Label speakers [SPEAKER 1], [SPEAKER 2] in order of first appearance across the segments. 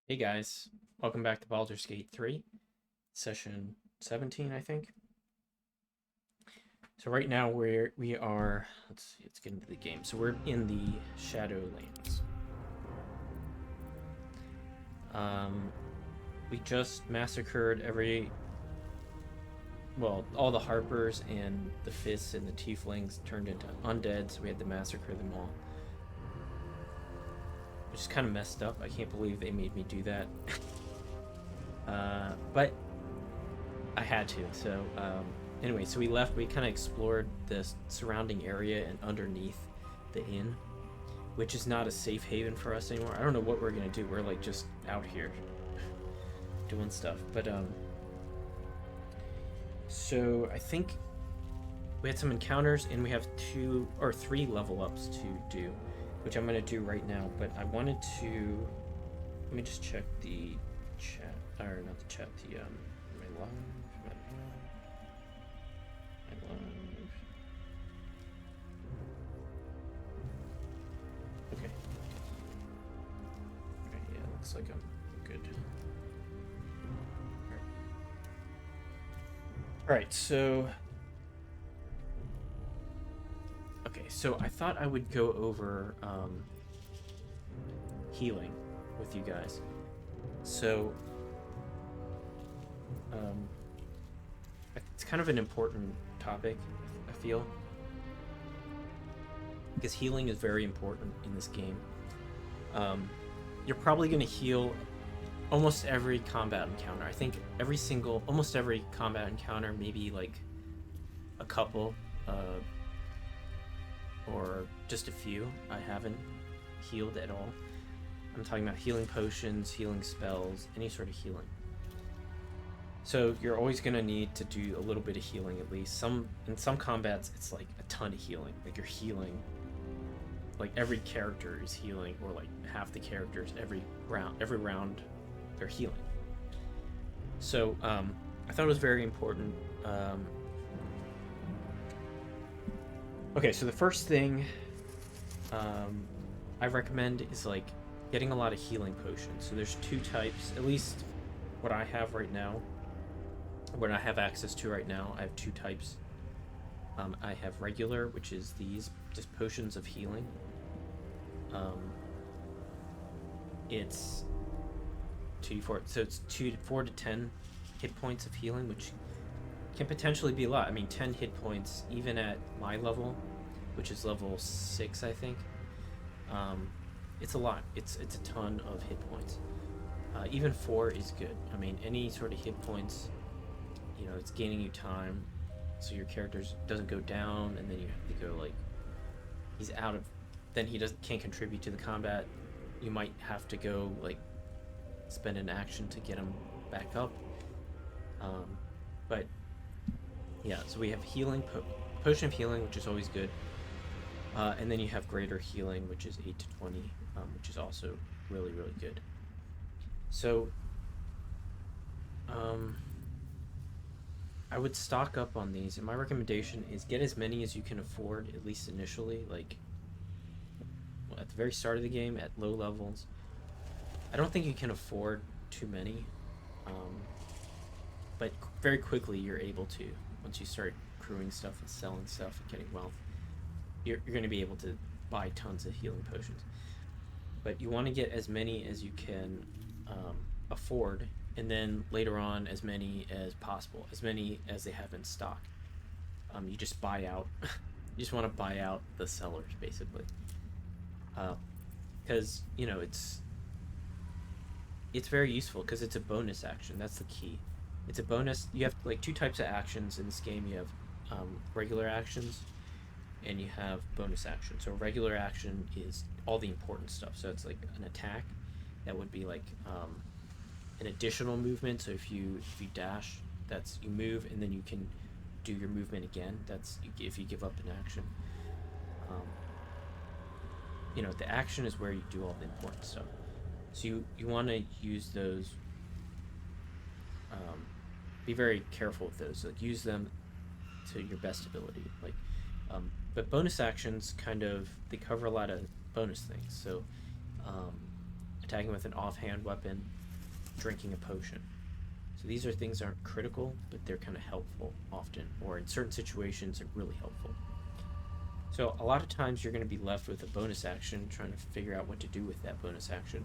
[SPEAKER 1] Hey guys, welcome back to Baldur's Gate 3, session 17, I think. So right now we are, let's see, let's get into the game. So we're in the Shadowlands. We just massacred all the Harpers, and the Fists and the Tieflings turned into undead, so we had to massacre them all. Which is kind of messed up. I can't believe they made me do that. But I had to. So anyway, so we left. We kind of explored the surrounding area and underneath the inn, which is not a safe haven for us anymore. I don't know what we're gonna do. We're like just out here doing stuff. But so I think we had some encounters, and we have 2 or 3 level ups to do, which I'm gonna do right now. But I wanted to, let me just check the chat, or not the chat, the my live. Okay. Alright, yeah, looks like I'm good. Alright, so... Okay, so I thought I would go over healing with you guys. So... it's kind of an important topic, I feel. Because healing is very important in this game. You're probably going to heal almost every combat encounter. I think almost every combat encounter, maybe like a couple, or just a few, I haven't healed at all. I'm talking about healing potions, healing spells, any sort of healing. So you're always going to need to do a little bit of healing at least. In some combats, it's like a ton of healing. Like you're healing, like every character is healing, or like half the characters every round they're healing. So I thought it was very important. Okay, so the first thing I recommend is like getting a lot of healing potions. So there's 2 types, at least what I have right now. What I have access to right now, I have 2 types. I have regular, which is these, just potions of healing. It's 2d4, so it's 4 to 10 hit points of healing, which can potentially be a lot. I mean, 10 hit points, even at my level, which is level 6, I think. It's a lot. It's a ton of hit points. Even 4 is good. I mean, any sort of hit points, you know, it's gaining you time, so your character doesn't go down, and then you have to go like, he's out of, then he can't contribute to the combat. You might have to go like spend an action to get him back up. But yeah, so we have healing, potion of healing, which is always good, and then you have greater healing, which is 8 to 20, which is also really good. So I would stock up on these, and my recommendation is get as many as you can afford, at least initially, like at the very start of the game, at low levels. I don't think you can afford too many, but very quickly you're able to. Once you start crewing stuff and selling stuff and getting wealth, you're going to be able to buy tons of healing potions. But you want to get as many as you can afford, and then later on as many as possible, as many as they have in stock. You just buy out. You just want to buy out the sellers, basically, because you know it's very useful, because it's a bonus action. That's the key. It's a bonus. You have like 2 types of actions in this game. You have regular actions, and you have bonus action. So regular action is all the important stuff. So it's like an attack that would be like an additional movement. So if you dash, that's you move, and then you can do your movement again. That's if you give up an action. You know, the action is where you do all the important stuff. So you want to use those. Be very careful with those. Like use them to your best ability. Like, but bonus actions they cover a lot of bonus things. So attacking with an offhand weapon, drinking a potion. So these are things that aren't critical, but they're kind of helpful often, or in certain situations, they're really helpful. So a lot of times you're going to be left with a bonus action, trying to figure out what to do with that bonus action.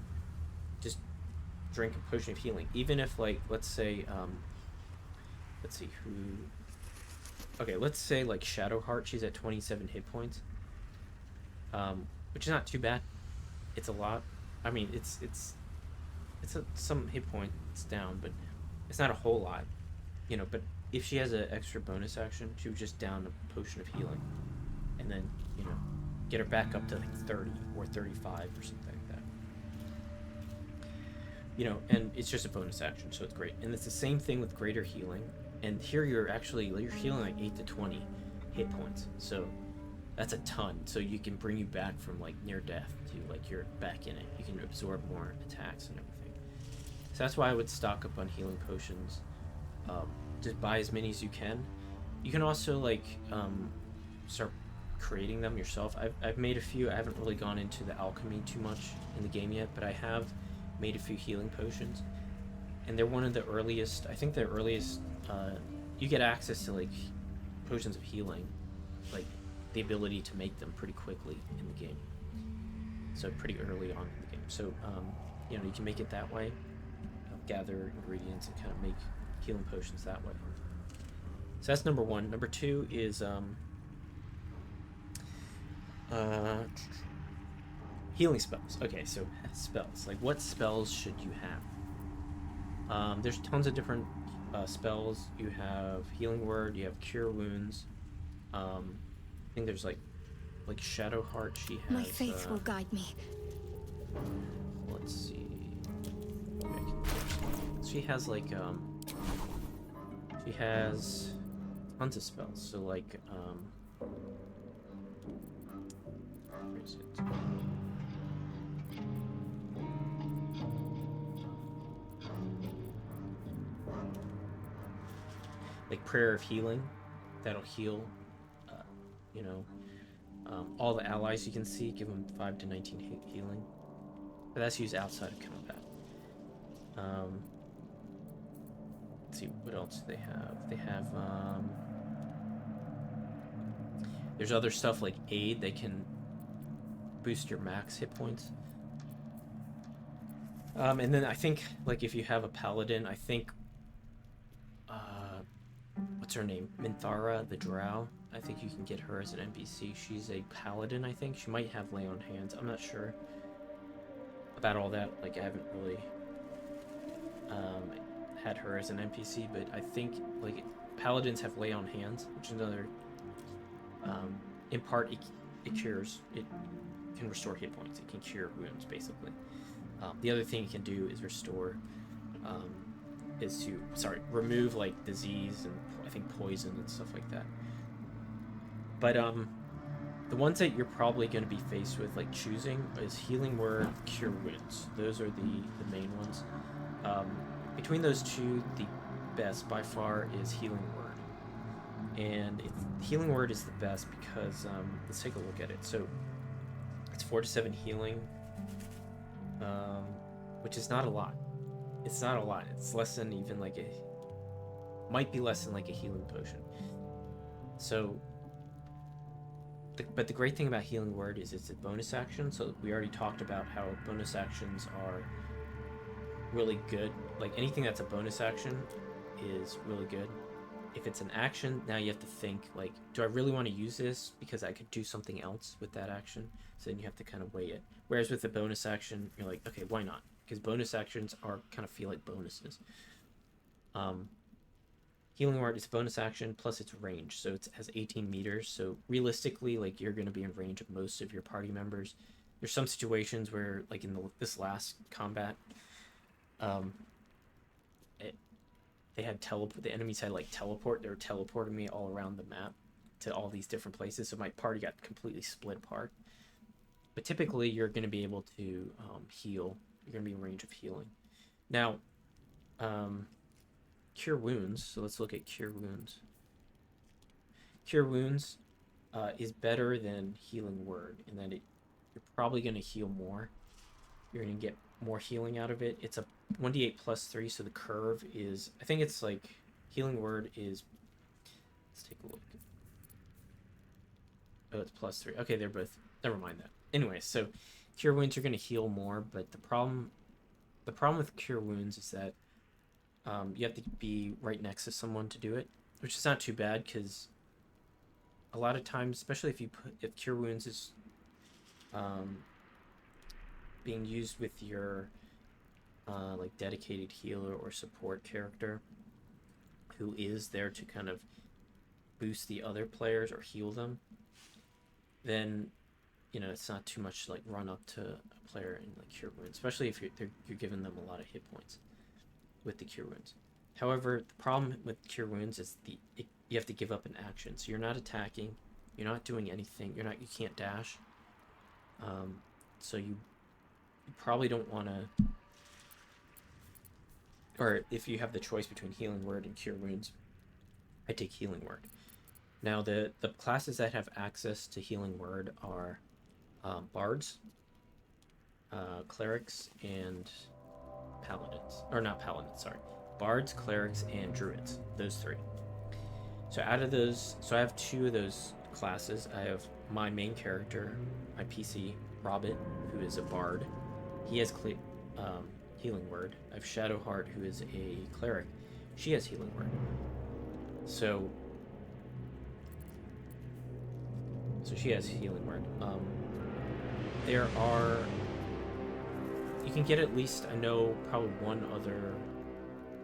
[SPEAKER 1] Just drink a potion of healing, even if, like, let's say, let's see who. Okay, let's say like Shadowheart, she's at 27 hit points, which is not too bad. It's a lot. I mean, it's some hit points down, but it's not a whole lot, you know. But if she has an extra bonus action, she would just down a potion of healing, and then, you know, get her back up to like 30 or 35 or something like that. You know, and it's just a bonus action, so it's great. And it's the same thing with greater healing. And here you're healing like 8 to 20 hit points, so that's a ton. So you can bring you back from like near death to like you're back in it. You can absorb more attacks and everything. So that's why I would stock up on healing potions. Just buy as many as you can. You can also like start creating them yourself. I've made a few. I haven't really gone into the alchemy too much in the game yet, but I have made a few healing potions, and they're one of the earliest. I think the earliest you get access to like potions of healing, like the ability to make them pretty quickly in the game. So pretty early on in the game. So you know, you can make it that way, gather ingredients and kind of make healing potions that way. So that's number one. Number two is healing spells. Okay, so spells. Like, what spells should you have? There's tons of different spells. You have Healing Word. You have Cure Wounds. I think there's like Shadowheart. She has.
[SPEAKER 2] My faith will guide me.
[SPEAKER 1] Let's see. She has like she has tons of spells. So like where is it? Like Prayer of Healing, that'll heal, you know, all the allies you can see, give them 5 to 19 healing. But that's used outside of combat. Let's see, what else do they have? They have, there's other stuff like Aid, they can boost your max hit points. And then I think, like, if you have a paladin, I think, what's her name? Minthara, the Drow. I think you can get her as an NPC. She's a paladin, I think. She might have Lay on Hands. I'm not sure about all that. Like, I haven't really had her as an NPC, but I think, like, paladins have Lay on Hands, which is another, in part, it cures, it can restore hit points. It can cure wounds, basically. The other thing it can do is restore, remove, like, disease and I think poison and stuff like that. But the ones that you're probably going to be faced with, like, choosing, is Healing Word, Cure Wounds. Those are the main ones. Between those two, the best by far is Healing Word. And Healing Word is the best because, let's take a look at it. So it's 4 to 7 healing, which is not a lot. It's not a lot. It's less than even like might be less than like a healing potion. So, but the great thing about Healing Word is it's a bonus action. So we already talked about how bonus actions are really good. Like, anything that's a bonus action is really good. If it's an action, now you have to think, like, do I really want to use this because I could do something else with that action? So then you have to kind of weigh it. Whereas with the bonus action, you're like, okay, why not? Because bonus actions are kind of feel like bonuses. Healing Word is a bonus action plus its range, so it has 18 meters. So realistically, like, you're going to be in range of most of your party members. There's some situations where, like in this last combat, they had the enemies had like teleport. They were teleporting me all around the map to all these different places, so my party got completely split apart. But typically, you're going to be able to heal. You're going to be in range of healing. Now, Cure Wounds. So let's look at Cure Wounds. Cure Wounds is better than Healing Word in that you're probably going to heal more. You're going to get more healing out of it. It's a 1d8 plus 3, so the curve is, I think it's like, healing word is, let's take a look. Oh, it's plus 3. Okay, they're both, never mind that. Anyway, so cure wounds are going to heal more, but the problem with cure wounds is that you have to be right next to someone to do it, which is not too bad, because a lot of times, especially if cure wounds is being used with your like dedicated healer or support character who is there to kind of boost the other players or heal them, then it's not too much to like run up to a player and like cure wounds, especially if you're giving them a lot of hit points with the cure wounds. However, the problem with cure wounds is you have to give up an action, so you're not attacking, you're not doing anything, you can't dash, so you probably don't want to, or if you have the choice between healing word and cure wounds, I take healing word. Now the classes that have access to healing word are bards, clerics, and paladins. Or not paladins, sorry. Bards, clerics, and druids. Those three. So out of those, so I have 2 of those classes. I have my main character, my PC, Robert, who is a bard. He has healing word. I have Shadowheart, who is a cleric. She has healing word. So she has healing word. There are, you can get at least, I know, probably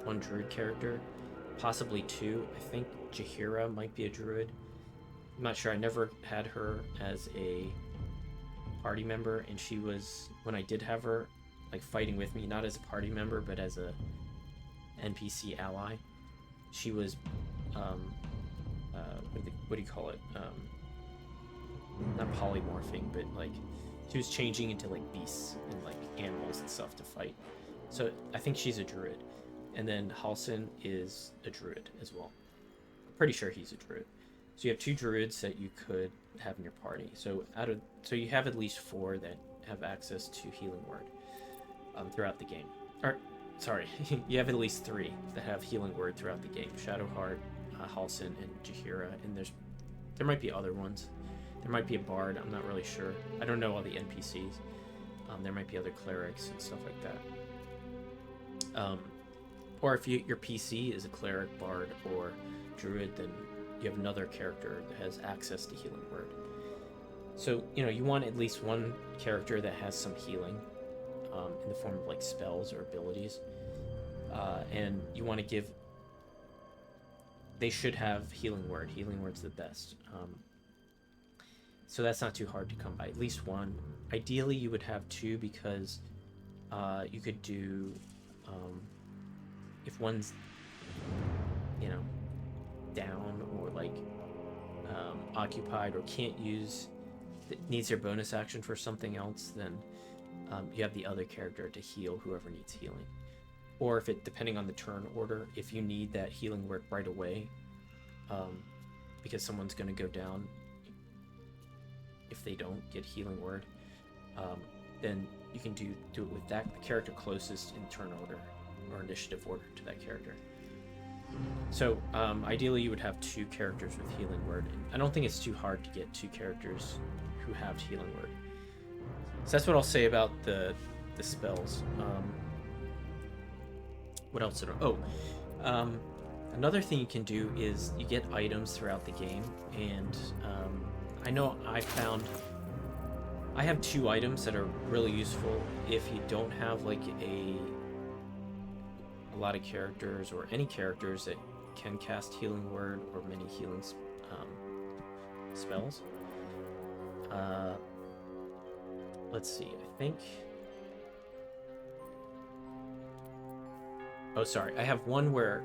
[SPEAKER 1] one druid character, possibly 2. I think Jaheira might be a druid. I'm not sure. I never had her as a party member, and she was, when I did have her, like fighting with me, not as a party member, but as a NPC ally. She was, what do you call it? Not polymorphing, but like she was changing into like beasts and like animals and stuff to fight. So I think she's a druid. And then Halsin is a druid as well. I'm pretty sure he's a druid. So you have 2 druids that you could have in your party. So you have at least 4 that have access to healing word throughout the game. Or sorry, you have at least 3 that have healing word throughout the game. Shadowheart, Halsin, and Jaheira, and there might be other ones. There might be a bard, I'm not really sure. I don't know all the NPCs. There might be other clerics and stuff like that. Or if your PC is a cleric, bard, or druid, then you have another character that has access to healing word. So, you want at least one character that has some healing in the form of like spells or abilities. And you want to give... They should have healing word. Healing word's the best. So that's not too hard to come by. At least 1. Ideally, you would have 2 because you could do... if one's, down or like occupied or can't use, needs their bonus action for something else, then you have the other character to heal whoever needs healing. Or if it, depending on the turn order, if you need that healing work right away, because someone's going to go down if they don't get healing word, then you can do it with that character closest in turn order or initiative order to that character. So ideally you would have 2 characters with healing word. And I don't think it's too hard to get 2 characters who have healing word. So that's what I'll say about the spells. What else did another thing you can do is you get items throughout the game, and I know I have 2 items that are really useful if you don't have like a lot of characters or any characters that can cast healing word or many healing spells. Let's see, I think... Oh, sorry, I have one where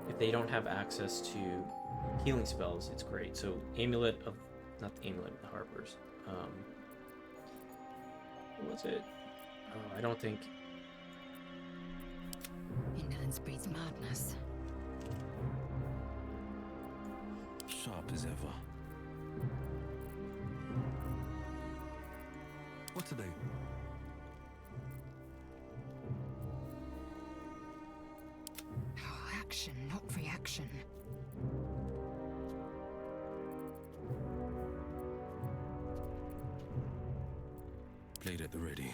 [SPEAKER 1] if they don't have access to healing spells, it's great. So Amulet of... not the Amulet of the Harpers. What was it? Oh, I don't think...
[SPEAKER 2] Indolence breeds madness.
[SPEAKER 3] Sharp as ever. What are they?
[SPEAKER 2] action.
[SPEAKER 3] Blade at the ready.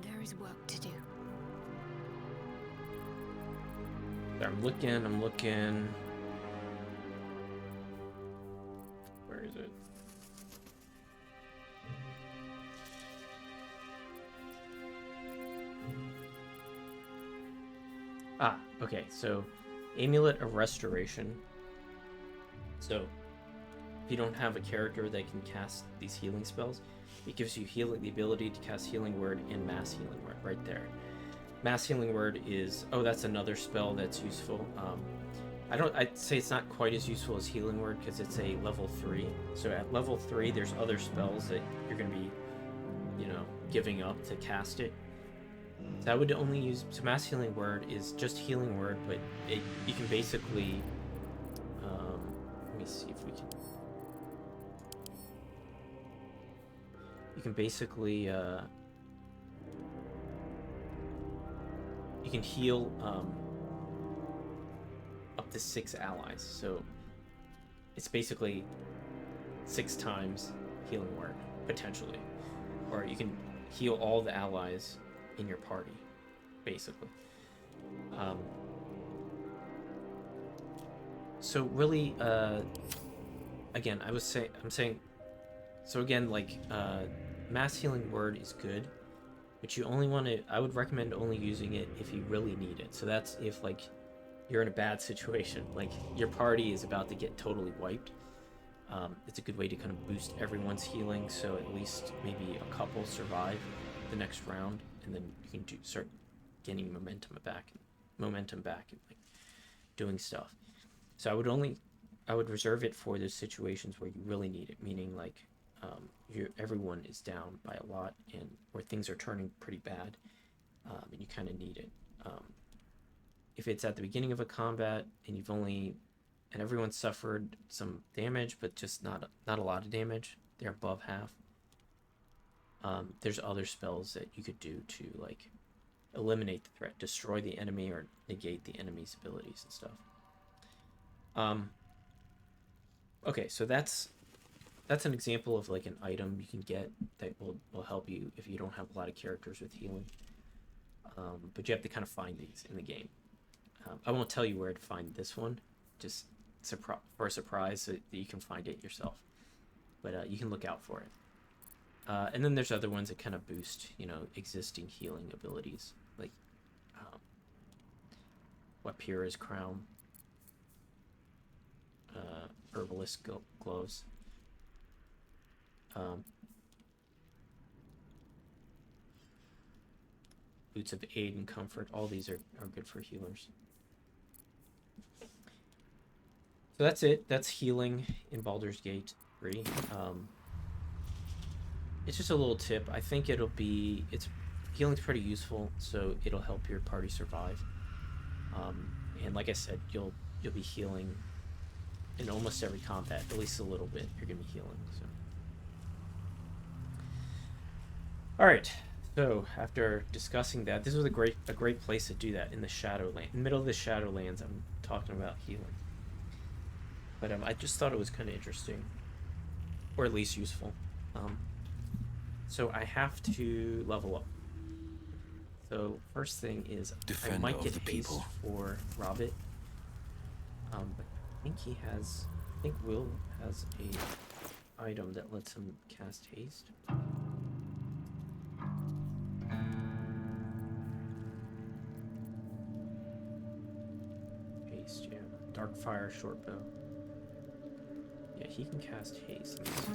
[SPEAKER 2] There is work to do.
[SPEAKER 1] I'm looking. Where is it? Ah, okay, so Amulet of Restoration. So, if you don't have a character that can cast these healing spells, it gives you the ability to cast Healing Word and Mass Healing Word right there. Mass Healing Word is, that's another spell that's useful. I'd say it's not quite as useful as Healing Word because it's a level 3. So at level 3, there's other spells that you're going to be, giving up to cast it. So I would only use, so Mass Healing Word is just Healing Word, but you can basically, let me see if we can. You can basically, you can heal up to 6 allies. So it's basically 6 times Healing Word, potentially. Or you can heal all the allies in your party, basically. So really, again, I'm saying, so again, like, Mass Healing Word is good, but you only want to, I would recommend only using it if you really need it. So that's if, like, you're in a bad situation, like your party is about to get totally wiped. It's a good way to kind of boost everyone's healing, so at least maybe a couple survive the next round, and then you can start getting momentum back, and like doing stuff. So I would reserve it for those situations where you really need it, meaning like everyone is down by a lot and where things are turning pretty bad, and you kind of need it. If it's at the beginning of a combat and everyone suffered some damage, but just not a lot of damage, they're above half. There's other spells that you could do to like eliminate the threat, destroy the enemy, or negate the enemy's abilities and stuff. Okay, so that's an example of like an item you can get that will help you if you don't have a lot of characters with healing. But you have to kind of find these in the game. I won't tell you where to find this one, just for a surprise so that you can find it yourself. But you can look out for it. And then there's other ones that kind of boost, existing healing abilities, like Wapira's Crown, Herbalist Gloves. Boots of Aid and Comfort. All these are good for healers. So that's it. That's healing in Baldur's Gate 3. It's just a little tip. I think healing's pretty useful, so it'll help your party survive. And like I said, you'll be healing in almost every combat, at least a little bit. You're gonna be healing. So, all right. So after discussing that, this was a great place to do that in the Shadowlands, in the middle of the Shadowlands. I'm talking about healing, but I just thought it was kind of interesting, or at least useful. So I have to level up. So first thing is
[SPEAKER 3] Defender
[SPEAKER 1] I might get
[SPEAKER 3] of the
[SPEAKER 1] haste
[SPEAKER 3] people.
[SPEAKER 1] for Robbit. But I think Will has a item that lets him cast haste. Haste, yeah. Darkfire shortbow. Yeah, he can cast haste. Let me see.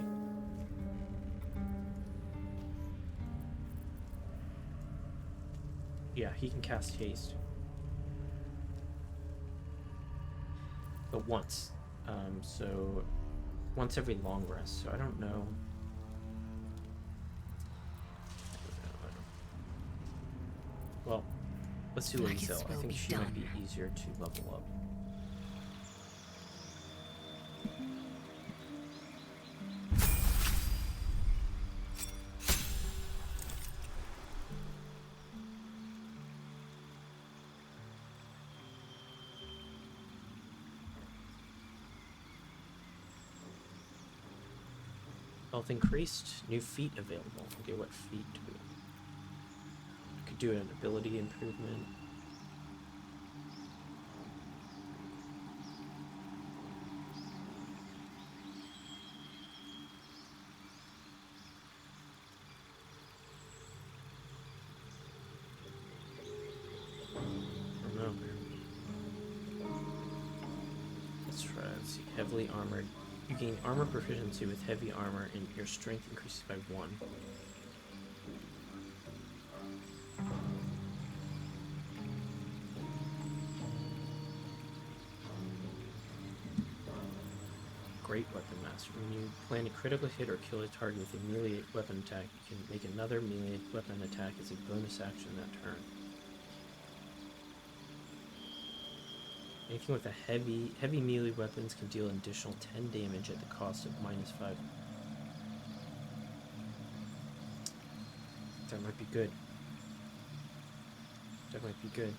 [SPEAKER 1] Yeah, he can cast haste. But once. So once every long rest. So I don't know. Well, let's do
[SPEAKER 2] Like
[SPEAKER 1] Lizel.
[SPEAKER 2] it
[SPEAKER 1] I
[SPEAKER 2] will
[SPEAKER 1] think
[SPEAKER 2] be
[SPEAKER 1] she might be
[SPEAKER 2] done.
[SPEAKER 1] easier to level up. Health increased. New feat available. Okay, what feat do we... Could do an ability improvement. I don't know. Let's try. Let's see. Heavily armored. You gain armor proficiency with heavy armor, and your strength increases by 1. Great Weapon Master. When you plan a critical hit or kill a target with a melee weapon attack, you can make another melee weapon attack as a bonus action that turn. Anything with a heavy melee weapons can deal an additional 10 damage at the cost of -5. That might be good. That might be good.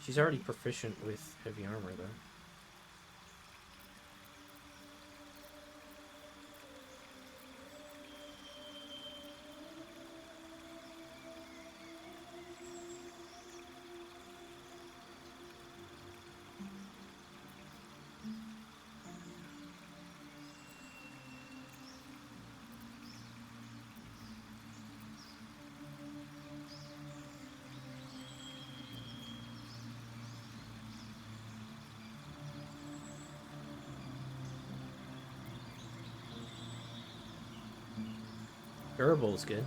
[SPEAKER 1] She's already proficient with heavy armor, though. Durable is good.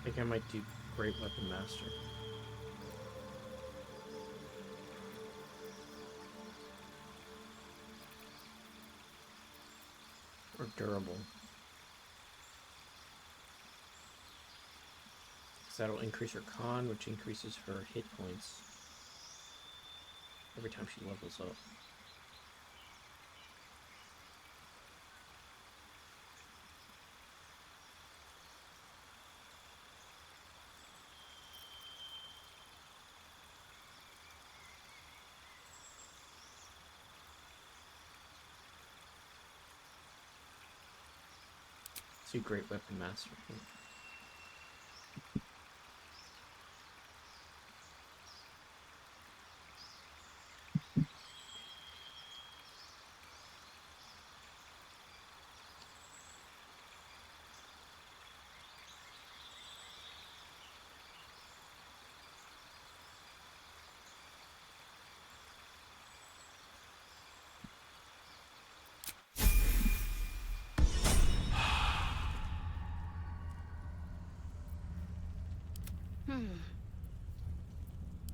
[SPEAKER 1] I think I might do Great Weapon Master. Or durable. Because that'll increase her con, which increases her hit points every time she levels up. So Great Weapon Master.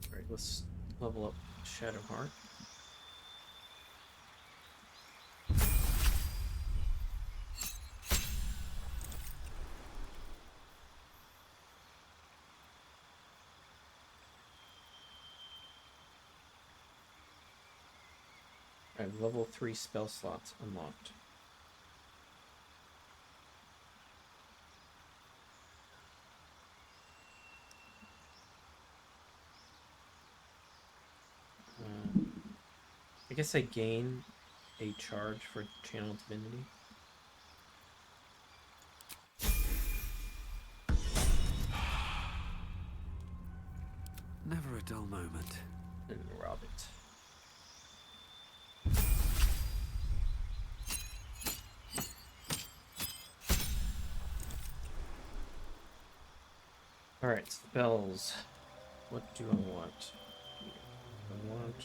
[SPEAKER 1] Alright, let's level up Shadow Heart. I have level 3 spell slots unlocked. I guess I gain a charge for Channel Divinity.
[SPEAKER 3] Never a dull moment.
[SPEAKER 1] And rob it. Alright, spells. What do I want? I want...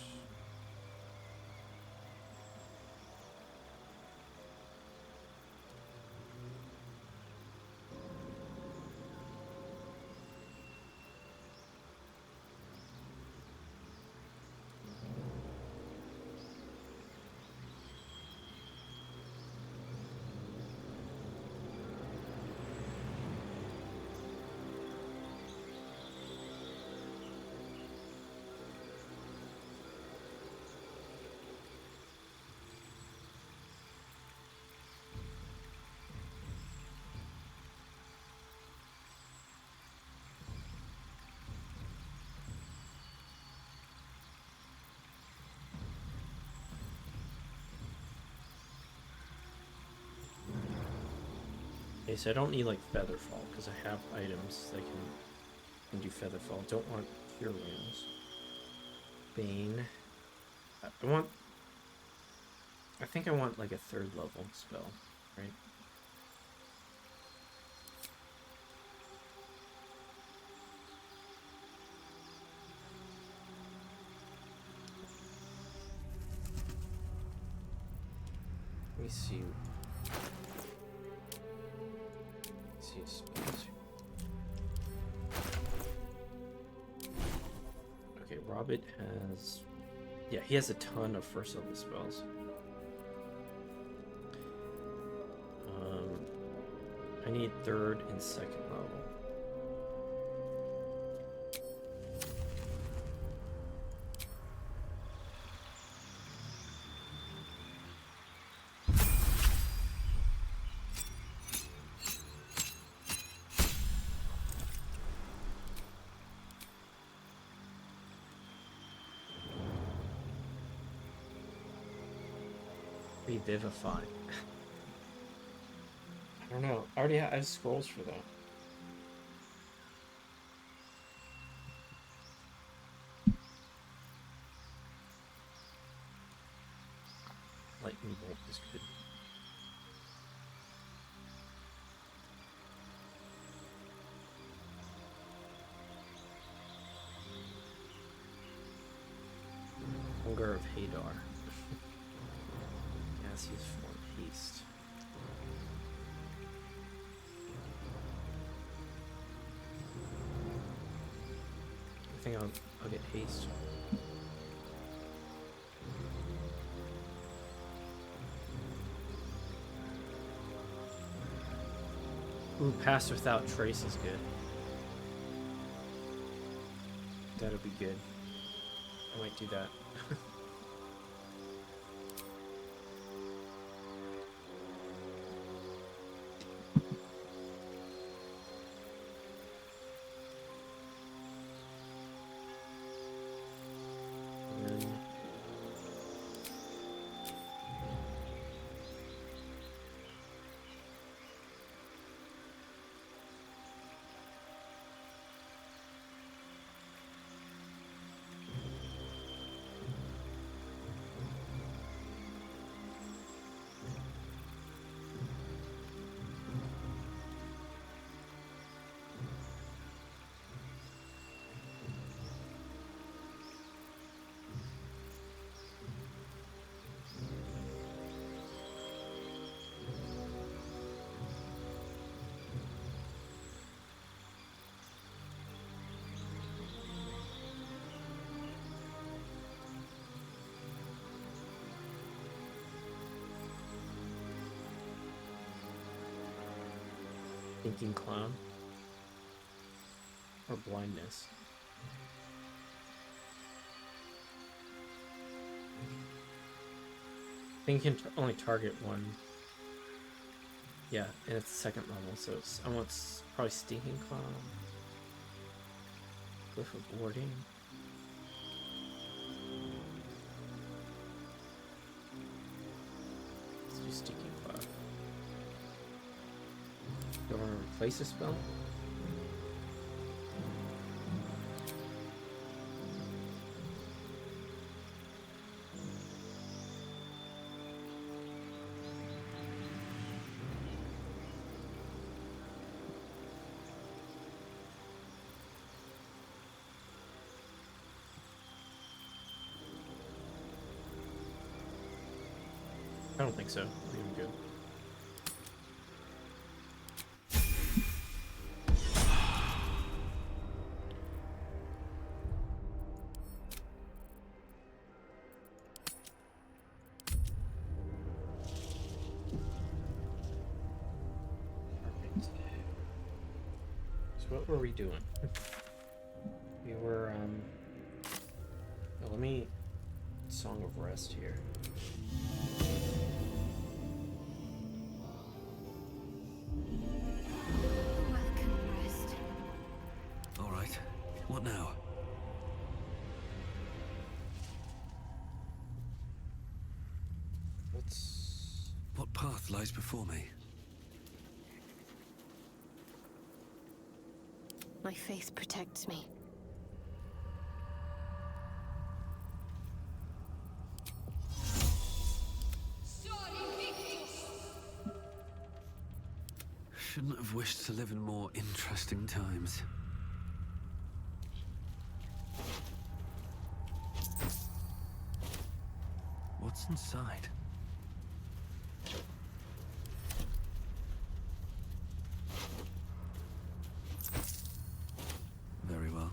[SPEAKER 1] Okay, so I don't need like Featherfall because I have items that can do Featherfall. Don't want Cure Wounds. Bane. I think I want like a 3rd level spell, right? Let me see. Let's see spells. Okay, Robbit has... Yeah, he has a ton of 1st level spells. I need 3rd and 2nd level. Revivify. I don't know. I already have scrolls for that. Lightning bolt is good. Hunger of Hadar. Gaseous form haste. I think I'll get haste. Ooh, pass without trace is good. That'll be good. I might do that. Thinking clown or blindness. I think you can only target one. Yeah, and it's 2nd level, so it's, I want probably stinking clown. Go for boarding. Let's do stinking cloud. Do I want to replace a spell? I don't think so. I think I'm good. What were we doing? We were, oh, let me... Song of Rest here.
[SPEAKER 2] Welcome, Rest.
[SPEAKER 3] All right. What now?
[SPEAKER 1] Let's...
[SPEAKER 3] What path lies before me?
[SPEAKER 2] My faith protects me.
[SPEAKER 3] Shouldn't have wished to live in more interesting times. What's inside? Very well.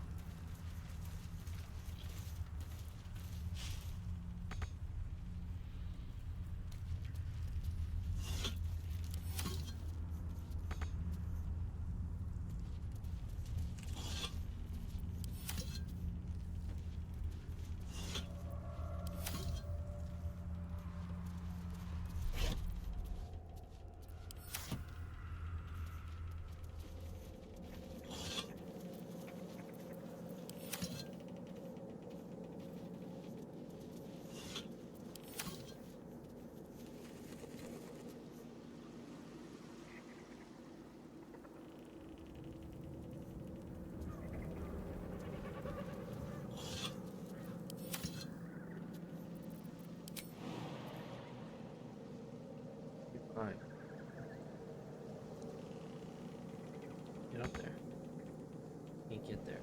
[SPEAKER 1] Fine. Get up there. Can't get there.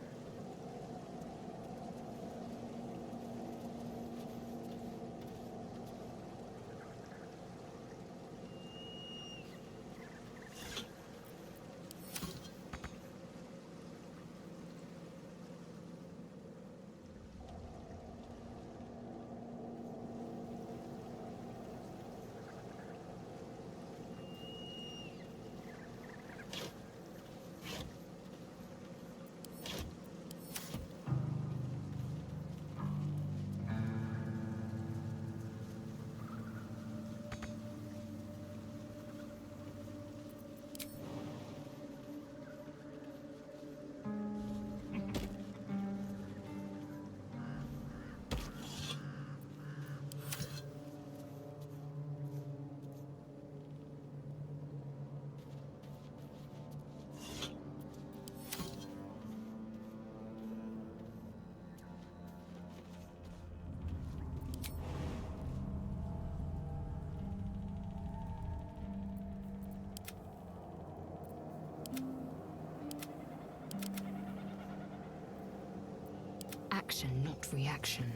[SPEAKER 2] Action, not reaction.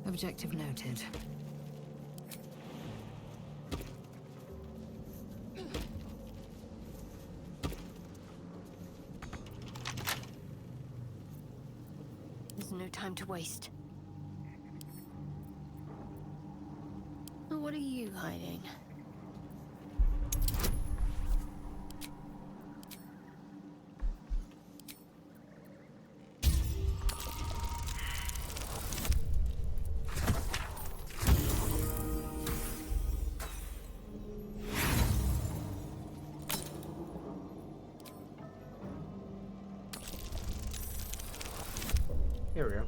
[SPEAKER 2] Objective noted. There's no time to waste. What are you hiding?
[SPEAKER 1] Here we go.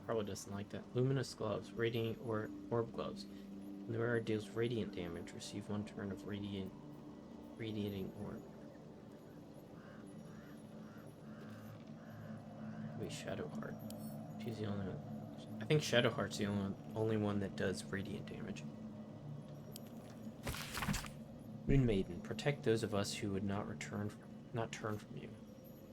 [SPEAKER 1] Probably doesn't like that. Luminous gloves, radiant or orb gloves. When the wearer deals radiant damage, receive 1 turn of radiating orb. Maybe Shadowheart. She's the only one. I think Shadowheart's the only one that does radiant damage. Moon Maiden, protect those of us who would not turn from you.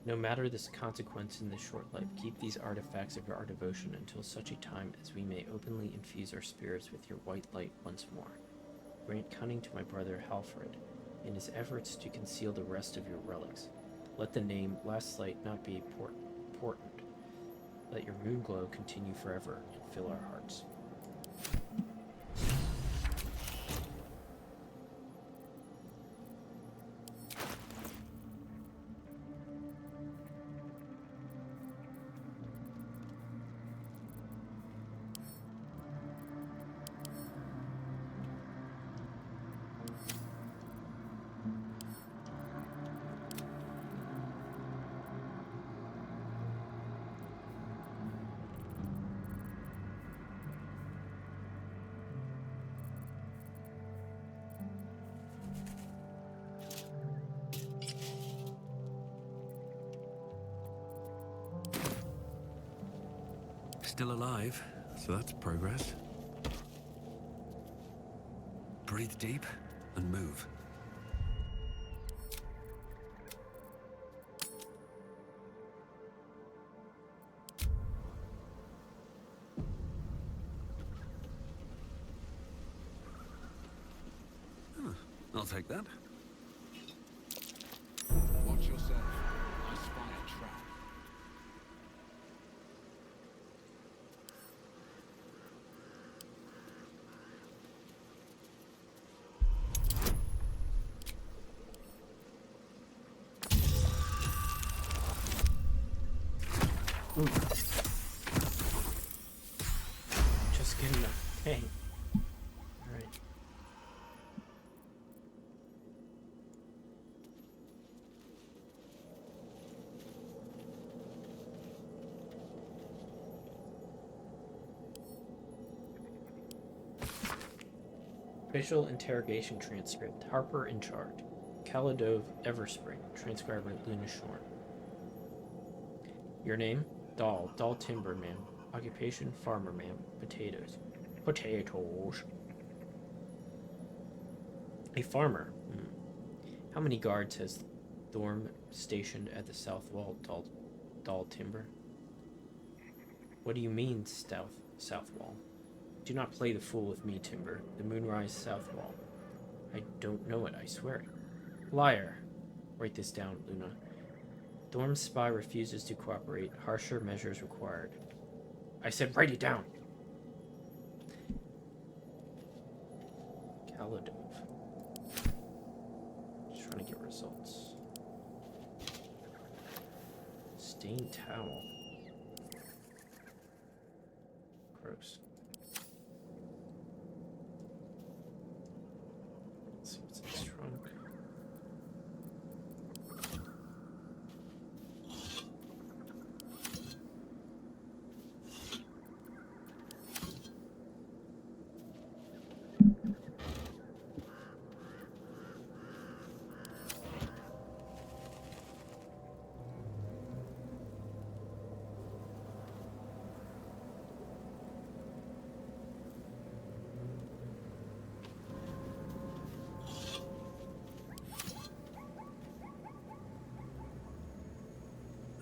[SPEAKER 1] No matter this consequence in this short life, keep these artifacts of our devotion until such a time as we may openly infuse our spirits with your white light once more. Grant cunning to my brother Halfred in his efforts to conceal the rest of your relics. Let the name Last Light not be important. Let your moon glow continue forever and fill our hearts.
[SPEAKER 3] still alive, so that's progress. Breathe deep and move. I'll take that.
[SPEAKER 4] Watch yourself. I spy a trap.
[SPEAKER 1] Just getting the hang. Alright. Official interrogation transcript. Harper in charge. Kaladove Everspring. Transcriber Luna Shorn. Your name? Dahl. Dahl Timber, ma'am. Occupation? Farmer, ma'am. Potatoes. Potatoes. A farmer. How many guards has Thorm stationed at the south wall, Dahl Timber? What do you mean, south wall? Do not play the fool with me, Timber. The Moonrise south wall. I don't know it, I swear it. Liar. Write this down, Luna. Thorm's spy refuses to cooperate. Harsher measures required. I said write it down. Kaladove. Just trying to get results. Stained towel. Gross. Let's see what's in this trunk.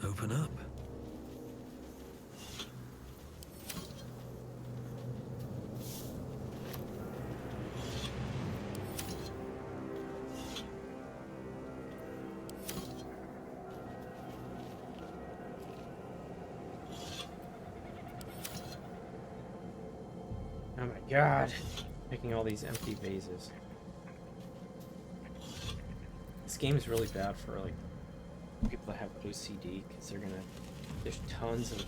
[SPEAKER 3] Open up.
[SPEAKER 1] Oh my god. Making all these empty vases. This game is really bad for like people that have OCD because they're gonna. There's tons of.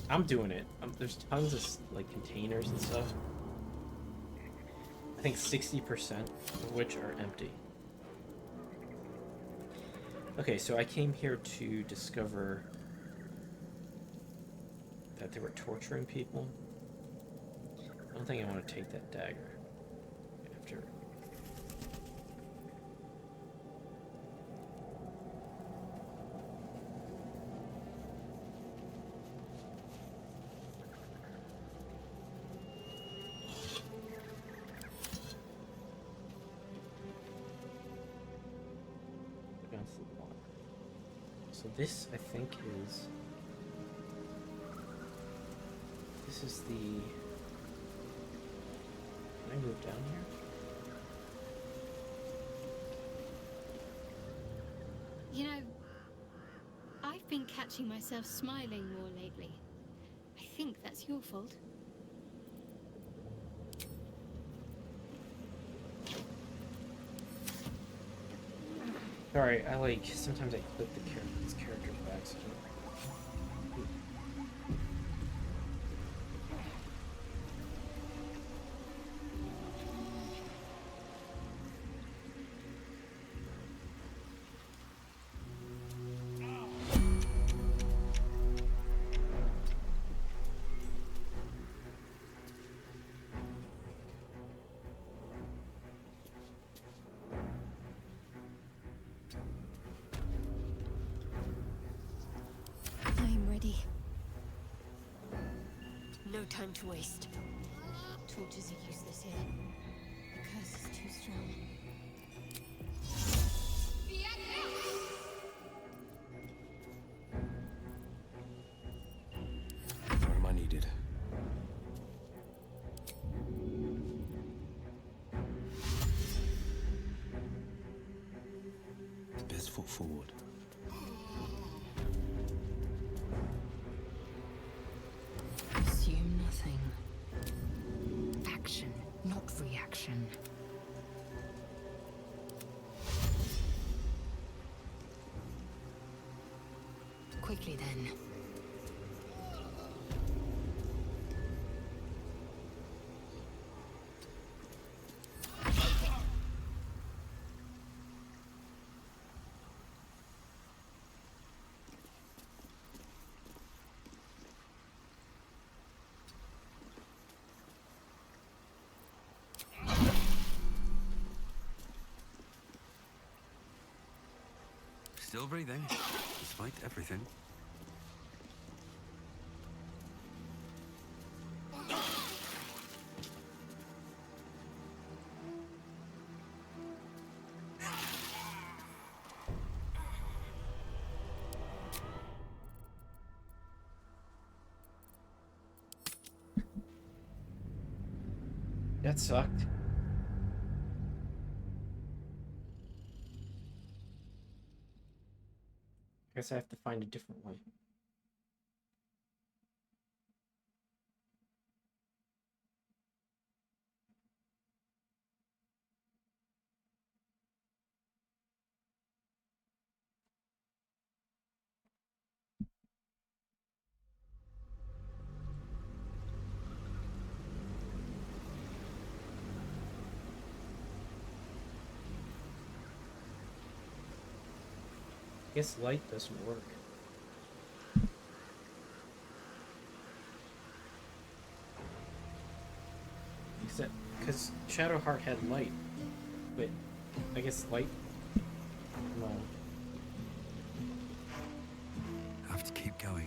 [SPEAKER 1] I'm doing it. There's tons of like containers and stuff. I think 60% of which are empty. Okay, so I came here to discover that they were torturing people. I don't think I want to take that dagger after. Against the wall. So this, I think, is. This is the. Can I move down here?
[SPEAKER 5] You know, I've been catching myself smiling more lately. I think that's your fault.
[SPEAKER 1] Sorry, sometimes I click these characters back. So
[SPEAKER 2] time to waste.
[SPEAKER 5] Torches are useless here. The curse is too strong.
[SPEAKER 6] Where am I needed? Best foot forward.
[SPEAKER 2] Assume nothing. Action, not reaction. Quickly then.
[SPEAKER 3] Still breathing, despite everything.
[SPEAKER 1] That sucked. Guess I have to find a different way. I guess light doesn't work. Except because Shadowheart had light, but I guess light. No.
[SPEAKER 3] Have to keep going.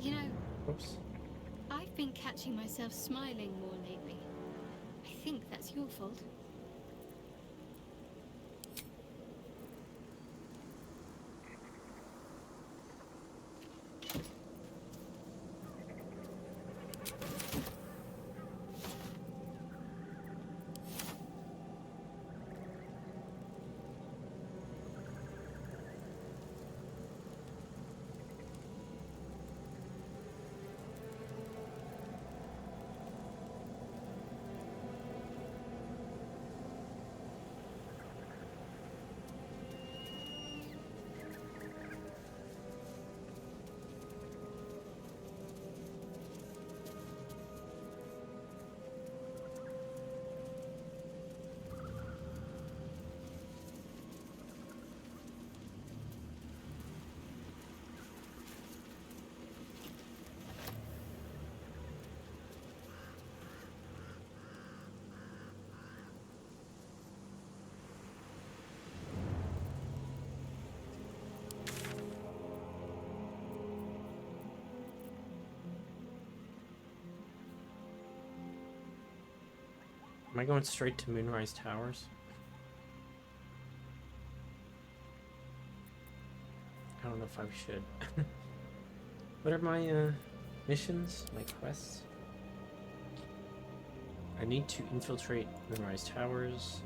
[SPEAKER 5] You know,
[SPEAKER 1] Oops.
[SPEAKER 5] I've been catching myself smiling more lately. I think that's your fault.
[SPEAKER 1] Am I going straight to Moonrise Towers? I don't know if I should. What are my missions? My quests? I need to infiltrate Moonrise Towers.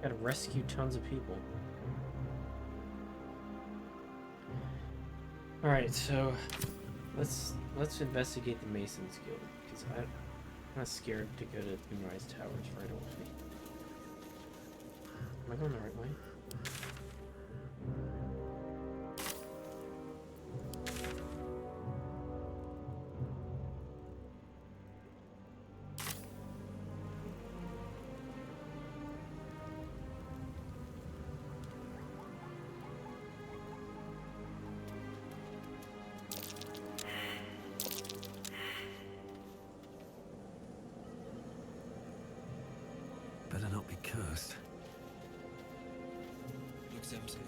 [SPEAKER 1] Gotta rescue tons of people. All right, so let's investigate the Masons Guild because I'm not scared to go to Moonrise Towers right away. Am I going the right way?
[SPEAKER 3] Better not be cursed.
[SPEAKER 6] Looks empty.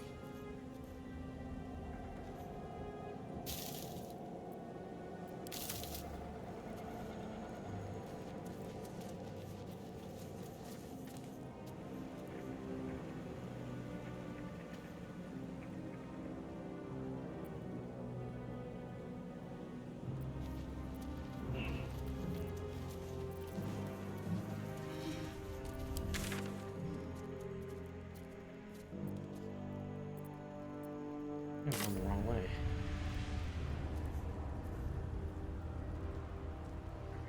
[SPEAKER 1] I'm going the wrong way.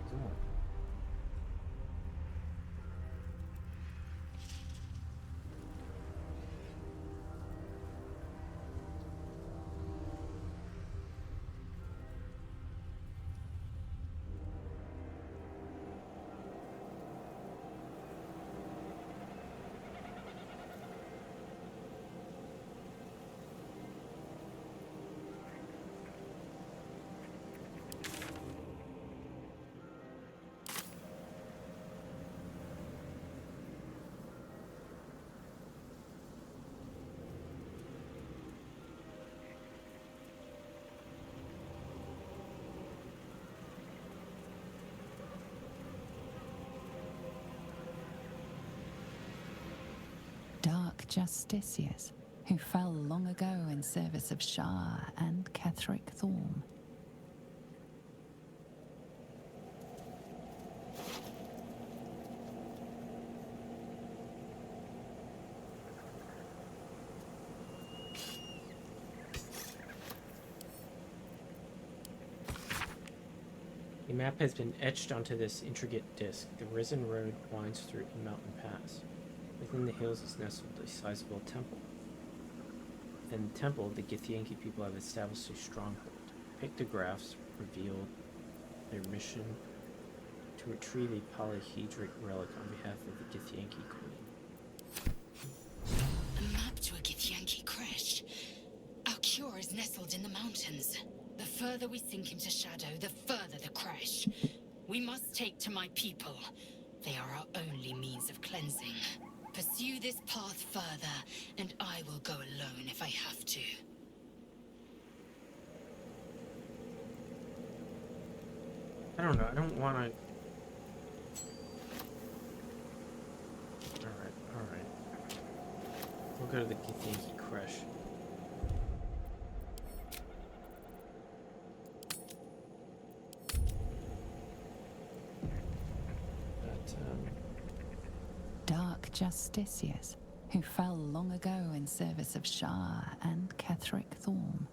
[SPEAKER 1] Cool.
[SPEAKER 2] Dark justiciars who fell long ago in service of Shah and Ketheric Thorm.
[SPEAKER 1] A map has been etched onto this intricate disc. The Risen Road winds through a mountain pass. Within the hills is nestled a sizable temple. In the temple, the Githyanki people have established a stronghold. Pictographs reveal their mission to retrieve a polyhedric relic on behalf of the Githyanki queen.
[SPEAKER 2] A map to a Githyanki crash. Our cure is nestled in the mountains. The further we sink into shadow, the further the crash. We must take to my people. They are our only means of cleansing. Pursue this path further, and I will go alone if I have to.
[SPEAKER 1] I don't know. I don't want to. Alright. We'll go to the Githyanki crash.
[SPEAKER 2] Dark justiciars who fell long ago in service of Shah and Ketheric Thorm.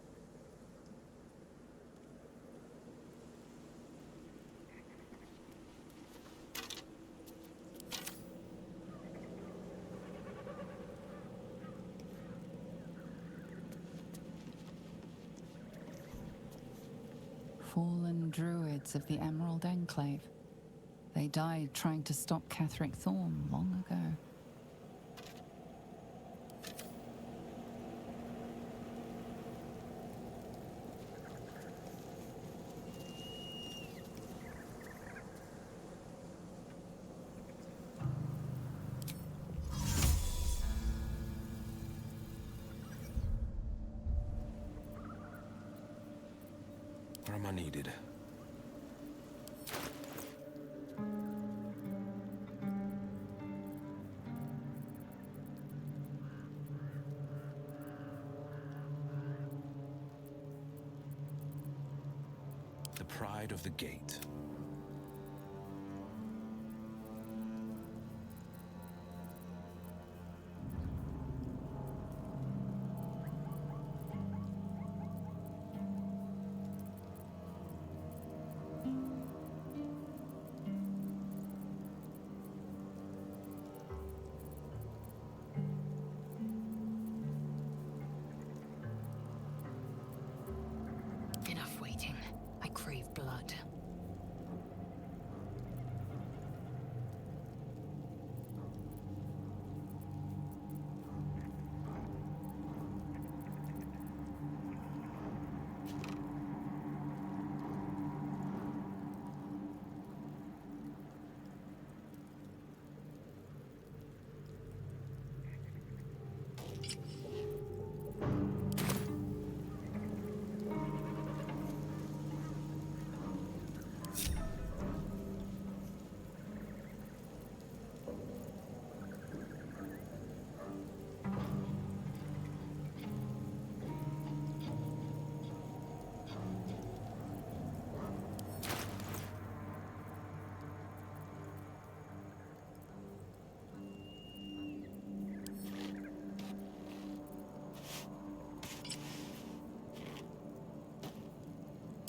[SPEAKER 7] fallen druids of the Emerald Enclave. They died trying to stop Catherick Thorm long ago.
[SPEAKER 6] Where am I needed? The pride of the gate.
[SPEAKER 2] Enough waiting. I crave blood.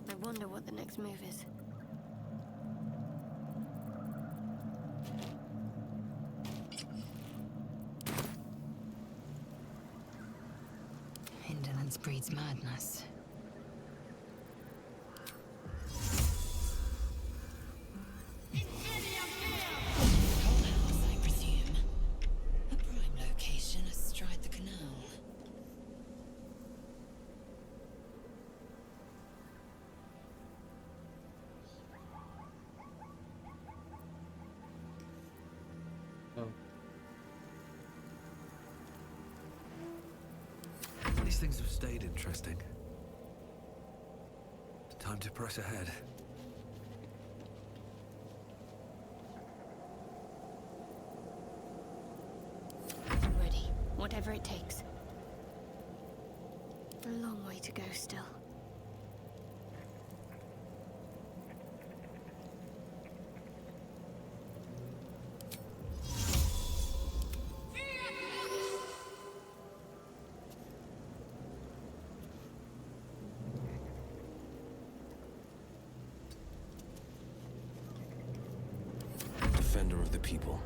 [SPEAKER 8] I wonder what the next move is.
[SPEAKER 2] Indolence breeds madness. Whole house, I presume. A prime location astride the canal.
[SPEAKER 1] Oh,
[SPEAKER 3] These things have stayed interesting. Time to press ahead.
[SPEAKER 8] I'm ready, whatever it takes. A long way to go still.
[SPEAKER 6] Defender of the people.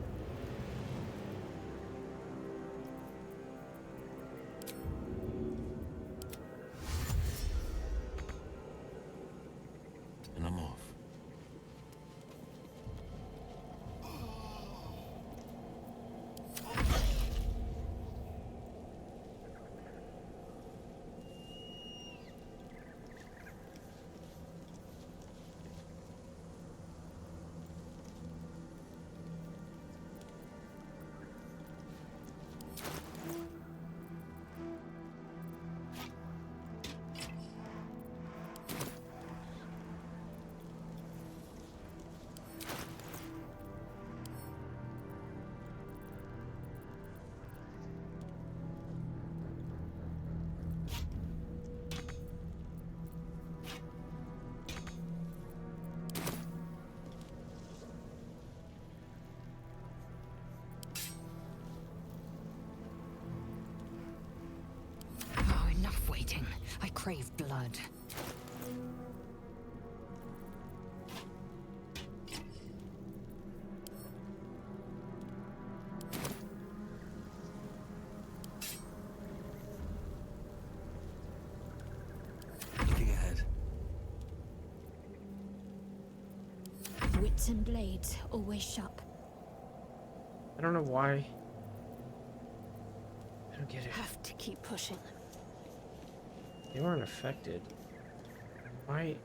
[SPEAKER 6] And I'm off.
[SPEAKER 2] Oh, enough waiting. I crave blood.
[SPEAKER 3] Looking ahead.
[SPEAKER 8] Gates and blades always sharp.
[SPEAKER 1] I don't know why. I don't get it.
[SPEAKER 8] Have to keep pushing.
[SPEAKER 1] They weren't affected. Why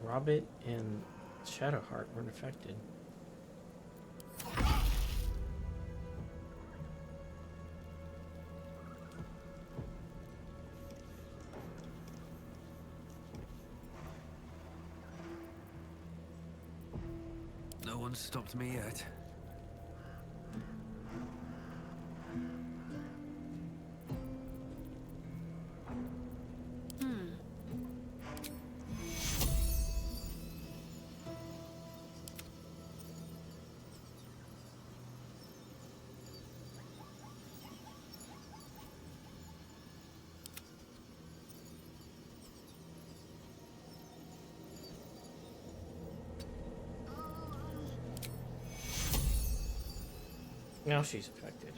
[SPEAKER 1] Robert and Shadowheart weren't affected?
[SPEAKER 3] No one's stopped me yet.
[SPEAKER 1] Now she's affected.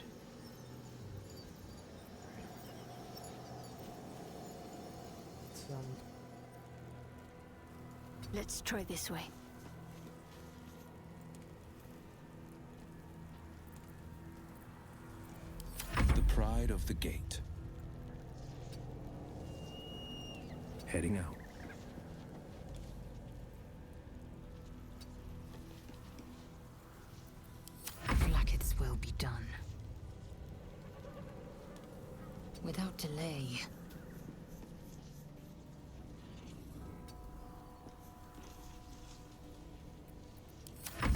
[SPEAKER 8] Let's try this way.
[SPEAKER 6] The pride of the gate. Heading out.
[SPEAKER 2] Blackets will be done. Without delay.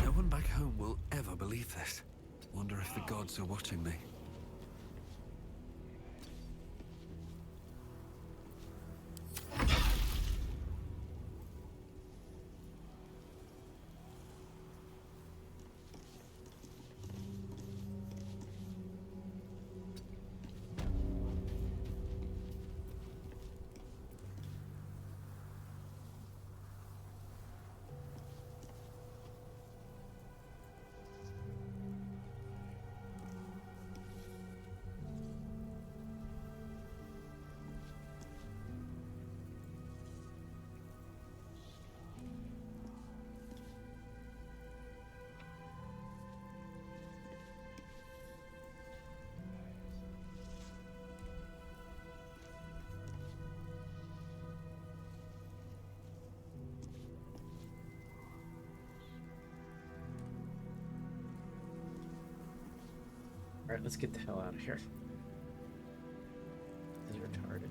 [SPEAKER 3] No one back home will ever believe this. Wonder if the gods are watching me.
[SPEAKER 1] Alright, let's get the hell out of here. This is retarded.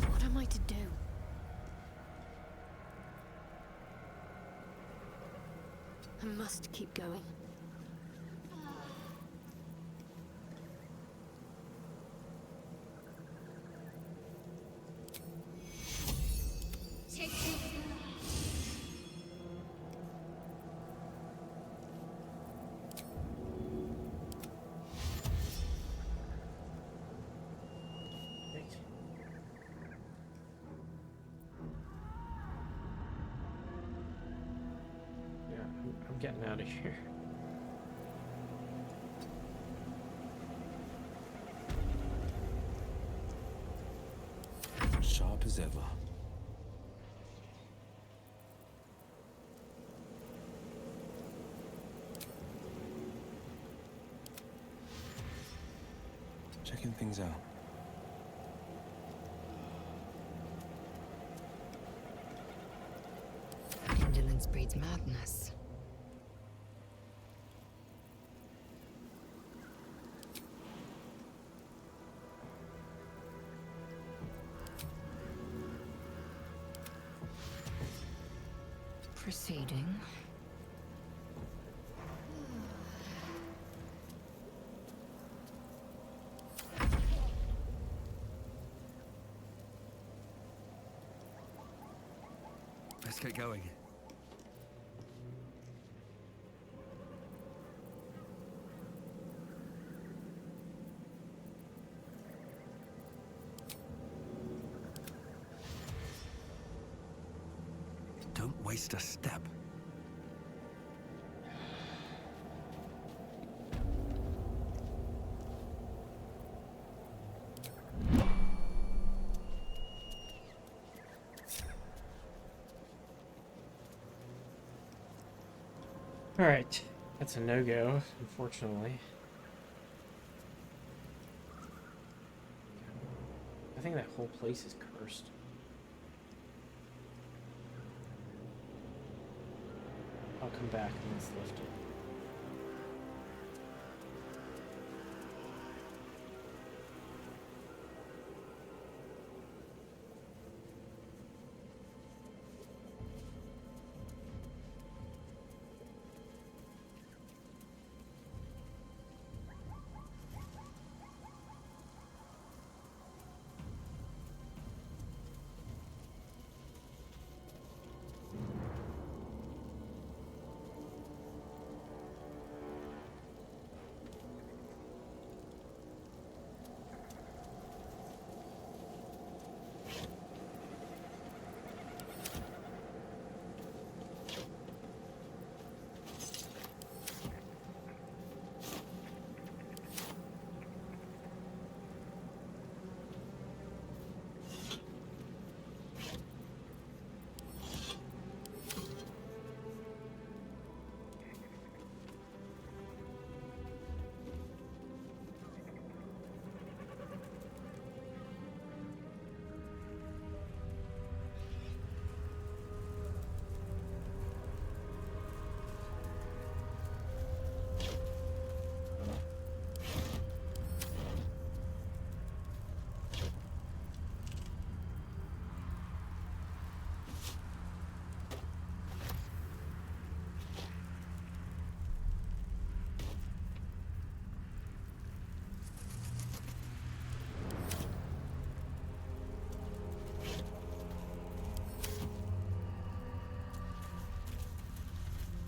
[SPEAKER 8] What am I to do? I must keep going.
[SPEAKER 1] I'm getting out of here.
[SPEAKER 6] Sharp as ever. Checking things out.
[SPEAKER 2] Indolence breeds madness. Proceeding.
[SPEAKER 3] Let's get going. Don't waste a step.
[SPEAKER 1] Alright, that's a no-go, unfortunately. I think that whole place is cursed. I'll come back when it's lifted.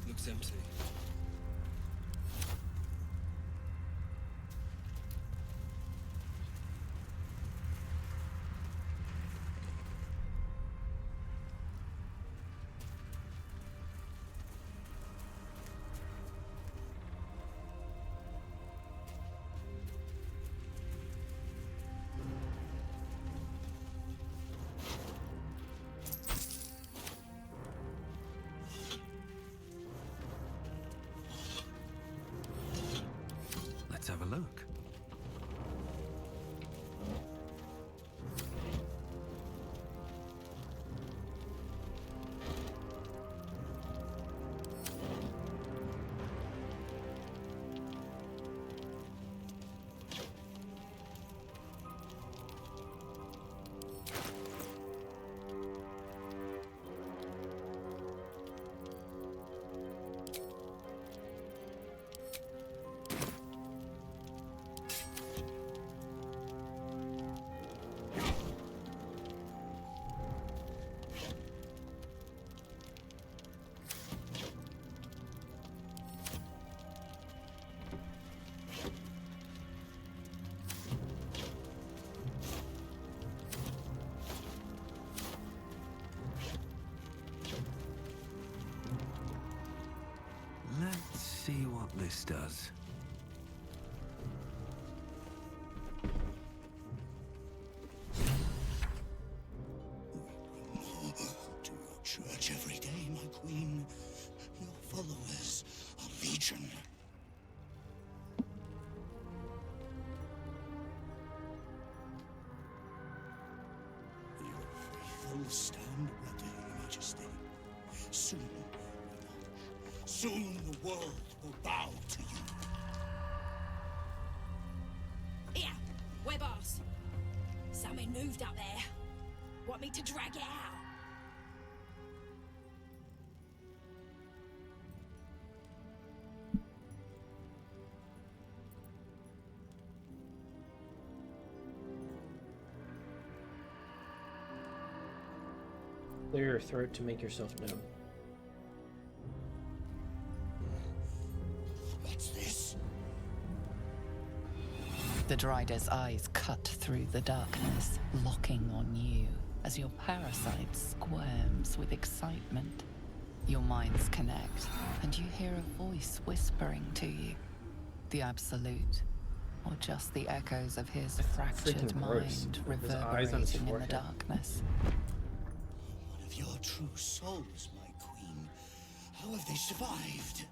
[SPEAKER 3] Looks empty. Let's have a look. Let's see what this does.
[SPEAKER 9] To your church every day, my queen. Your followers are legion. Your faithful stand ready, Your Majesty. Soon the world will bow to you.
[SPEAKER 8] Here, we're boss. Something moved up there. Want me to drag it out?
[SPEAKER 1] Clear your throat to make yourself known.
[SPEAKER 9] What's this?
[SPEAKER 7] The Drider's eyes cut through the darkness, locking on you as your parasite squirms with excitement. Your minds connect, and you hear a voice whispering to you. The Absolute, or just the echoes of his fractured
[SPEAKER 1] freaking gross.
[SPEAKER 7] mind
[SPEAKER 1] His eyes on his
[SPEAKER 7] reverberating in the
[SPEAKER 1] forehead.
[SPEAKER 7] darkness.
[SPEAKER 9] One of your true souls, my queen. How have they survived?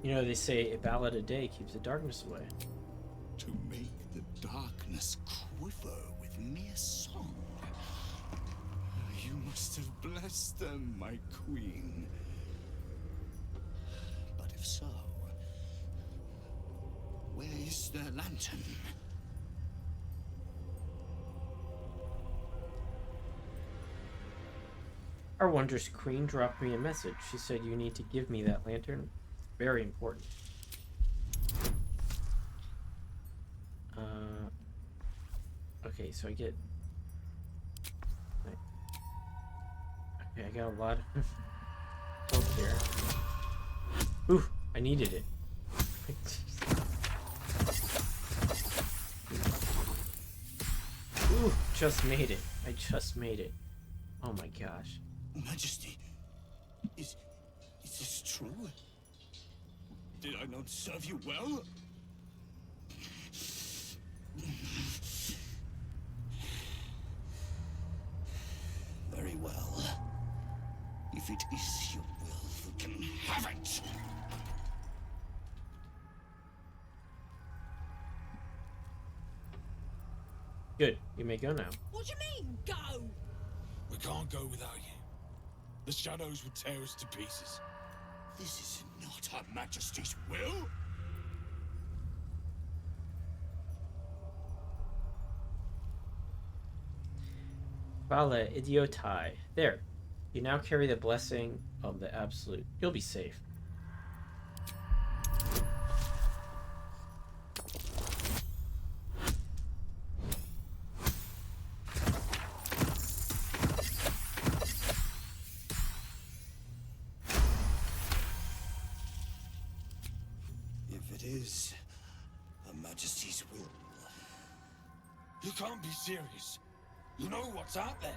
[SPEAKER 1] You know, they say a ballad a day keeps the darkness away.
[SPEAKER 9] To make the darkness quiver with mere song. You must have blessed them, my queen. But if so, where is their lantern?
[SPEAKER 1] Our wondrous queen dropped me a message. She said you need to give me that lantern. Very important. Okay, so I get... Okay, I got a lot of help here. Ooh, I needed it. Ooh, just made it. I just made it. Oh my gosh.
[SPEAKER 9] Majesty, is this true? Did I not serve you well? Very well. If it is your will, you can have it.
[SPEAKER 1] Good, you may go now.
[SPEAKER 8] What do you mean, go?
[SPEAKER 4] We can't go without you. The shadows would tear us to pieces.
[SPEAKER 9] This is not Her Majesty's will.
[SPEAKER 1] Vala idiotai. There. You now carry the blessing of the Absolute. You'll be safe.
[SPEAKER 9] If it is Her Majesty's will.
[SPEAKER 4] You can't be serious. You know what's out there.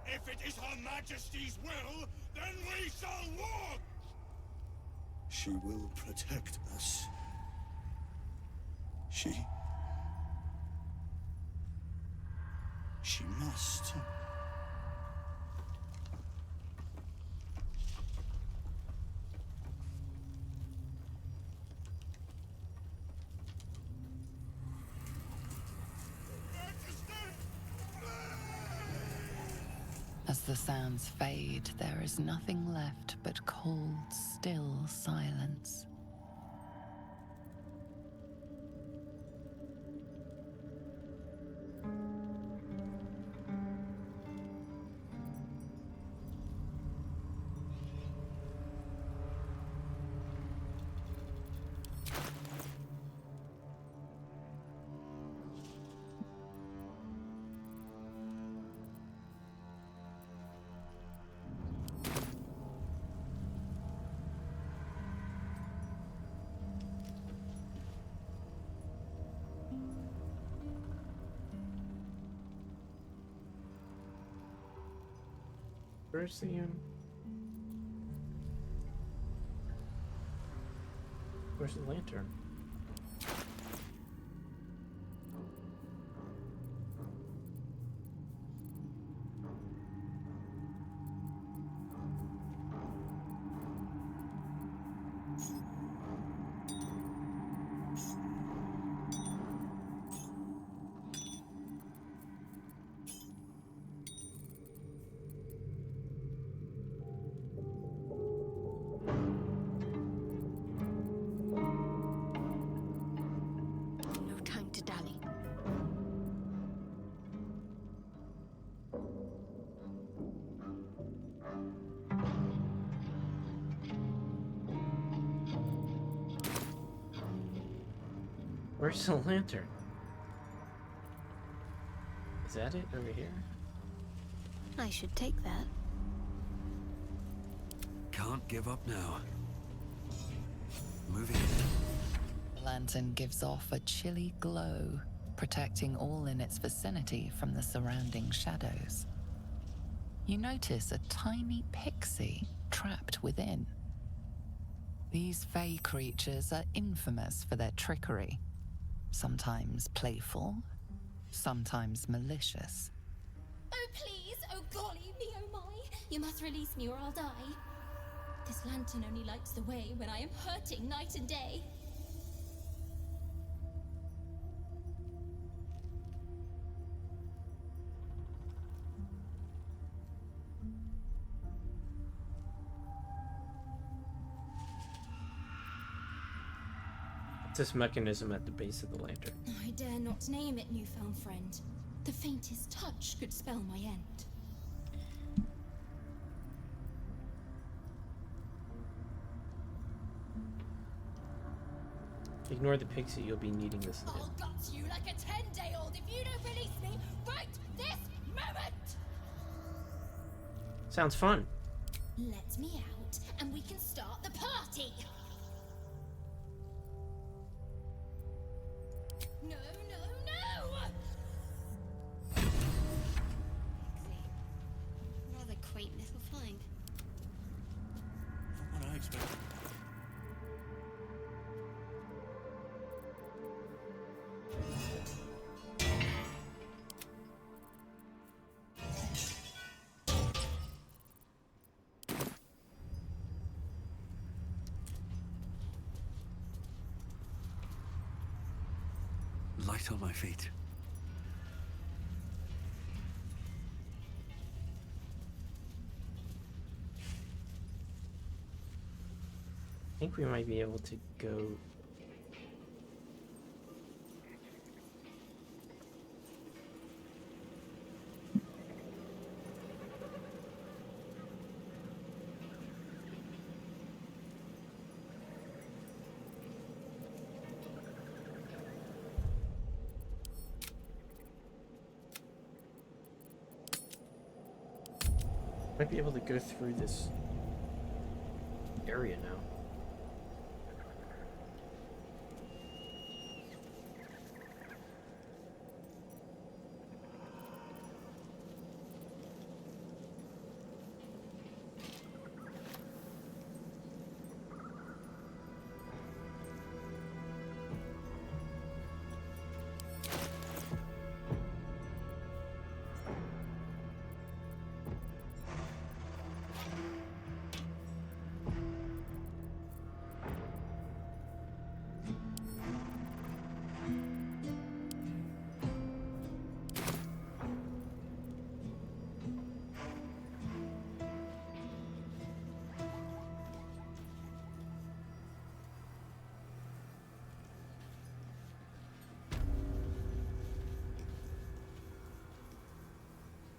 [SPEAKER 9] If it is Her Majesty's will, then we shall walk! She will protect us. She must.
[SPEAKER 7] As the sounds fade, there is nothing left but cold, still silence.
[SPEAKER 1] Where's the lantern?
[SPEAKER 5] No time to dally.
[SPEAKER 1] Where's the lantern? Is that it over here?
[SPEAKER 5] I should take that.
[SPEAKER 3] Can't give up now. Moving in.
[SPEAKER 7] The lantern gives off a chilly glow, protecting all in its vicinity from the surrounding shadows. You notice a tiny pixie trapped within. These fey creatures are infamous for their trickery, sometimes playful, sometimes malicious.
[SPEAKER 5] Oh, please! Oh, golly me, oh my! You must release me or I'll die.
[SPEAKER 8] This lantern only lights the way when I am hurting night and day.
[SPEAKER 1] This mechanism at the base of the lantern.
[SPEAKER 8] I dare not name it, newfound friend. The faintest touch could spell my end.
[SPEAKER 1] Ignore the pixie, you'll be needing this later.
[SPEAKER 8] I'll gut you like a 10-day-old if you don't release me right this moment!
[SPEAKER 1] Sounds fun.
[SPEAKER 8] Let me out, and we can start the party! No, no, no!
[SPEAKER 5] Rather quaint little find.
[SPEAKER 9] Not what I expected.
[SPEAKER 3] Light on my feet.
[SPEAKER 1] I think we might be able to go. Might be able to go through this area now.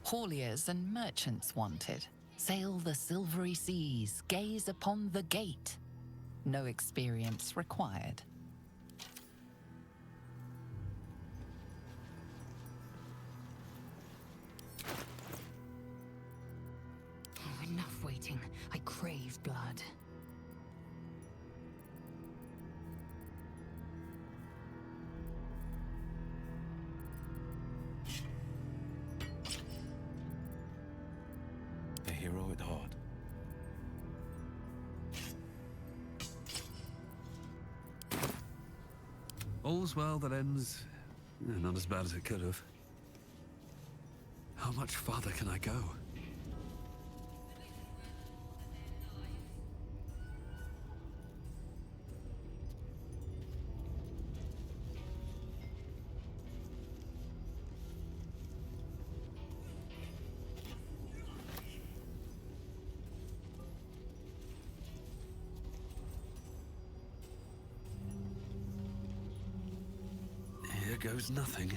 [SPEAKER 7] Hauliers and merchants wanted. Sail the silvery seas, gaze upon the gate. No experience required.
[SPEAKER 2] Oh, enough waiting. I crave blood.
[SPEAKER 6] A hero at heart.
[SPEAKER 3] All's well that ends. Not as bad as it could have. How much farther can I go? Here goes nothing.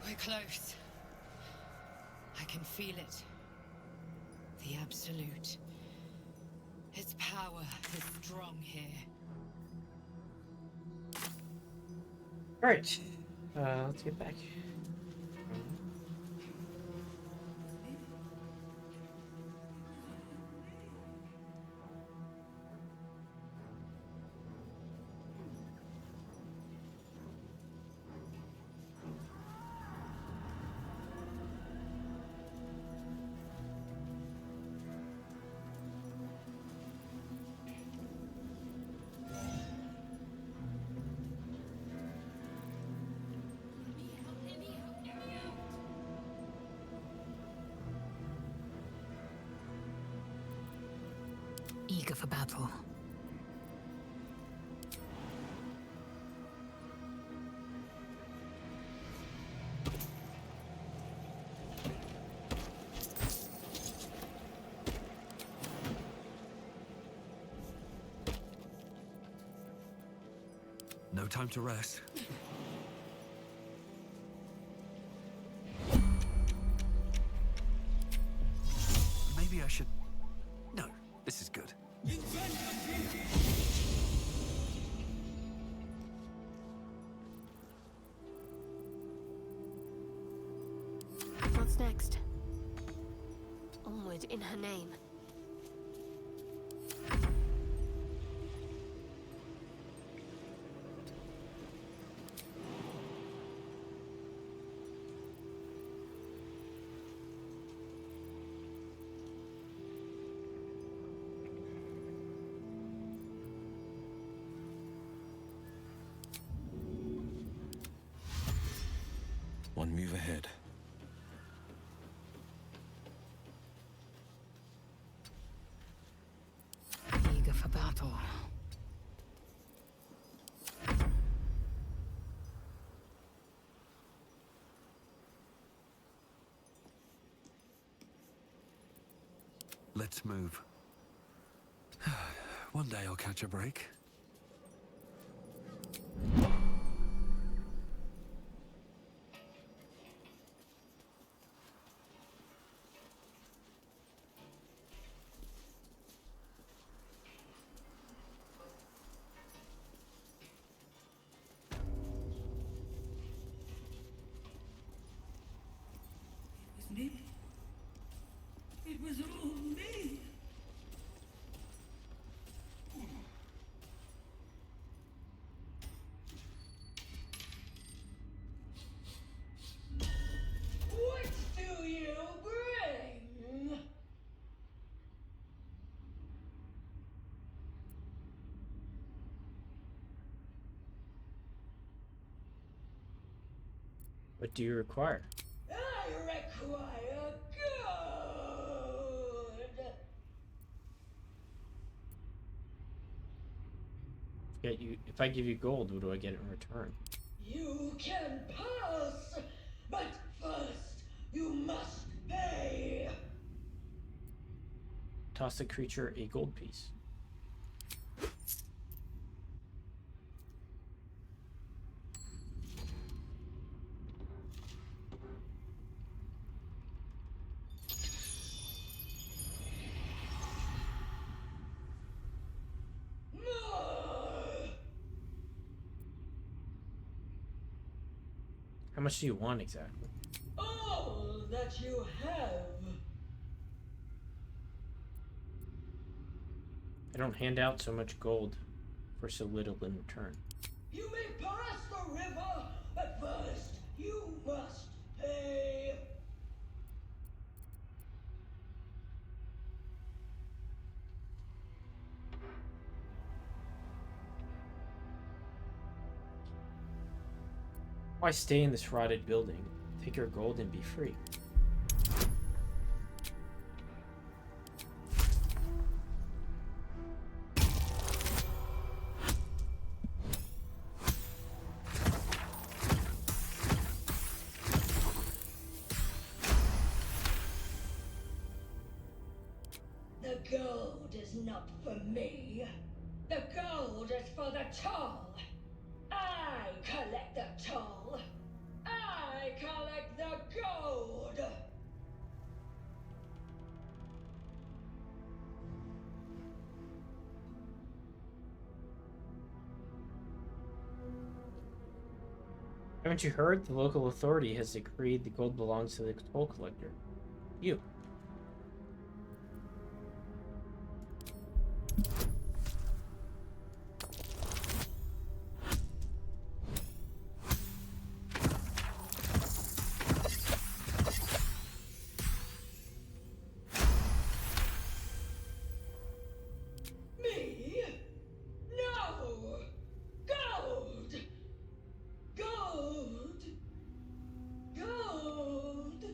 [SPEAKER 2] We're close. I can feel it. The Absolute. Its power is strong here.
[SPEAKER 1] Alright. Let's get back.
[SPEAKER 2] Eager for battle.
[SPEAKER 3] No time to rest. Maybe I should... No, this is good.
[SPEAKER 5] What's next? Onward in her name.
[SPEAKER 6] One move ahead.
[SPEAKER 2] Eager for battle.
[SPEAKER 3] Let's move. One day I'll catch a break.
[SPEAKER 10] Me? It was all me. What do you bring?
[SPEAKER 1] What do you require?
[SPEAKER 10] I require good.
[SPEAKER 1] If I give you gold, what do I get in return?
[SPEAKER 10] You can pass, but first you must pay.
[SPEAKER 1] Toss the creature a gold piece. How much do you want exactly?
[SPEAKER 10] All that you have.
[SPEAKER 1] I don't hand out so much gold for so little in return.
[SPEAKER 10] You may pass the river, but first you must pay.
[SPEAKER 1] Why stay in this rotted building? Take your gold and be free.
[SPEAKER 10] The gold is not for me. The gold is for the toll. I collect the toll. I collect the gold!
[SPEAKER 1] Haven't you heard? The local authority has decreed the gold belongs to the toll collector. You.
[SPEAKER 10] Me? No! Gold! Gold! Gold!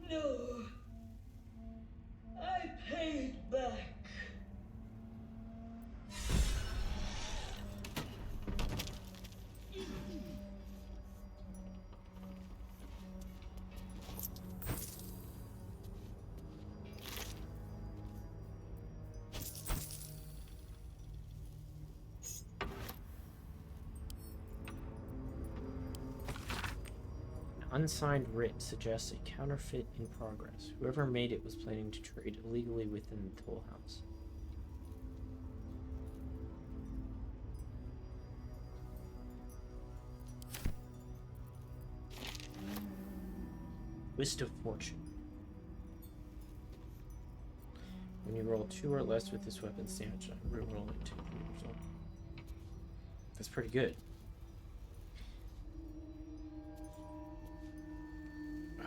[SPEAKER 10] No. I paid back.
[SPEAKER 1] Unsigned writ suggests a counterfeit in progress. Whoever made it was planning to trade illegally within the toll house. Twist of Fortune. When you roll 2 or less with this weapon's damage, reroll it to the result. That's pretty good.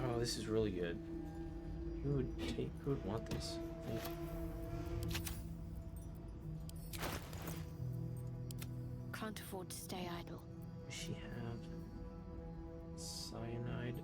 [SPEAKER 1] Oh, this is really good. Who would want this? I think.
[SPEAKER 5] Can't afford to stay idle.
[SPEAKER 1] Does she have cyanide?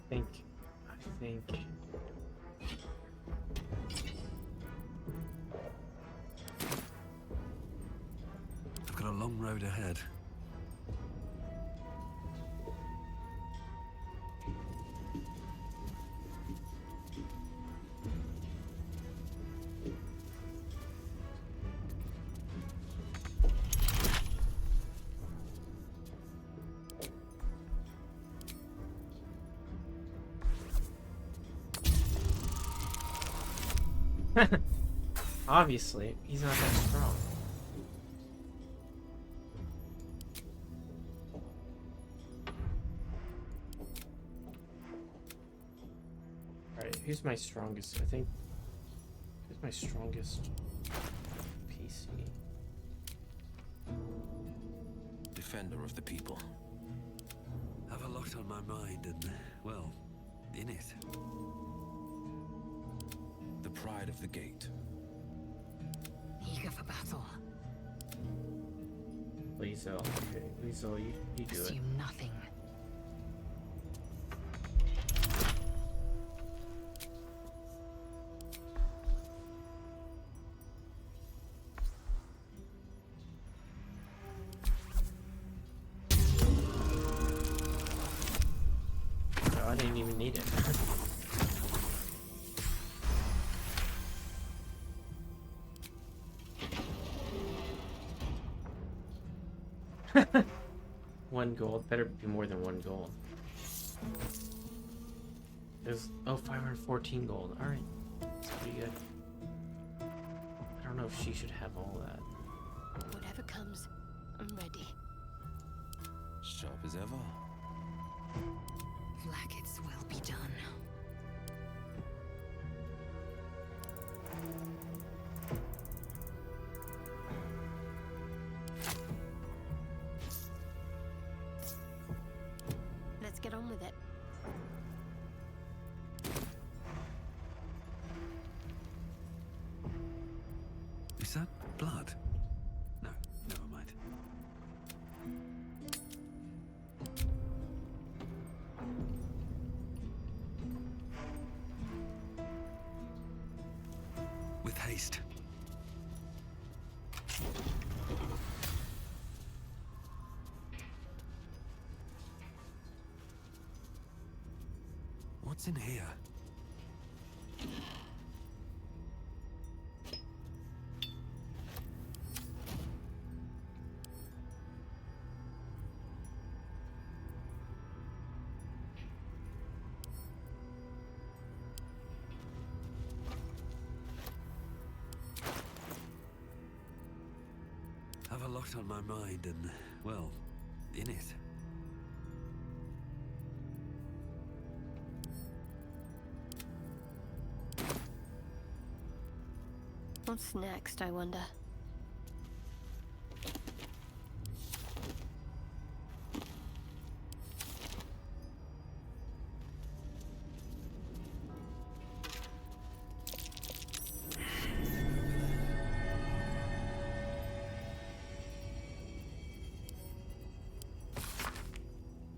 [SPEAKER 1] I think
[SPEAKER 3] I've got a long road ahead.
[SPEAKER 1] obviously he's not that strong. Alright, who's my strongest? I think who's my strongest PC?
[SPEAKER 6] Defender of the people.
[SPEAKER 3] Have a lot on my mind and, well, in it.
[SPEAKER 6] The pride of the gate.
[SPEAKER 7] Eager for battle.
[SPEAKER 1] Liesel. Okay, Liesel, you do it.
[SPEAKER 7] Assume nothing.
[SPEAKER 1] No, I didn't even need it. One gold. Better be more than one gold. There's 514 gold. Alright. That's pretty good. I don't know if she should have all that.
[SPEAKER 5] Whatever comes, I'm ready.
[SPEAKER 6] Sharp as ever.
[SPEAKER 7] Blackets will be done.
[SPEAKER 5] Let's get on with it.
[SPEAKER 3] Is that blood? No, never mind. haste. What's in here? Have a lot on my mind and, well, in it.
[SPEAKER 5] What's next, I wonder?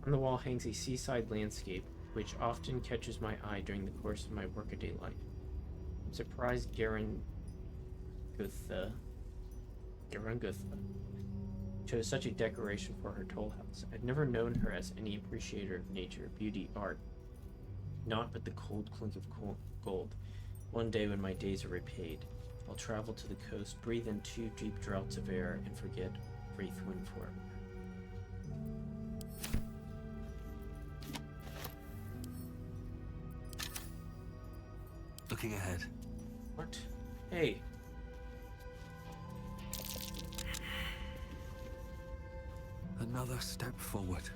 [SPEAKER 1] On the wall hangs a seaside landscape, which often catches my eye during the course of my workaday life. I'm surprised Garangutha chose such a decoration for her toll house. I'd never known her as any appreciator of nature, beauty, art, naught but the cold clink of gold. One day when my days are repaid, I'll travel to the coast, breathe in 2 deep draughts of air, and forget Reithwin forever.
[SPEAKER 3] Looking ahead.
[SPEAKER 1] What? Hey.
[SPEAKER 3] Another step forward.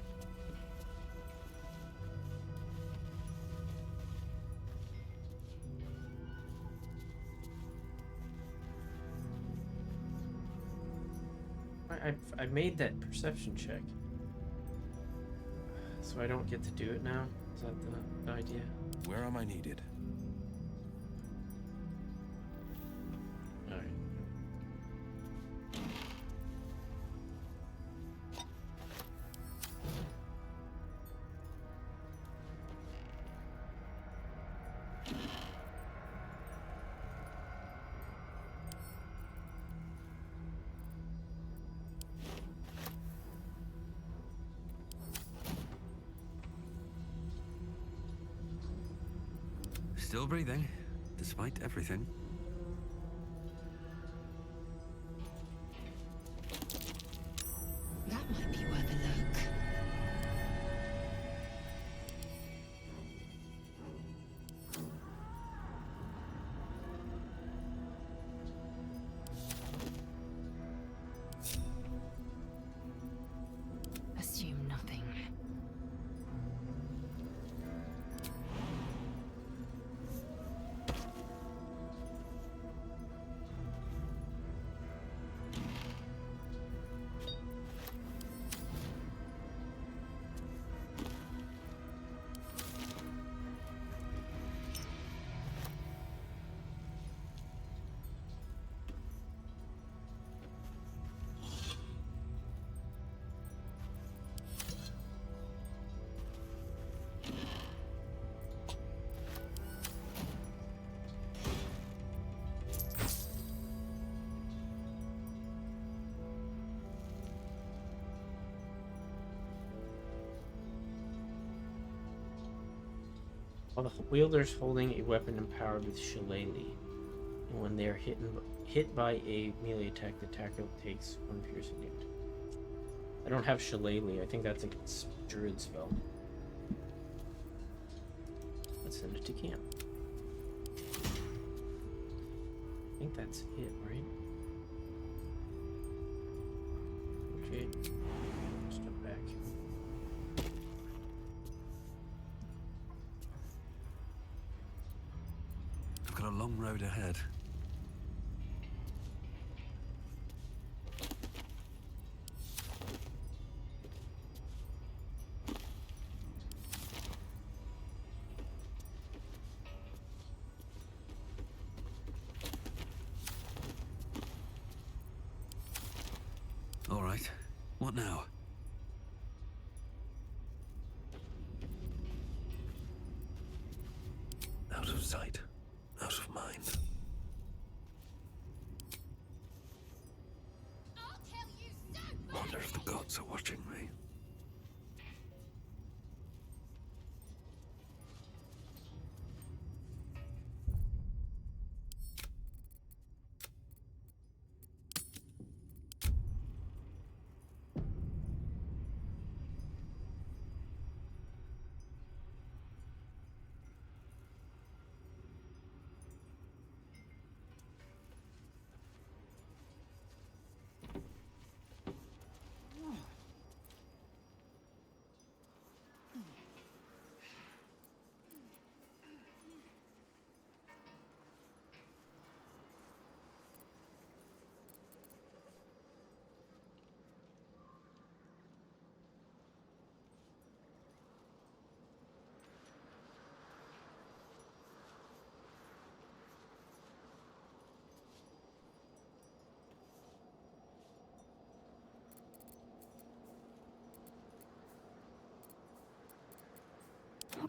[SPEAKER 1] I made that perception check. So I don't get to do it now? Is that the idea?
[SPEAKER 6] Where am I needed?
[SPEAKER 1] Alright.
[SPEAKER 3] Still breathing, despite everything.
[SPEAKER 2] That might be worth a look. Assume nothing.
[SPEAKER 1] While the wielder's holding a weapon empowered with shillelagh, and when they are hit by a melee attack, the attacker takes 1 piercing damage. I don't have shillelagh. I think that's a druid spell. Let's send it to camp. I think that's it, right? Okay. Step back.
[SPEAKER 3] I've got a long road ahead. All right. What now? Out of sight, out of mind.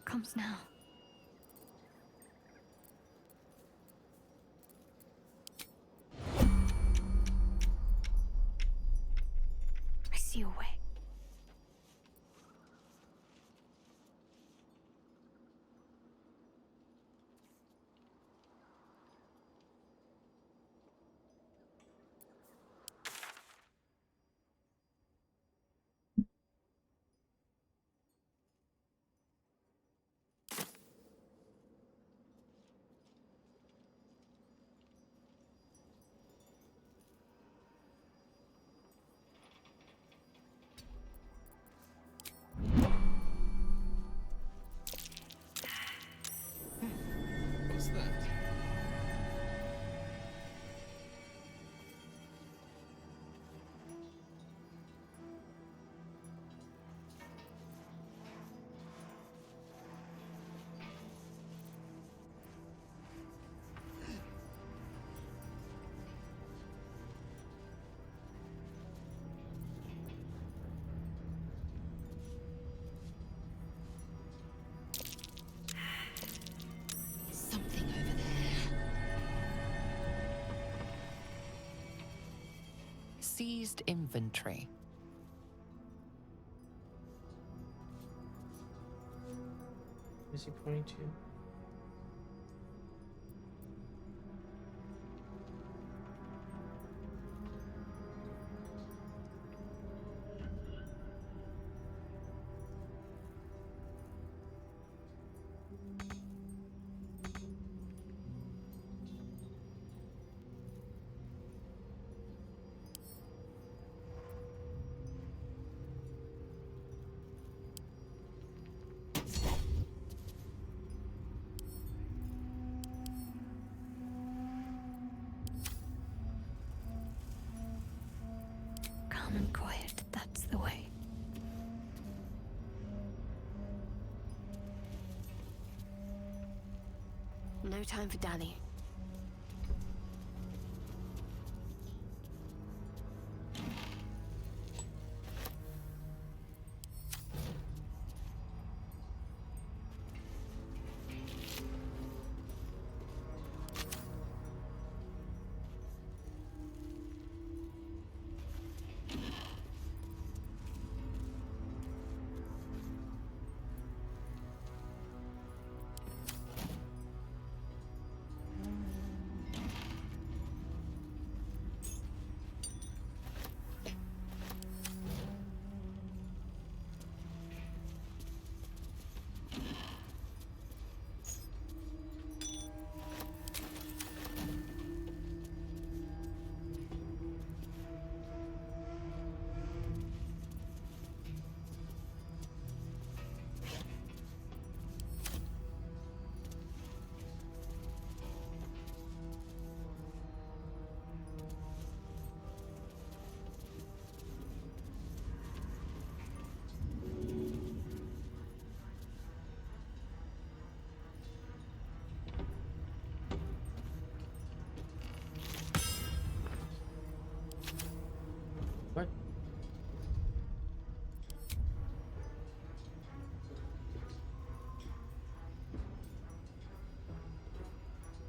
[SPEAKER 5] What comes now? I see a way.
[SPEAKER 6] What's that?
[SPEAKER 2] Something over there.
[SPEAKER 7] Seized inventory.
[SPEAKER 1] Is he pointing to?
[SPEAKER 5] Calm and quiet, that's the way.
[SPEAKER 11] No time for dally.
[SPEAKER 1] What?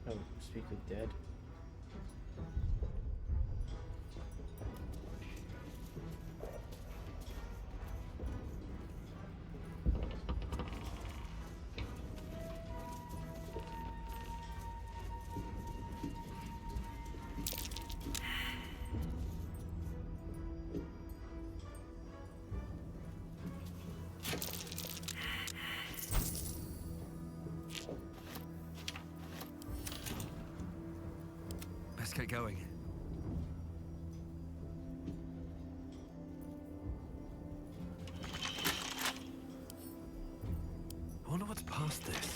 [SPEAKER 1] Oh, speak with dead.
[SPEAKER 3] Let's get going. I wonder what's past this.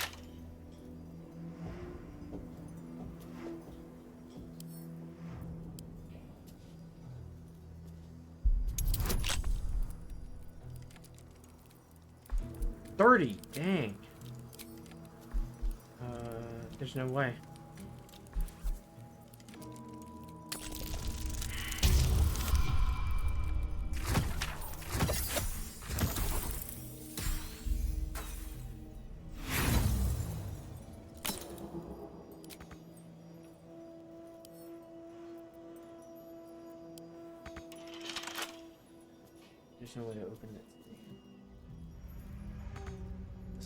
[SPEAKER 1] $30, dang. There's no way. There's no way to open it.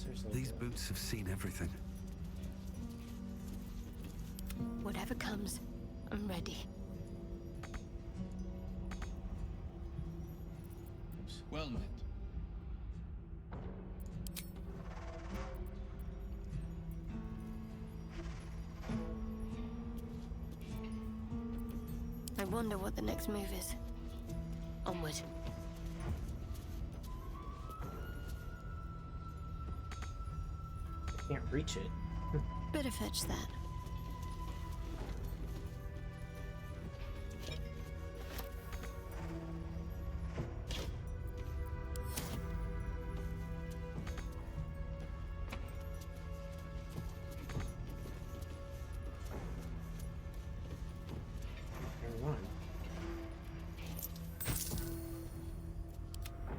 [SPEAKER 1] There's like
[SPEAKER 3] These boots have seen everything.
[SPEAKER 11] Whatever comes, I'm ready.
[SPEAKER 6] Well met.
[SPEAKER 11] I wonder what the next move is. Onward.
[SPEAKER 1] I can't reach it.
[SPEAKER 11] Better fetch that.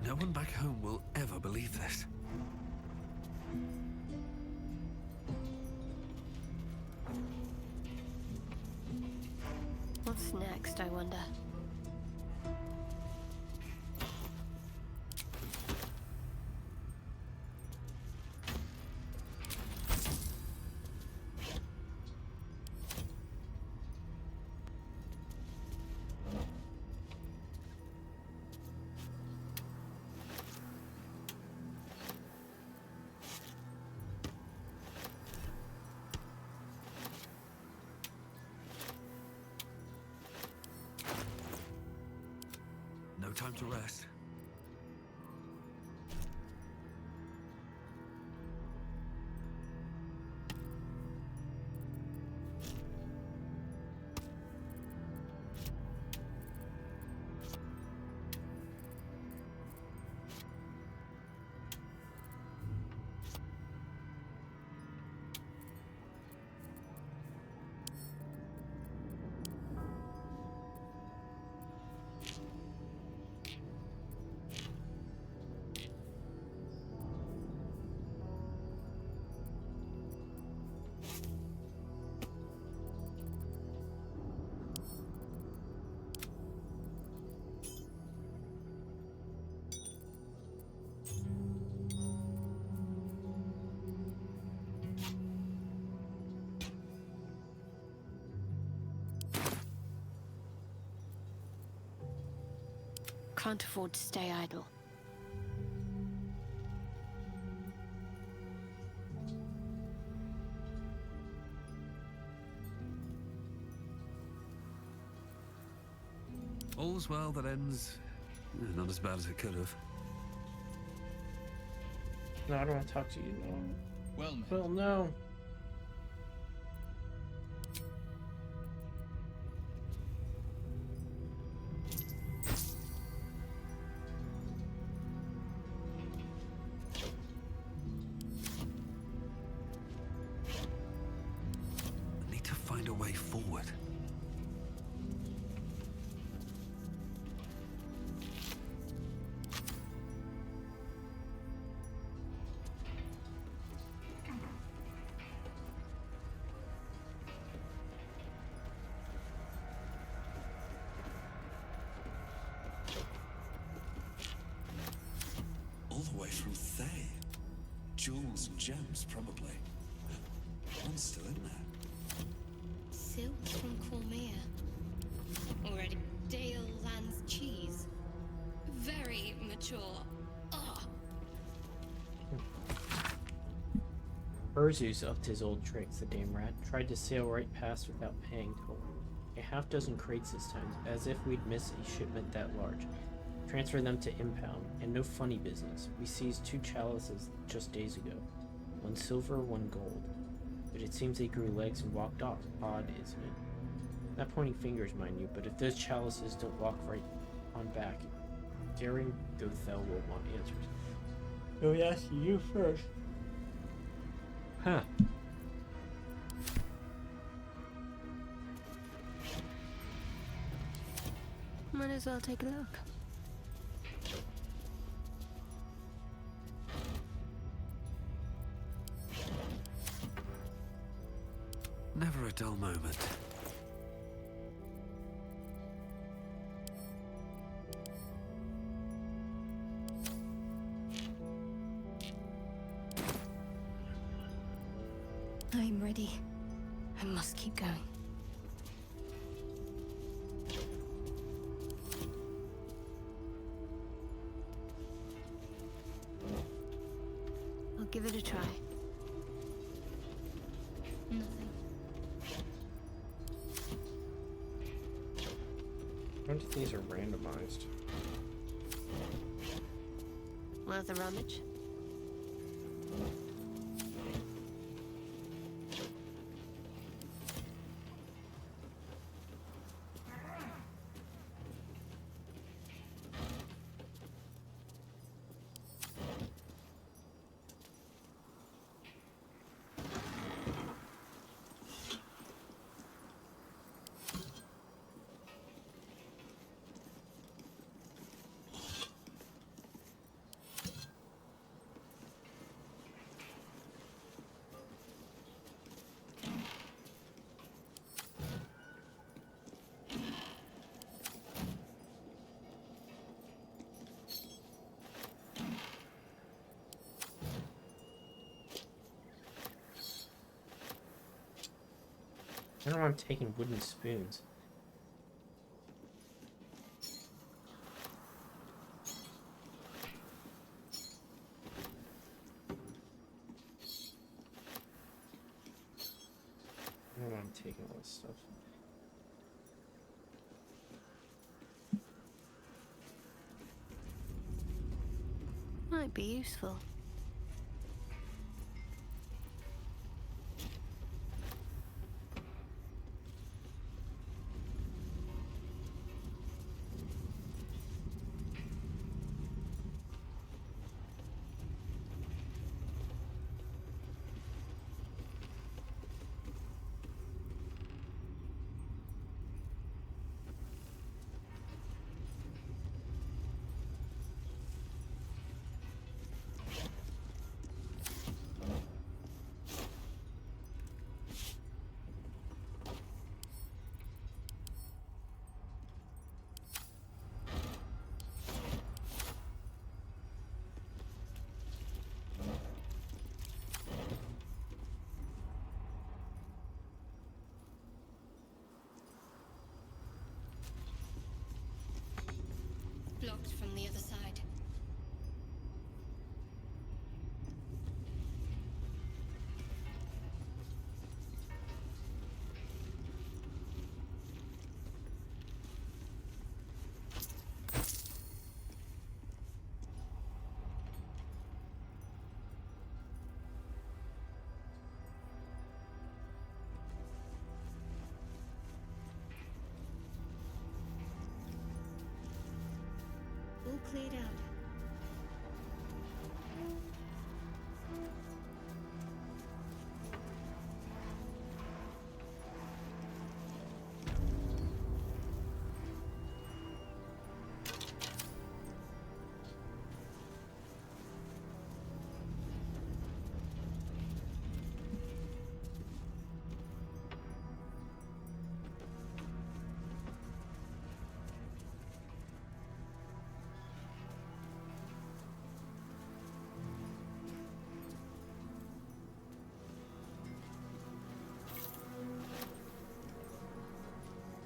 [SPEAKER 3] No one back home will ever believe this.
[SPEAKER 11] What's next, I wonder?
[SPEAKER 3] No time to rest.
[SPEAKER 11] Can't afford to stay idle.
[SPEAKER 3] All's well that ends not as bad as it could have.
[SPEAKER 1] No, I don't want to talk to you. No.
[SPEAKER 6] Well met.
[SPEAKER 1] Well, no.
[SPEAKER 3] I need to find a way forward.
[SPEAKER 9] All the way from Thay. Jewels and gems, probably. One's still in there.
[SPEAKER 5] Silks from Cormia. Already Dale Land's cheese. Very mature. Ugh.
[SPEAKER 1] Urzus upped his old tricks, the damn rat. Tried to sail right past without paying toll. A half dozen crates this time, as if we'd miss a shipment that large. Transfer them to impound, and no funny business. We seized 2 chalices just days ago. 1 silver, 1 gold. But it seems they grew legs and walked off. Odd, isn't it? Not pointing fingers, mind you, but if those chalices don't walk right on back, Garen Gothel will want answers. So we ask you first. Huh.
[SPEAKER 11] Might as well take a look.
[SPEAKER 3] Never a dull moment.
[SPEAKER 11] I'm ready. I must keep going. I'll give it a try.
[SPEAKER 5] Nothing.
[SPEAKER 1] I wonder if these are randomized.
[SPEAKER 11] Worth a rummage?
[SPEAKER 1] I don't know why I'm taking wooden spoons. I don't know why I'm taking all this stuff.
[SPEAKER 11] Might be useful.
[SPEAKER 5] Blocked from the other side.
[SPEAKER 11] All cleared out.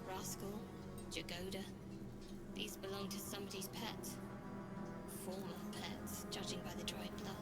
[SPEAKER 5] Rascal, Jagoda. These belong to somebody's pets. Former pets, judging by the dried blood.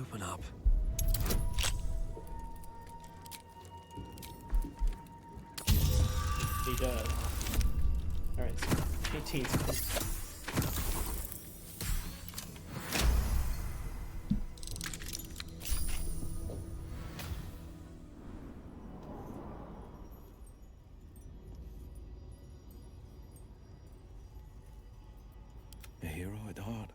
[SPEAKER 3] Open up.
[SPEAKER 1] He does. Alright, so 18 seconds.
[SPEAKER 4] A hero at heart.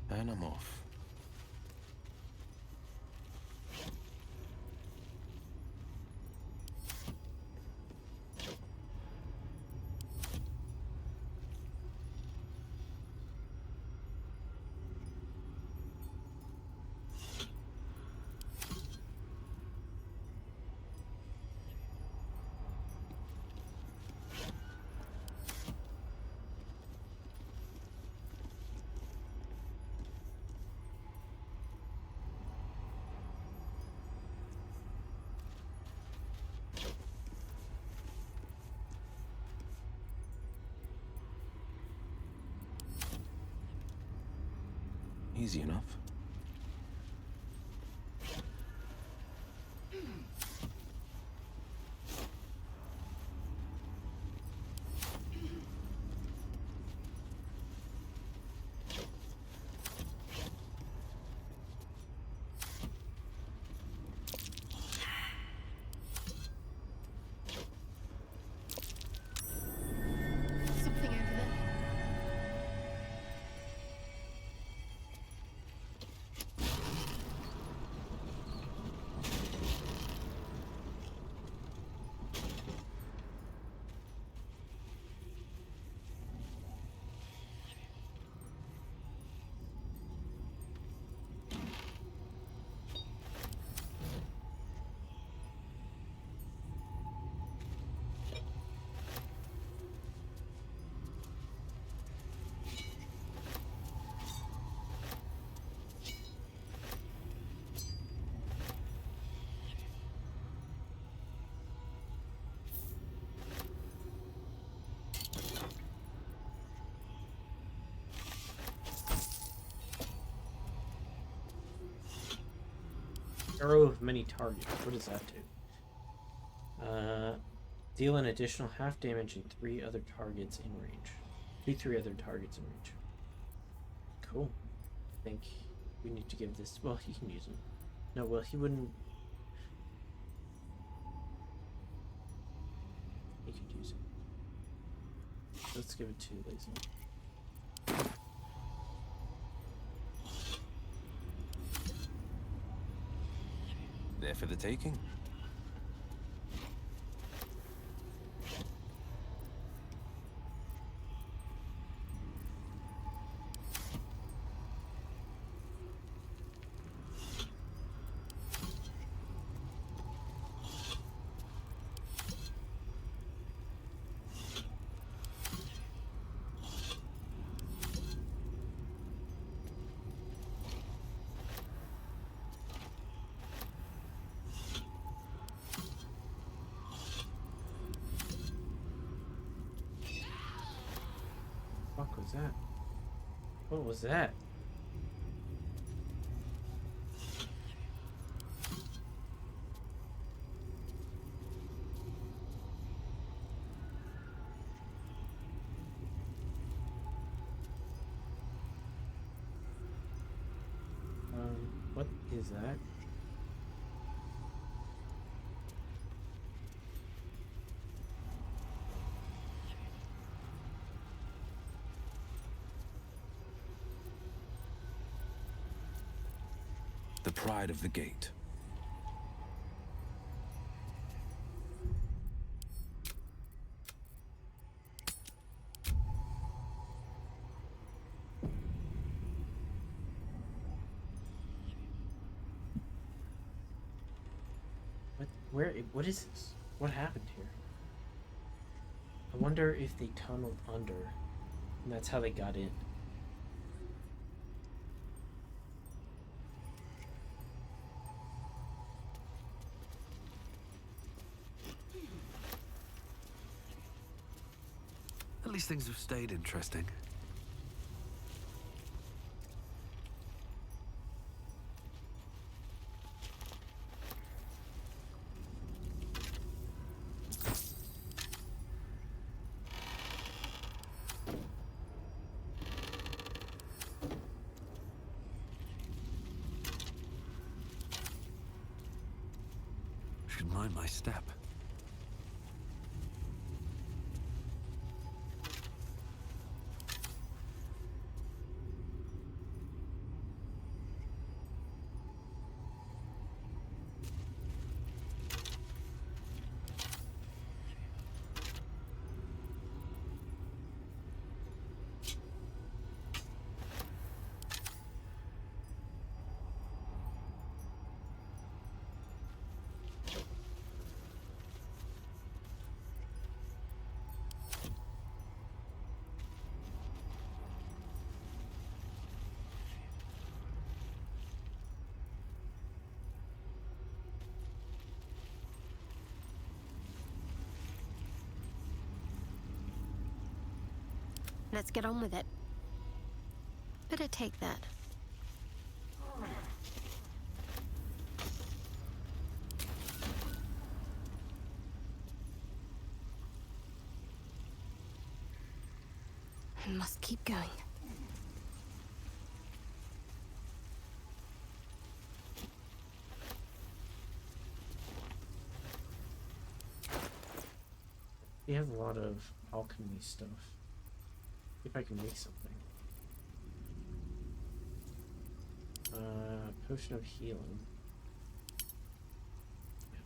[SPEAKER 4] And I'm off. Easy enough.
[SPEAKER 5] Something over there.
[SPEAKER 1] Arrow of many targets. What does that do? Deal an additional half damage in 3 other targets in range. 3 other targets in range. Cool. I think we need to give this. Well, he can use him. No, well, he wouldn't. He could use it. Let's give it to Lazy.
[SPEAKER 4] There for the taking.
[SPEAKER 1] What was that? What was that? What is that?
[SPEAKER 4] The pride of the gate.
[SPEAKER 1] What is this? What happened here? I wonder if they tunneled under, and that's how they got in.
[SPEAKER 3] at least things have stayed interesting. Should mind my step.
[SPEAKER 11] Let's get on with it. Better take that. I must keep going.
[SPEAKER 1] We have a lot of alchemy stuff. See if I can make something. Potion of healing.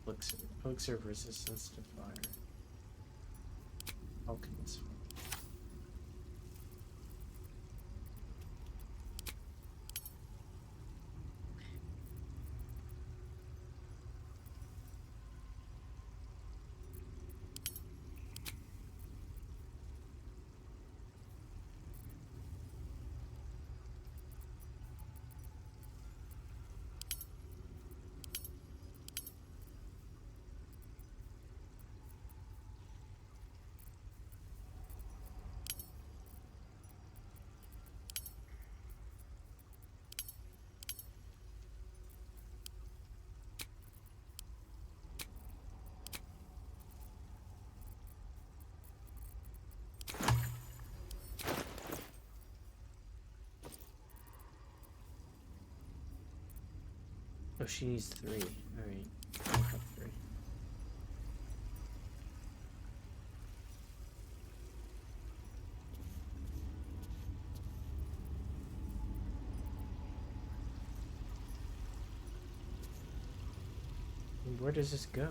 [SPEAKER 1] Elixir. Elixir of resistance to fire. Alchemist. Oh, she needs 3. Alright. I'll have 3. And where does this go?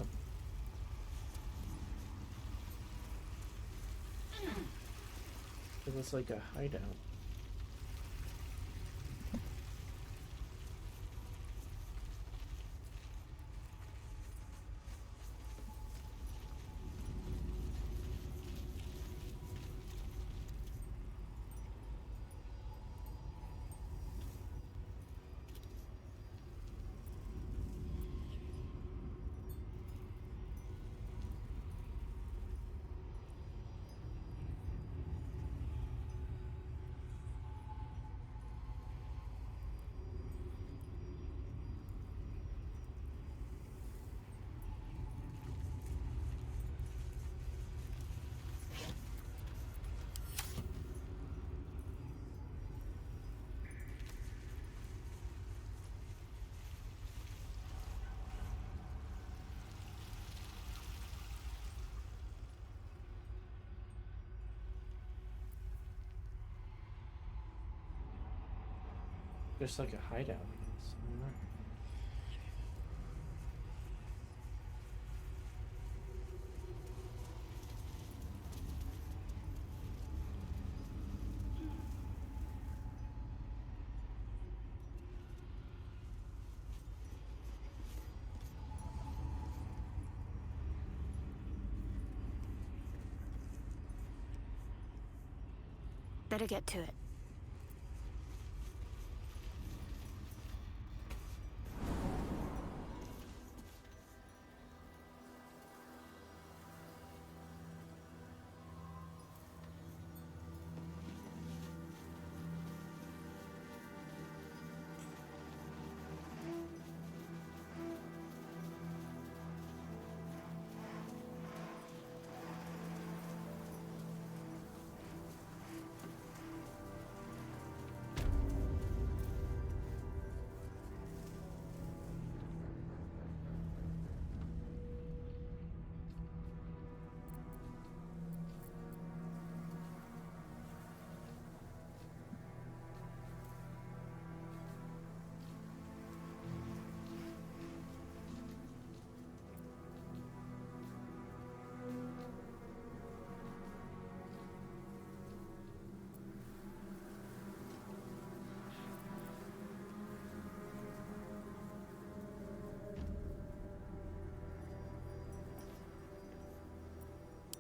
[SPEAKER 1] It looks like a hideout. Just like a hideout, I guess. I don't know.
[SPEAKER 11] Better get to it.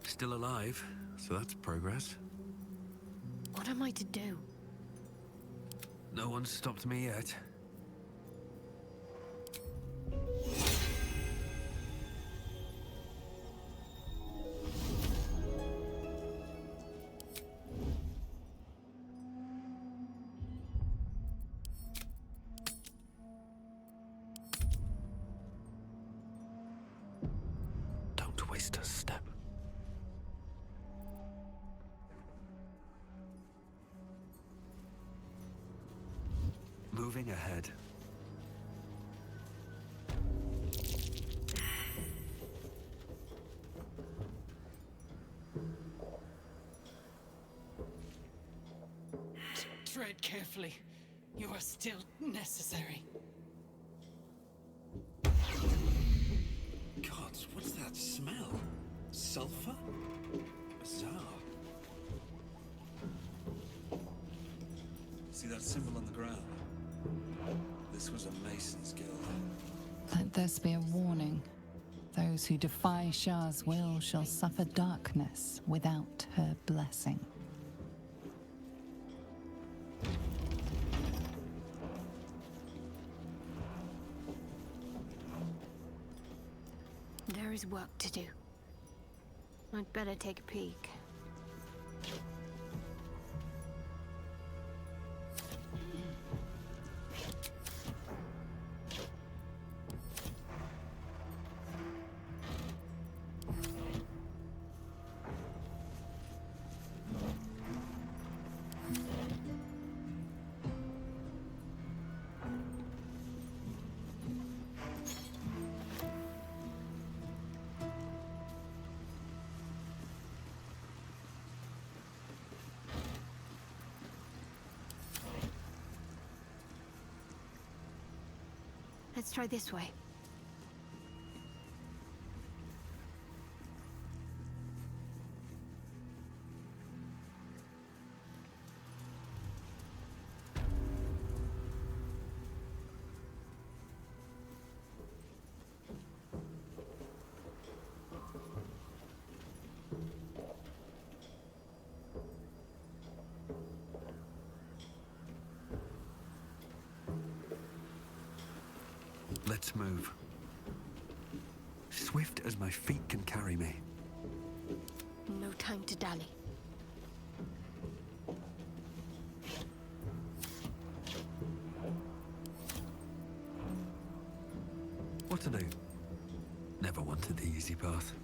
[SPEAKER 3] Still alive, so that's progress.
[SPEAKER 11] What am I to do?
[SPEAKER 3] No one's stopped me yet. Don't waste a step. Moving ahead.
[SPEAKER 7] Tread carefully. You are still necessary.
[SPEAKER 3] God, what's that smell? Sulfur? Bizarre.
[SPEAKER 12] See that symbol on the ground? This was a Mason's guild.
[SPEAKER 7] Let this be a warning. Those who defy Shah's will shall suffer darkness without her blessing.
[SPEAKER 11] There is work to do. I'd better take a peek. Let's try this way.
[SPEAKER 3] Let's move. Swift as my feet can carry me.
[SPEAKER 11] No time to dally.
[SPEAKER 3] What to do? Never wanted the easy path.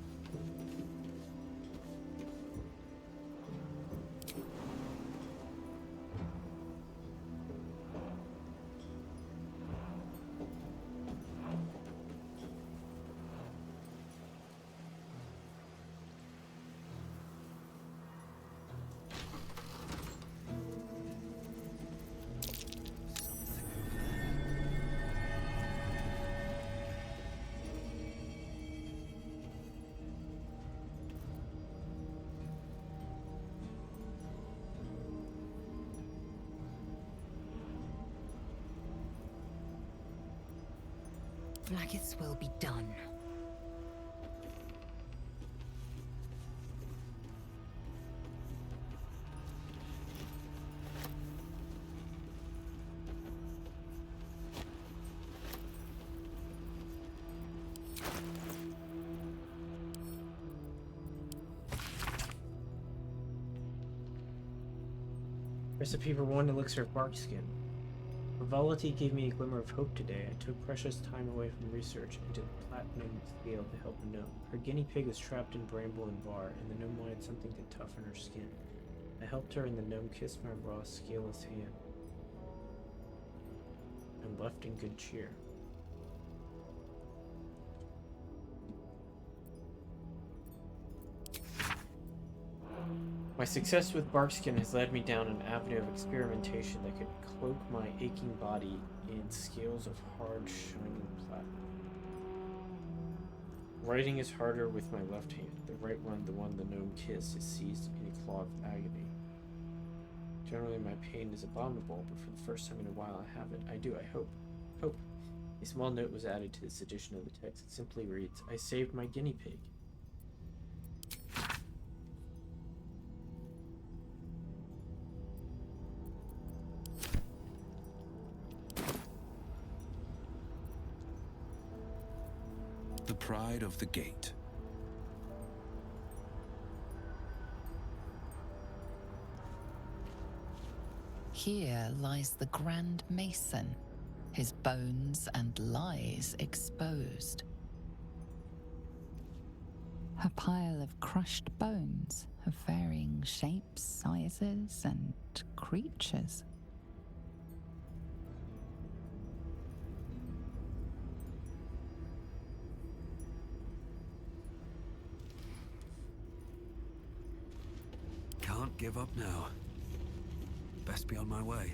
[SPEAKER 2] Blacketh's will be done.
[SPEAKER 1] Recipe for 1 elixir of bark skin. Frivolity gave me a glimmer of hope today. I took precious time away from research into the platinum scale to help a gnome. Her guinea pig was trapped in bramble and bar, and the gnome wanted something to toughen her skin. I helped her, and the gnome kissed my raw, scaleless hand and left in good cheer. My success with barkskin has led me down an avenue of experimentation that could cloak my aching body in scales of hard, shining platinum. Writing is harder with my left hand. The right one, the one the gnome kissed, is seized in a claw of agony. Generally, my pain is abominable, but for the first time in a while I have it. I do, I hope. Hope. A small note was added to this edition of the text. It simply reads, I saved my guinea pig.
[SPEAKER 12] The pride of the gate.
[SPEAKER 7] Here lies the Grand Mason, his bones and lies exposed. A pile of crushed bones of varying shapes, sizes, and creatures.
[SPEAKER 3] Can't give up now. Best be on my way.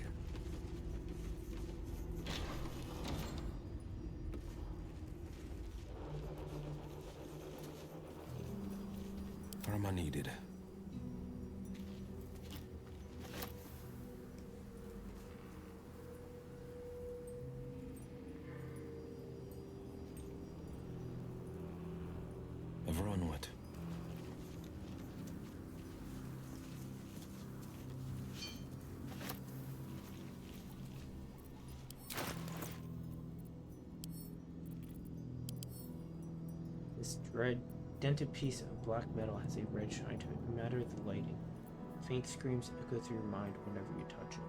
[SPEAKER 12] Where am I needed? Ever onward.
[SPEAKER 1] This red dented piece of black metal has a red shine to it, no matter the lighting. Faint screams echo through your mind whenever you touch it.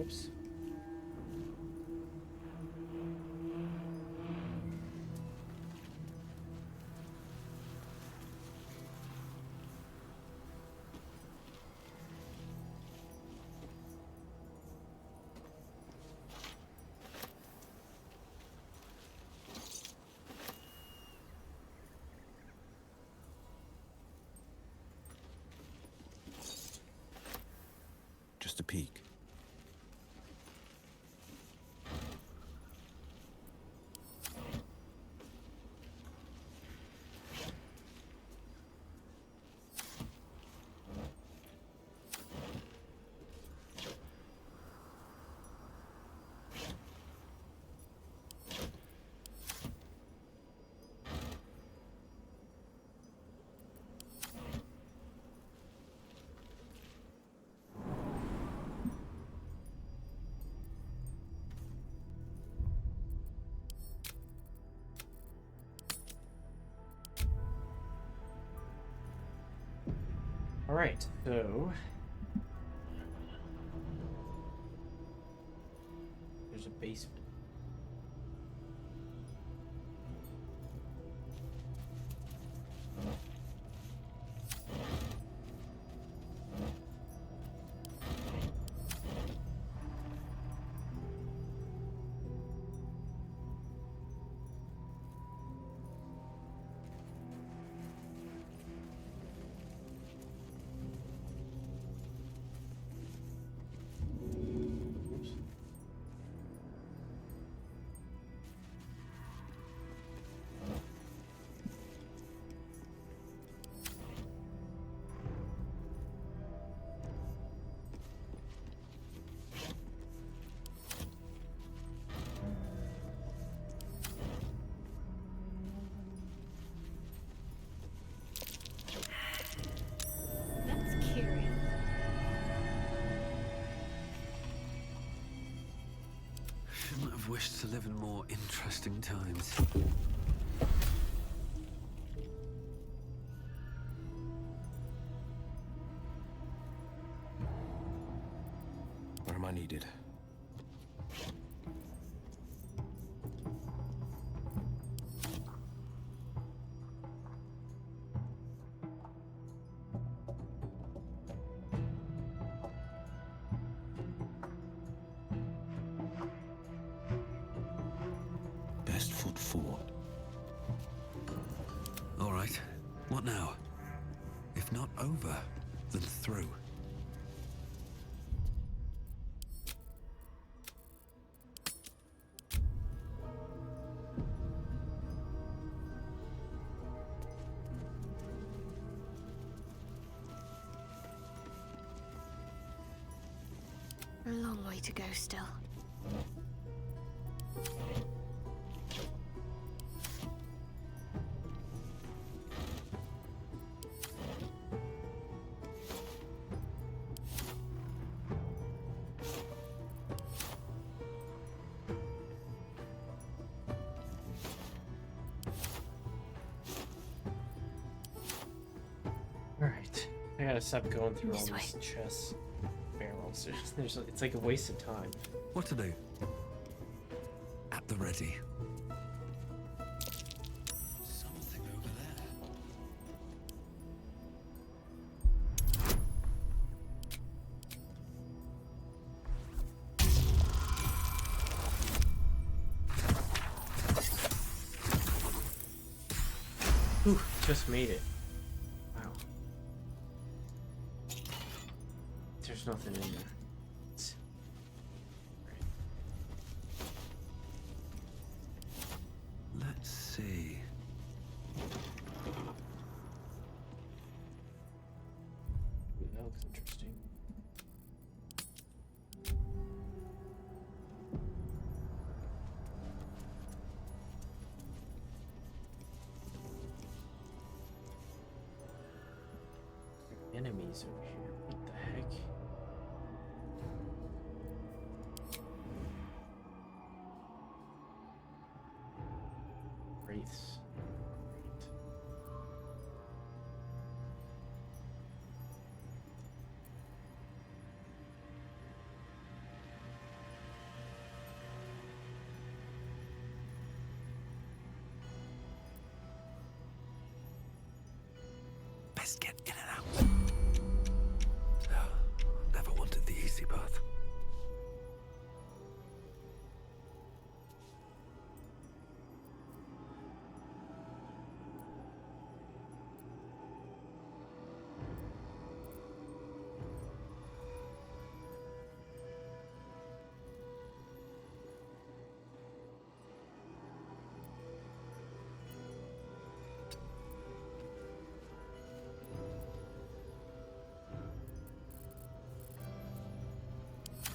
[SPEAKER 1] Oops.
[SPEAKER 12] Just a peek.
[SPEAKER 1] Alright, so there's a basement.
[SPEAKER 5] That's curious.
[SPEAKER 3] Shouldn't have wished to live in more interesting times.
[SPEAKER 12] Where am I needed? Best foot forward.
[SPEAKER 3] All right. What now? If not over, then through.
[SPEAKER 11] A long way to go still.
[SPEAKER 1] Alright. I gotta stop going through all
[SPEAKER 11] This way.
[SPEAKER 1] these chest barrels. It's like a waste of time.
[SPEAKER 3] What to do? At the ready.
[SPEAKER 12] Something over there.
[SPEAKER 1] Whew, just made it. Wow. There's nothing in there.
[SPEAKER 3] Let's see.
[SPEAKER 1] Ooh, that looks interesting. Enemies over here. What the heck? Wraiths. Great.
[SPEAKER 3] Best get in and out. Never wanted the easy path.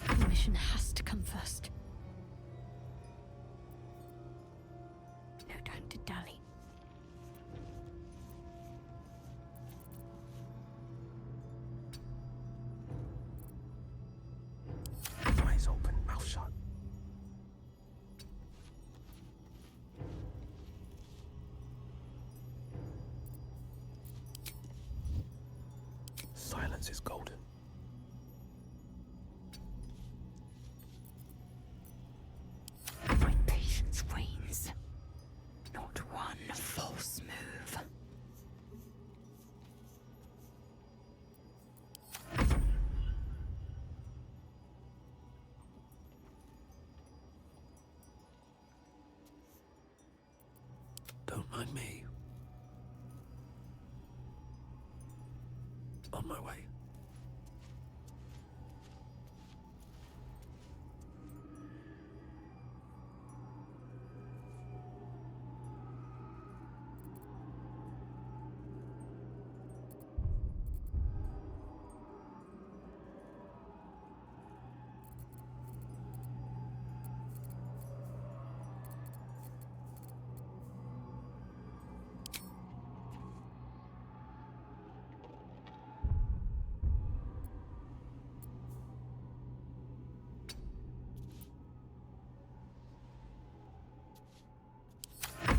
[SPEAKER 11] The mission has to come first. No time to dally.
[SPEAKER 4] Eyes open, mouth shut. Silence is golden.
[SPEAKER 2] My patience wanes. Not one false move.
[SPEAKER 3] Don't mind me. On my way.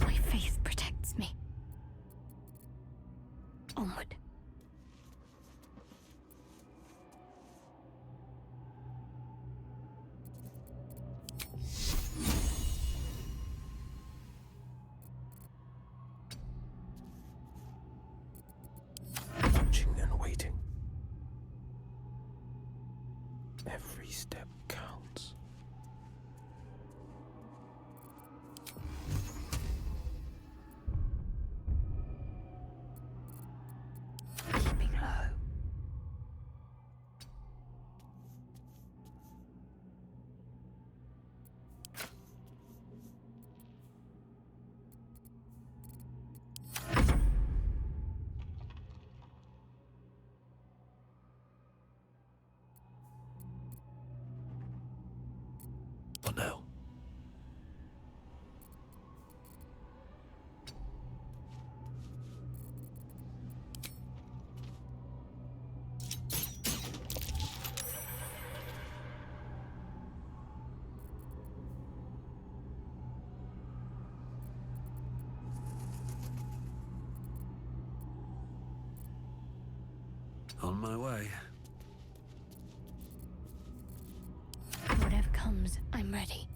[SPEAKER 11] My faith protects me. Onward.
[SPEAKER 4] Watching and waiting. Every step counts.
[SPEAKER 11] Keep
[SPEAKER 3] On my way.
[SPEAKER 11] Whatever comes, I'm ready.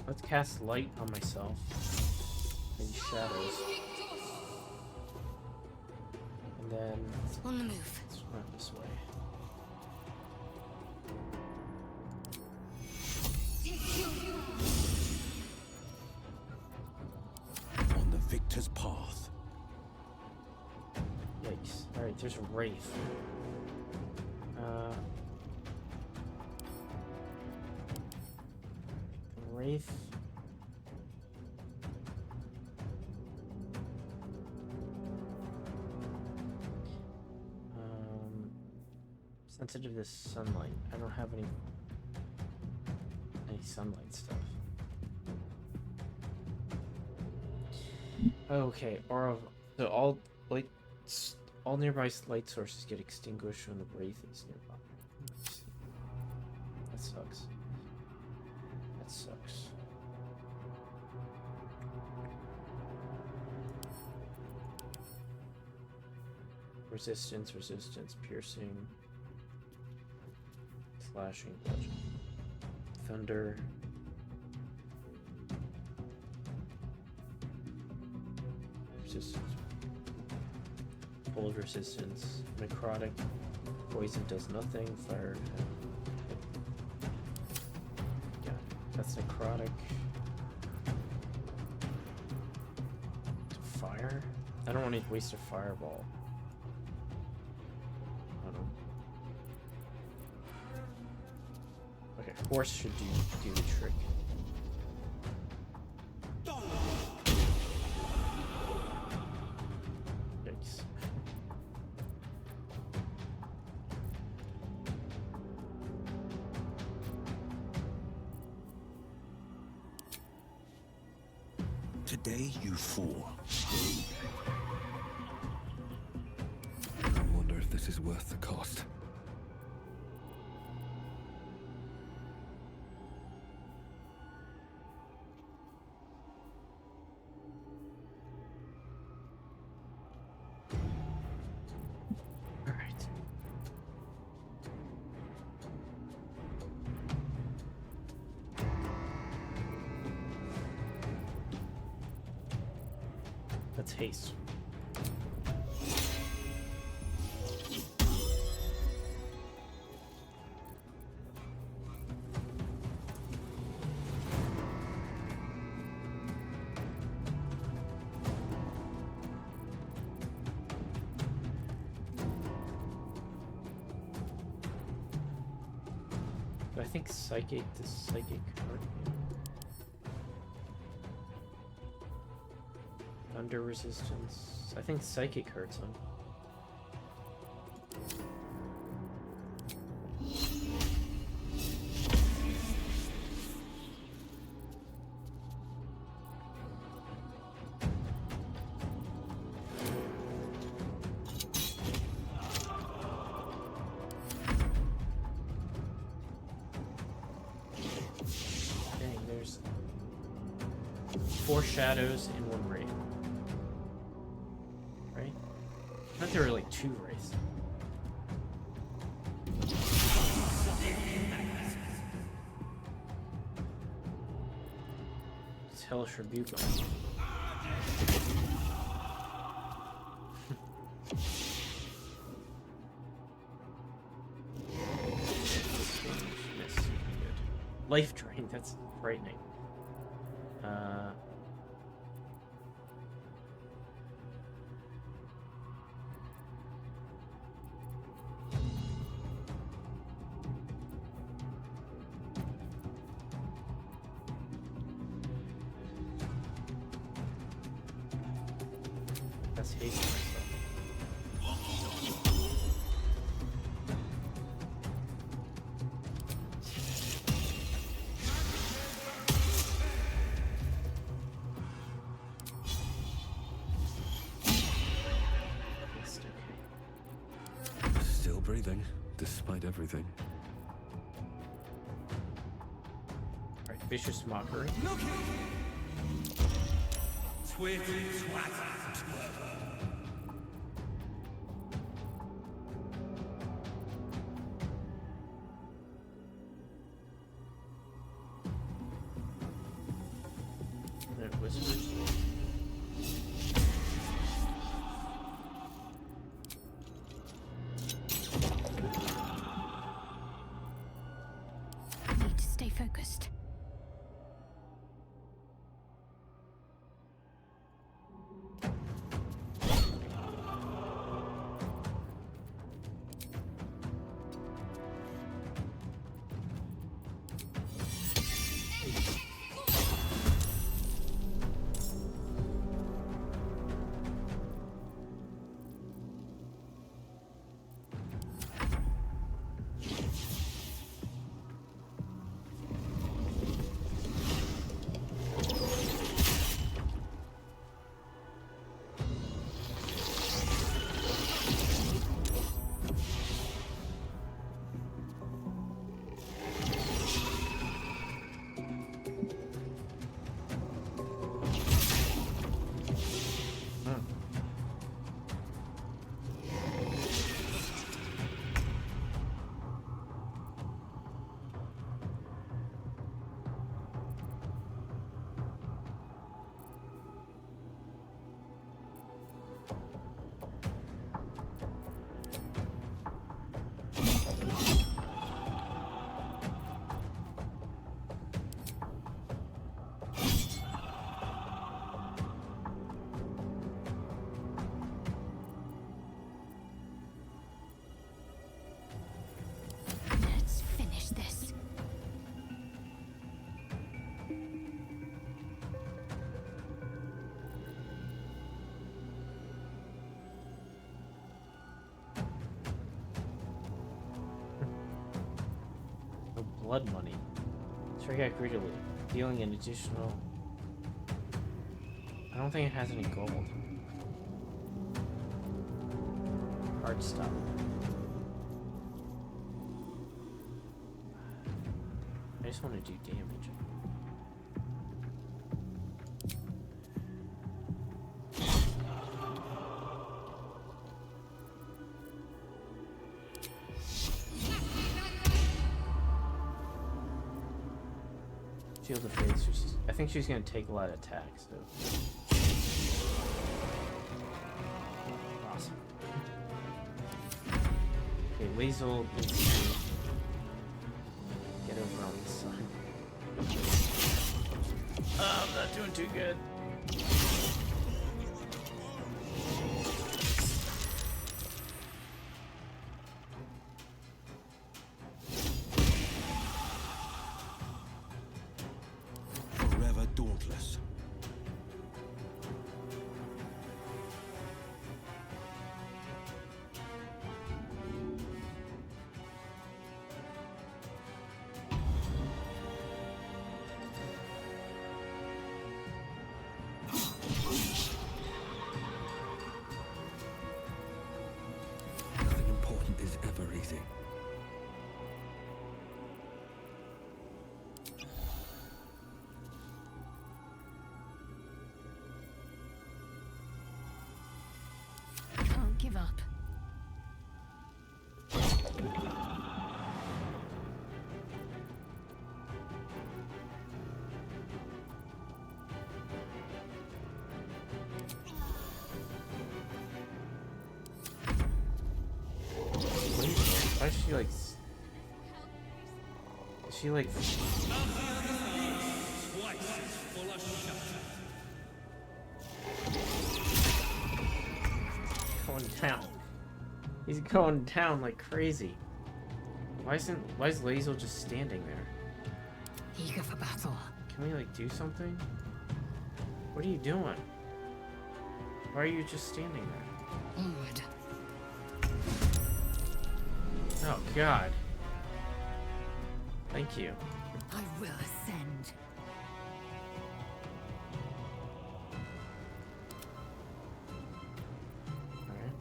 [SPEAKER 1] Let's cast light on myself. Maybe shadows. And then
[SPEAKER 11] On the move.
[SPEAKER 1] let's run this way.
[SPEAKER 4] On the victor's path.
[SPEAKER 1] Yikes. Alright, there's a Wraith. Wraith. Sensitive to sunlight. I don't have any sunlight stuff. Okay, aura. So all nearby light sources get extinguished when the Wraith is nearby. That sucks. That sucks. Resistance, piercing, slashing, bludgeoning. Thunder. Resistance. Cold resistance. Necrotic. Poison does nothing. Fire. Yeah, that's necrotic. Fire? I don't want to waste a fireball. I don't know. Okay, horse should do the trick. Yikes.
[SPEAKER 4] Today you fall.
[SPEAKER 3] I wonder if this is worth the cost.
[SPEAKER 1] All right. Let's haste. I think psychic, this psychic hurt me. Thunder resistance. I think psychic hurts him. Dang, there's 4 shadows and 1 wraith. Right? I thought there were like 2 wraiths. It's hellish rebuke on him. Miss. Good. Life drain, that's frightening. That's haste myself.
[SPEAKER 3] Still breathing, despite everything.
[SPEAKER 1] Alright, vicious mockery. It whispers.
[SPEAKER 11] Need to stay focused. Let's finish this.
[SPEAKER 1] No blood money. Strike out greedily, dealing an additional. I don't think it has any gold. Hard stop. I just want to do damage. Shield of Faith. I think she's gonna take a lot of attacks though. Awesome. Okay, Weasel needs to get over on this side. Oh, I'm not doing too good.
[SPEAKER 4] Forever dauntless.
[SPEAKER 3] Nothing important is ever easy.
[SPEAKER 11] Can't give up.
[SPEAKER 1] Why is she like? Is she like? Going down. He's going down like crazy. Why is Lazel just standing there?
[SPEAKER 11] Eager for battle.
[SPEAKER 1] Can we like do something? What are you doing? Why are you just standing there?
[SPEAKER 2] Onward.
[SPEAKER 1] Oh, God. Thank you.
[SPEAKER 2] I will ascend.
[SPEAKER 1] Alright.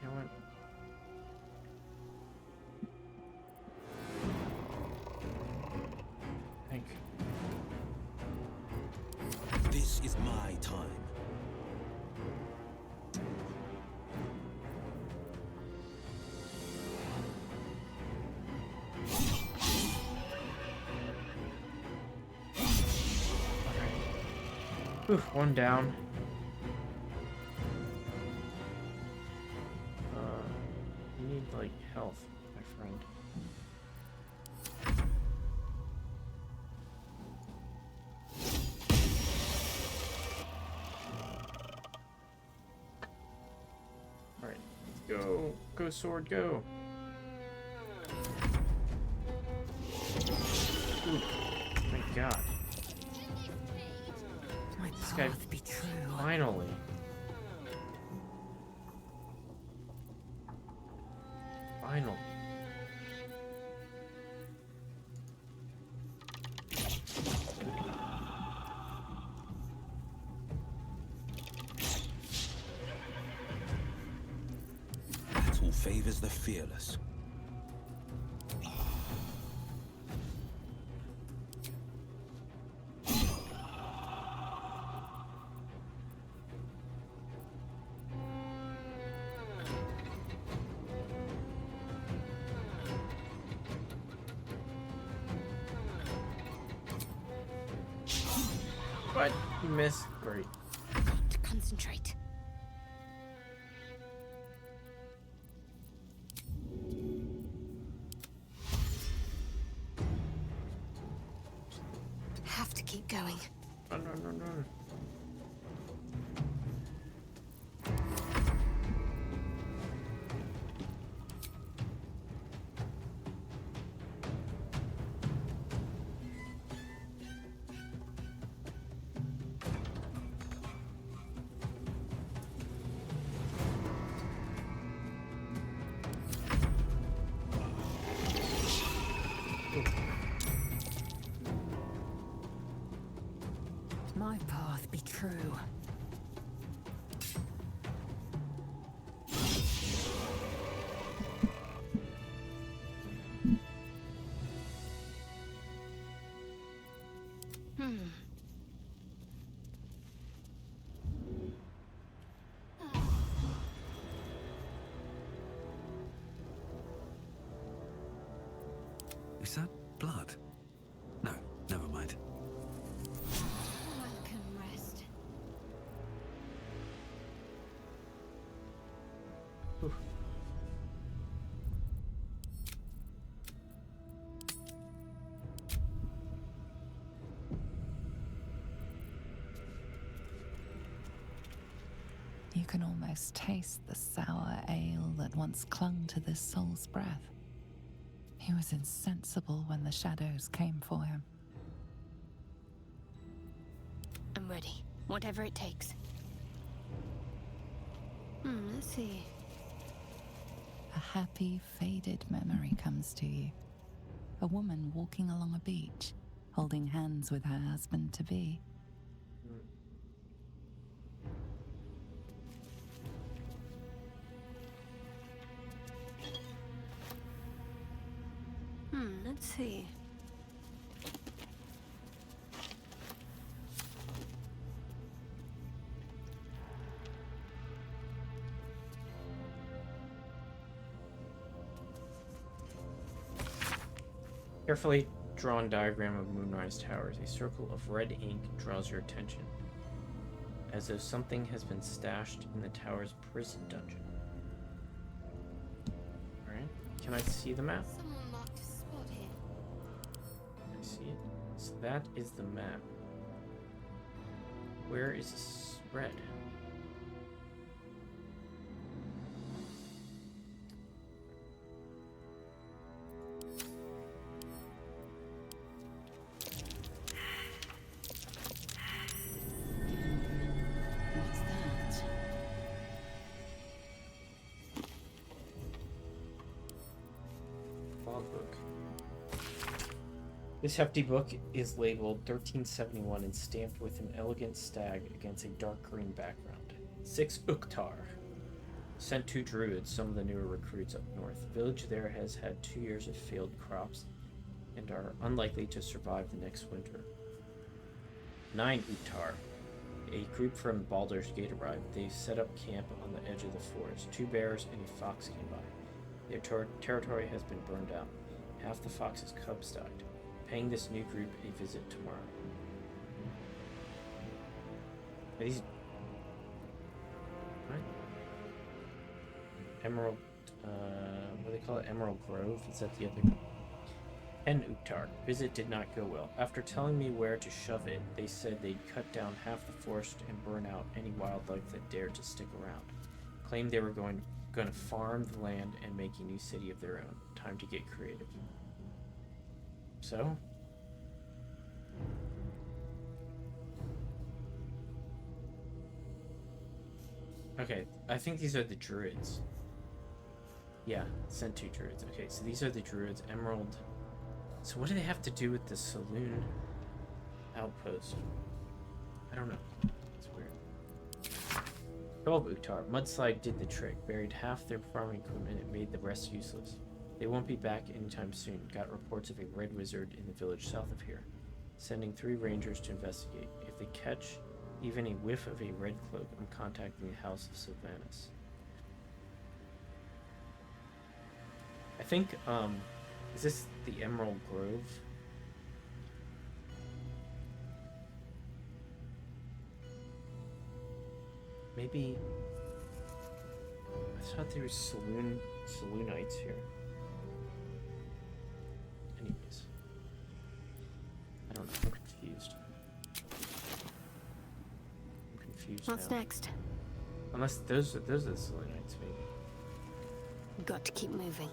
[SPEAKER 1] You know what? Thank you.
[SPEAKER 12] This is my time.
[SPEAKER 1] Oof, one down. You need, like, health, my friend. Alright, let's go. Go, sword, go. Ooh, my God.
[SPEAKER 2] My
[SPEAKER 1] This guy
[SPEAKER 2] path be true.
[SPEAKER 1] finally. Finally.
[SPEAKER 12] Battle favors the fearless.
[SPEAKER 1] What? You missed. Great.
[SPEAKER 11] Got to concentrate. Have to keep going.
[SPEAKER 1] No, no, no, no.
[SPEAKER 2] My path be true.
[SPEAKER 3] Is that blood? No, never mind.
[SPEAKER 5] One can rest.
[SPEAKER 1] Oof.
[SPEAKER 7] You can almost taste the sour ale that once clung to this soul's breath. He was insensible when the shadows came for him.
[SPEAKER 11] I'm ready. Whatever it takes. Let's see.
[SPEAKER 7] A happy, faded memory comes to you. A woman walking along a beach, holding hands with her husband-to-be.
[SPEAKER 11] Let's see.
[SPEAKER 1] Carefully drawn diagram of Moonrise Towers. A circle of red ink draws your attention, as if something has been stashed in the tower's prison dungeon. Alright, can I see the map?
[SPEAKER 5] Someone marked a spot here.
[SPEAKER 1] I see it. So that is the map. Where is this red?
[SPEAKER 2] What's that?
[SPEAKER 1] Logbook. This hefty book is labeled 1371 and stamped with an elegant stag against a dark green background. 6 Uktar. Sent 2 druids, some of the newer recruits up north. The village there has had 2 years of failed crops and are unlikely to survive the next winter. 9 Uktar. A group from Baldur's Gate arrived. They set up camp on the edge of the forest. 2 bears and a fox came by. Their territory has been burned out. Half the fox's cubs died. Paying this new group a visit tomorrow. Are these... What? Emerald... what do they call it? Emerald Grove? Is that the other... 10 Uktar. Visit did not go well. After telling me where to shove it, they said they'd cut down half the forest and burn out any wildlife that dared to stick around. Claimed they were going to farm the land and make a new city of their own. Time to get creative. So? Okay, I think these are the druids. Yeah, sent 2 druids. Okay, so these are the druids. Emerald. So what do they have to do with the saloon outpost? I don't know. It's weird. 12 Uktar. Mudslide did the trick. Buried half their farming equipment and made the rest useless. They won't be back anytime soon. Got reports of a red wizard in the village south of here. Sending 3 rangers to investigate. If they catch even a whiff of a red cloak, I'm contacting the House of Sylvanas. I think, is this the Emerald Grove? Maybe... I thought there was saloonites here. Anyways. I don't know, I'm confused. I'm confused
[SPEAKER 11] What's
[SPEAKER 1] now.
[SPEAKER 11] next?
[SPEAKER 1] Unless those are the saloonites, maybe.
[SPEAKER 11] Got to keep moving.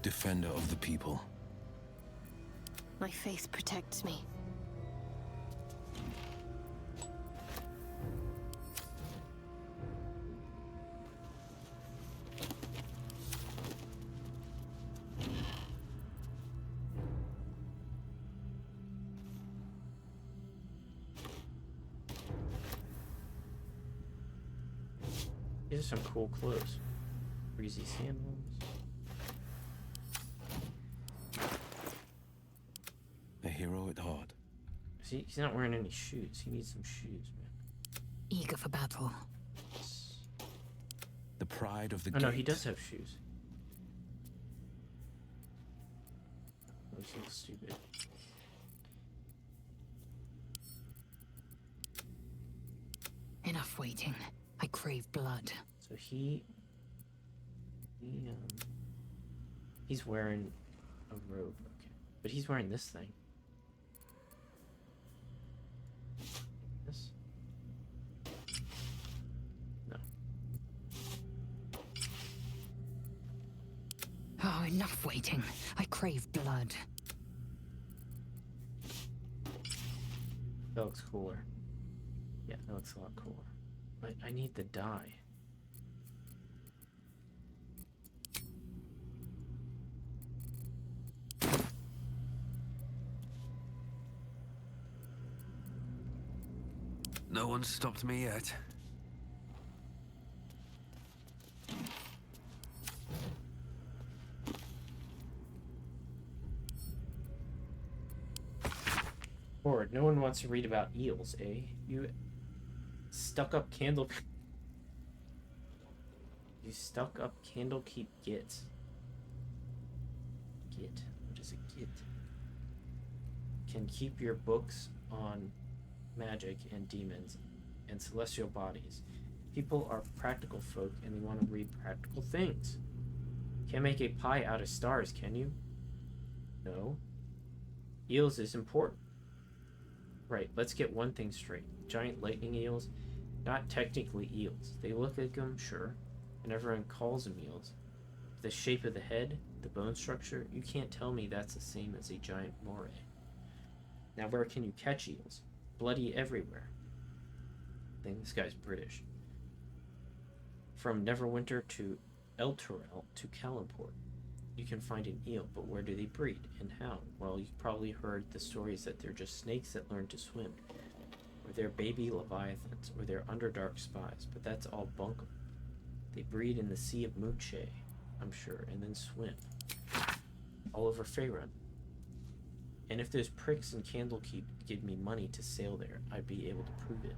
[SPEAKER 12] Defender of the people.
[SPEAKER 11] My faith protects me.
[SPEAKER 1] These are some cool clothes. Breezy sandals.
[SPEAKER 12] A hero at heart.
[SPEAKER 1] See, he's not wearing any shoes. He needs some shoes, man.
[SPEAKER 2] Eager for battle.
[SPEAKER 12] The pride of the
[SPEAKER 1] Oh
[SPEAKER 12] gate.
[SPEAKER 1] no, he does have shoes. Those look stupid.
[SPEAKER 2] Enough waiting. I crave blood.
[SPEAKER 1] So he's wearing a robe, okay. But he's wearing this thing. This? No.
[SPEAKER 2] Oh, enough waiting. I crave blood.
[SPEAKER 1] That looks cooler. Yeah, that looks a lot cooler. But I need the dye.
[SPEAKER 3] No one's stopped me yet.
[SPEAKER 1] Forward. No one wants to read about eels, eh? You stuck-up candle... You stuck-up Candlekeep Git. Git? What is a Git? Can keep your books on magic and demons and celestial bodies. People are practical folk and they want to read practical things. Can't make a pie out of stars, can you? No. Eels is important. Right, let's get one thing straight. Giant lightning eels, not technically eels. They look like them, sure, and everyone calls them eels. The shape of the head, the bone structure, you can't tell me that's the same as a giant moray. Now where can you catch eels? Bloody everywhere. I think this guy's British. From Neverwinter to El Torel to Kalimport, you can find an eel, but where do they breed and how? Well, you've probably heard the stories that they're just snakes that learn to swim, or they're baby leviathans, or they're underdark spies, but that's all bunkum. They breed in the Sea of Mooche, I'm sure, and then swim all over Faerun. And if those pricks in Candlekeep give me money to sail there, I'd be able to prove it.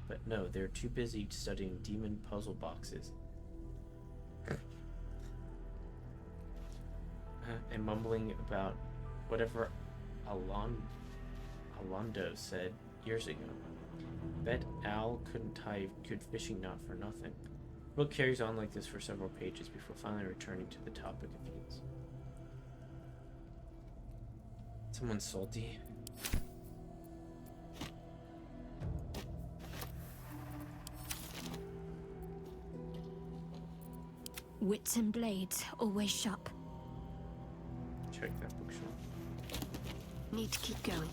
[SPEAKER 1] But no, they're too busy studying demon puzzle boxes and mumbling about whatever Alondo said years ago. Bet Al couldn't tie a good fishing knot for nothing. The book carries on like this for several pages before finally returning to the topic of eels. Someone's salty.
[SPEAKER 11] Wits and blades, always sharp.
[SPEAKER 1] Check that bookshelf.
[SPEAKER 11] Need to keep going.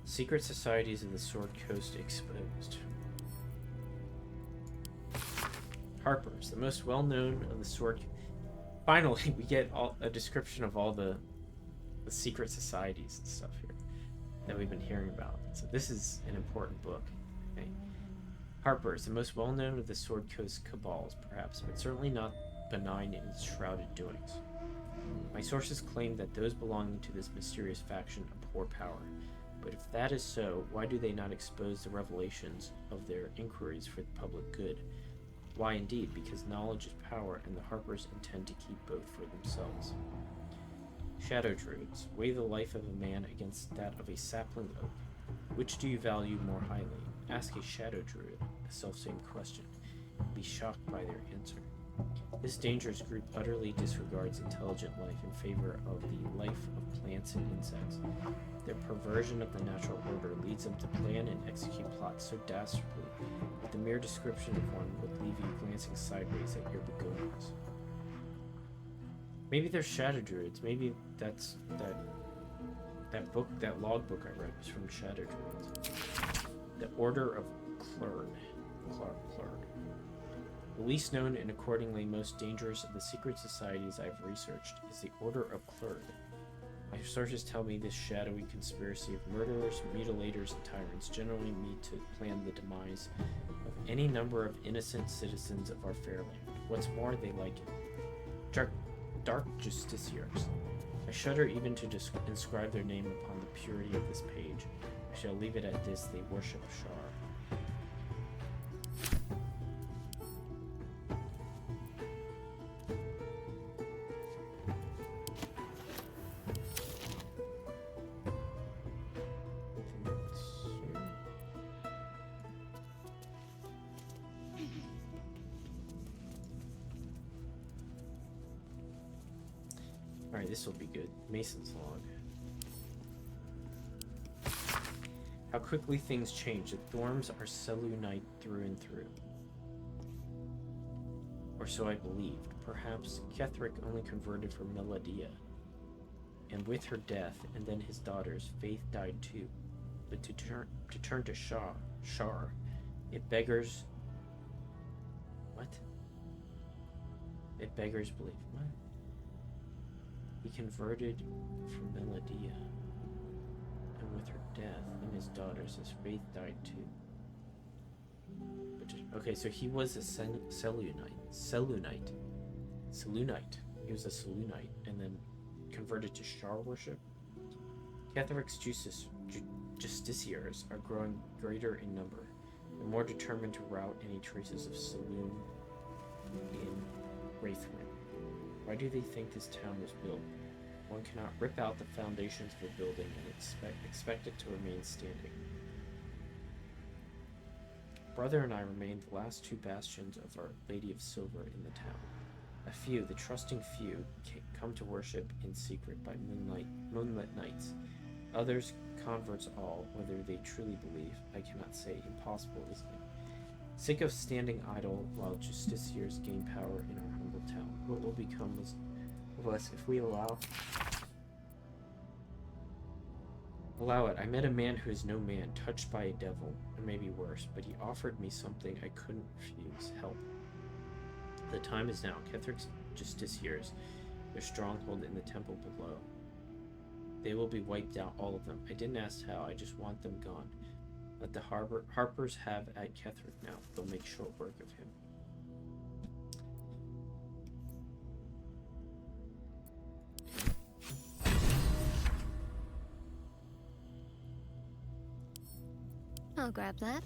[SPEAKER 1] Secret societies of the Sword Coast exposed. Harpers, the most well-known of the Sword. Finally, we get a description of all the secret societies and stuff here that we've been hearing about. So this is an important book. Okay. Harpers, the most well-known of the Sword Coast cabals, perhaps, but certainly not benign in its shrouded doings. My sources claim that those belonging to this mysterious faction abhor power. But if that is so, why do they not expose the revelations of their inquiries for the public good? Why indeed, because knowledge is power, and the Harpers intend to keep both for themselves. Shadow Druids, weigh the life of a man against that of a sapling oak. Which do you value more highly? Ask a Shadow Druid a self-same question, and be shocked by their answer. This dangerous group utterly disregards intelligent life in favor of the life of plants and insects. Their perversion of the natural order leads them to plan and execute plots so dastardly that the mere description of one would leave you glancing sideways at your begonias. Maybe they're Shadow Druids. Maybe that's that logbook I read was from Shadow Druids. The Order of Clerd. The least known and accordingly most dangerous of the secret societies I've researched is the Order of Clerd. My sources tell me this shadowy conspiracy of murderers, mutilators, and tyrants generally meet to plan the demise of any number of innocent citizens of our fair land. What's more, they like it. Dark justiciars. I shudder even to inscribe their name upon the purity of this page. I shall leave it at this: they worship Shar. Alright, this will be good. Mason's log. How quickly things change. The Thorms are Selûnite through and through. Or so I believed. Perhaps Ketheric only converted for Melodia. And with her death, and then his daughters, Faith died too. But to turn to Shar, it beggars... What? It beggars belief. What? He converted for Melodia, and with her death and his daughters, his faith died too. Okay, so he was a Selûnite. He was a Selûnite, and then converted to Shar worship. Ketheric's justiciars are growing greater in number, and more determined to rout any traces of Selûne in Reithwin. Why do they think this town was built? One cannot rip out the foundations of a building and expect it to remain standing. Brother and I remained the last two bastions of Our Lady of Silver in the town. A few, the trusting few, come to worship in secret by moonlit nights. Others, converts all, whether they truly believe, I cannot say. Impossible, isn't it? Sick of standing idle while justiciars gain power in our humble town. What will become of us if we allow it? I met a man who is no man, touched by a devil, or maybe worse, but he offered me something I couldn't refuse: help. The time is now. Kethric's justiciars, their stronghold in the temple below. They will be wiped out, all of them. I didn't ask how, I just want them gone. Let the Harpers have at Kethric now. They'll make short work of him.
[SPEAKER 11] I'll grab that.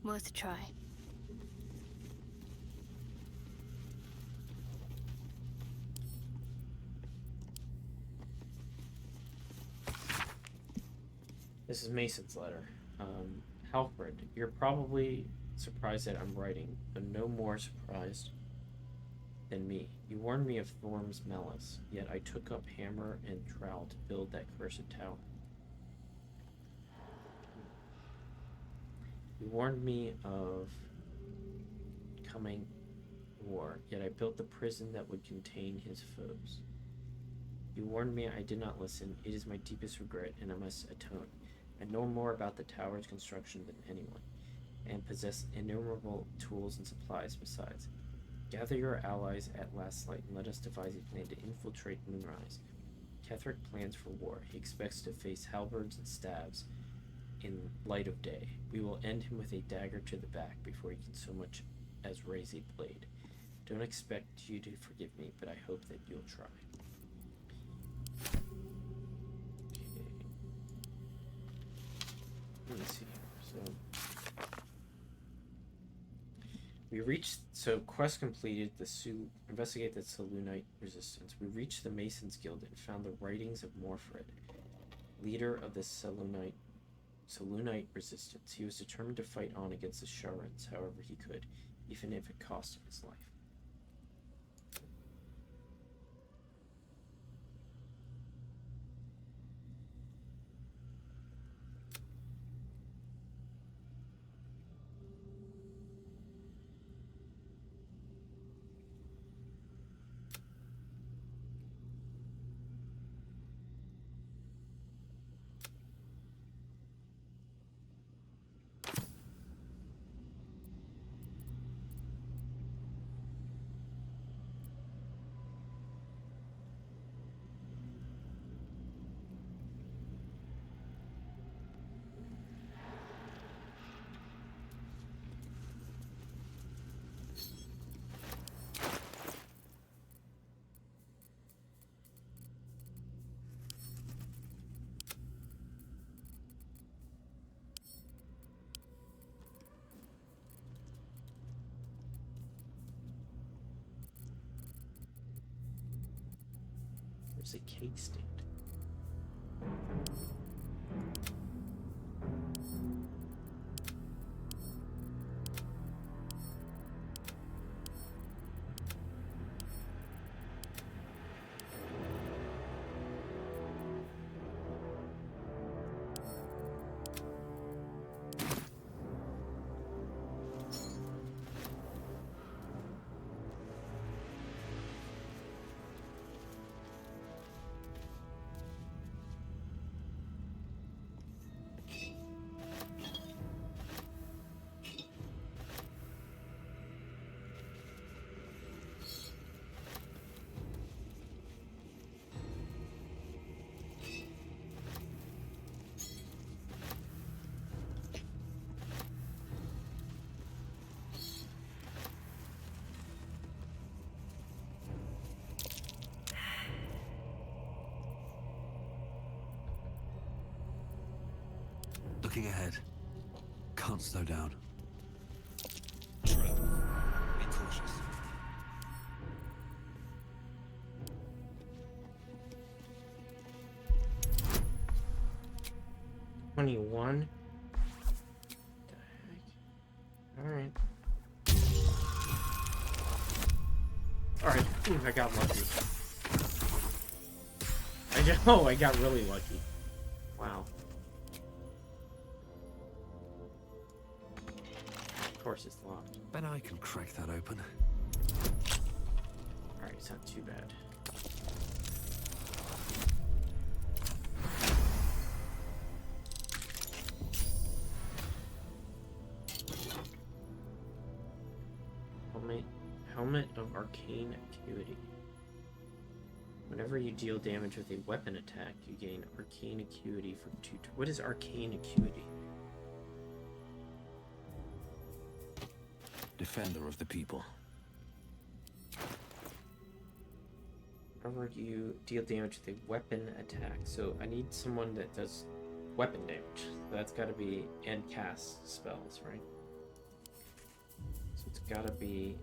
[SPEAKER 11] Worth a try.
[SPEAKER 1] This is Mason's letter. Halfred, you're probably surprised that I'm writing, but no more surprised than me. You warned me of Thorms' malice, yet I took up hammer and trowel to build that cursed tower. You warned me of coming war, yet I built the prison that would contain his foes. You warned me, I did not listen. It is my deepest regret, and I must atone. I know more about the tower's construction than anyone, and possess innumerable tools and supplies besides. Gather your allies at last light, and let us devise a plan to infiltrate Moonrise. Kethric plans for war. He expects to face halberds and staves in light of day. We will end him with a dagger to the back before he can so much as raise a blade. Don't expect you to forgive me, but I hope that you'll try. Let me see here. Quest completed. Investigate the Selûnite resistance. We reached the Masons Guild and found the writings of Morfred, leader of the Selûnite resistance. He was determined to fight on against the Sharans however he could, even if it cost him his life. There's a cake stand.
[SPEAKER 3] Looking ahead. Can't slow down.
[SPEAKER 12] Trap. Be cautious.
[SPEAKER 1] 21. The heck? Alright. Alright, I got lucky. I got really lucky. Wow. Of course it's locked.
[SPEAKER 3] Bet I can crack that open.
[SPEAKER 1] Alright, it's not too bad. Helmet of Arcane Acuity. Whenever you deal damage with a weapon attack, you gain Arcane Acuity for 2. What is Arcane Acuity?
[SPEAKER 12] Defender of the people.
[SPEAKER 1] Whenever you deal damage with a weapon attack, so I need someone that does weapon damage. So that's got to be and cast spells, right? So it's got to be.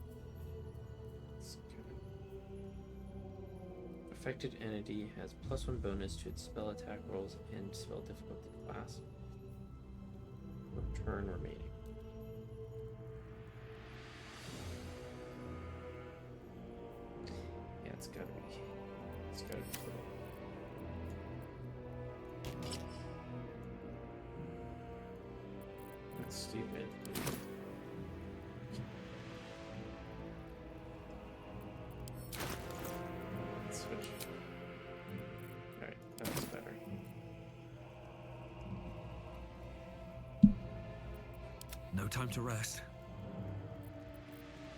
[SPEAKER 1] Affected entity has +1 bonus to its spell attack rolls and spell difficulty class per turn remaining. Yeah, it's gotta be. It's gotta be cool. That's stupid. Switch. Alright, that's better.
[SPEAKER 3] No time to rest.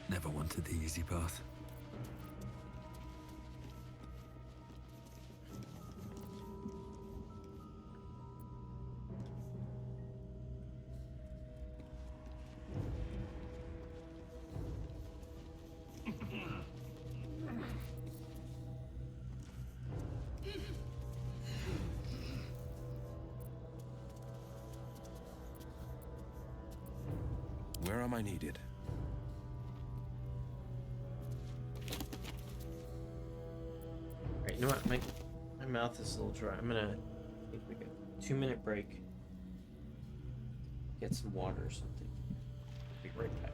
[SPEAKER 3] Never wanted the easy path.
[SPEAKER 12] Where am I needed?
[SPEAKER 1] Alright, you know what? My mouth is a little dry. I'm gonna take like a 2-minute break. Get some water or something. Be right back.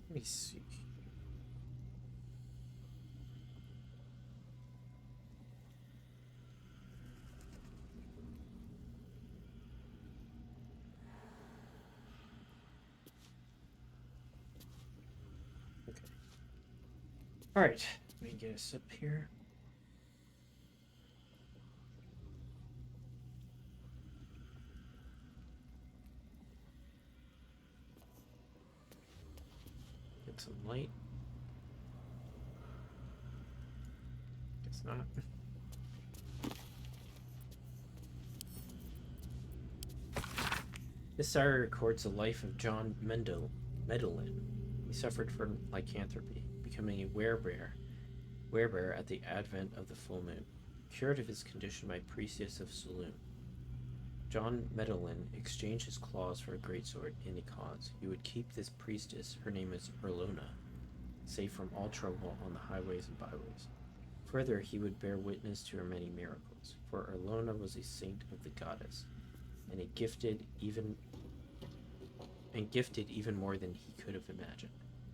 [SPEAKER 1] Let me see. Okay. All right. Let me get us up here. Get some light. Guess not. This diary records the life of John Mendel, Medellin. He suffered from lycanthropy, becoming a werebear at the advent of the full moon, cured of his condition by priestess of Saloon. John Medellin exchanged his claws for a greatsword in a cause. He would keep this priestess, her name is Erlona, safe from all trouble on the highways and byways. Further, he would bear witness to her many miracles, for Erlona was a saint of the goddess, and gifted even more than he could have imagined.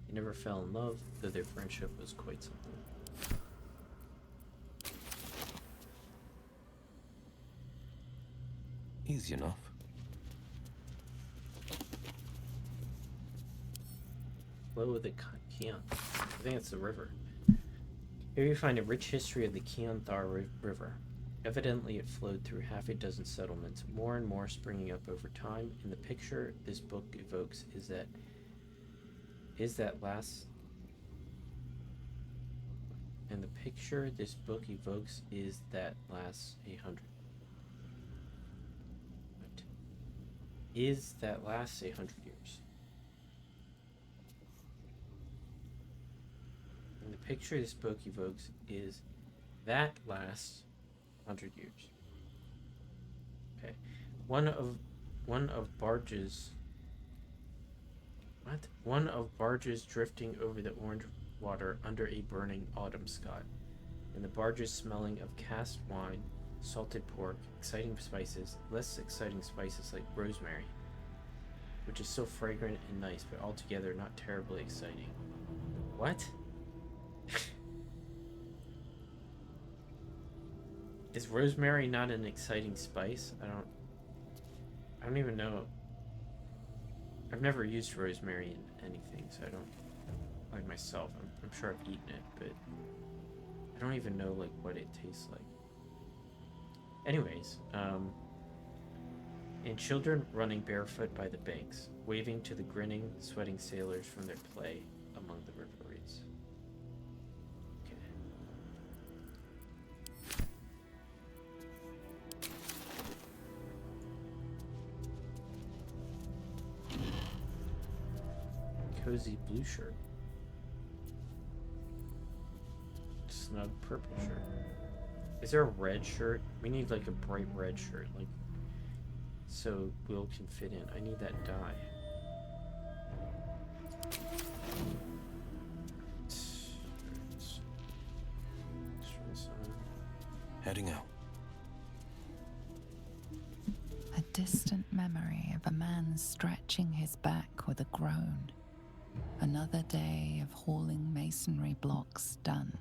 [SPEAKER 1] They never fell in love, though their friendship was quite something.
[SPEAKER 13] Easy enough.
[SPEAKER 1] Flow of the Kian. I think it's the river. Here you find a rich history of the Kianthar River. Evidently it flowed through half a dozen settlements, more and more springing up over time. In the picture this book evokes is that last a hundred. What? Is that lasts 100 years. And the picture this book evokes is that lasts 100 years. Okay. One of barges drifting over the orange water under a burning autumn sky, and the barges smelling of cast wine, salted pork, less exciting spices like rosemary, which is so fragrant and nice, but altogether not terribly exciting. What? Is rosemary not an exciting spice? I don't even know. I've never used rosemary in anything, so I don't, like myself, I'm sure I've eaten it, but I don't even know like what it tastes like. Anyways, and children running barefoot by the banks, waving to the grinning, sweating sailors from their play among the river reeds. Okay. Cozy blue shirt. Snug purple shirt. Is there a red shirt? We need like a bright red shirt, like so Will can fit in. I need that dye.
[SPEAKER 13] Heading out.
[SPEAKER 7] A distant memory of a man stretching his back with a groan. Another day of hauling masonry blocks done.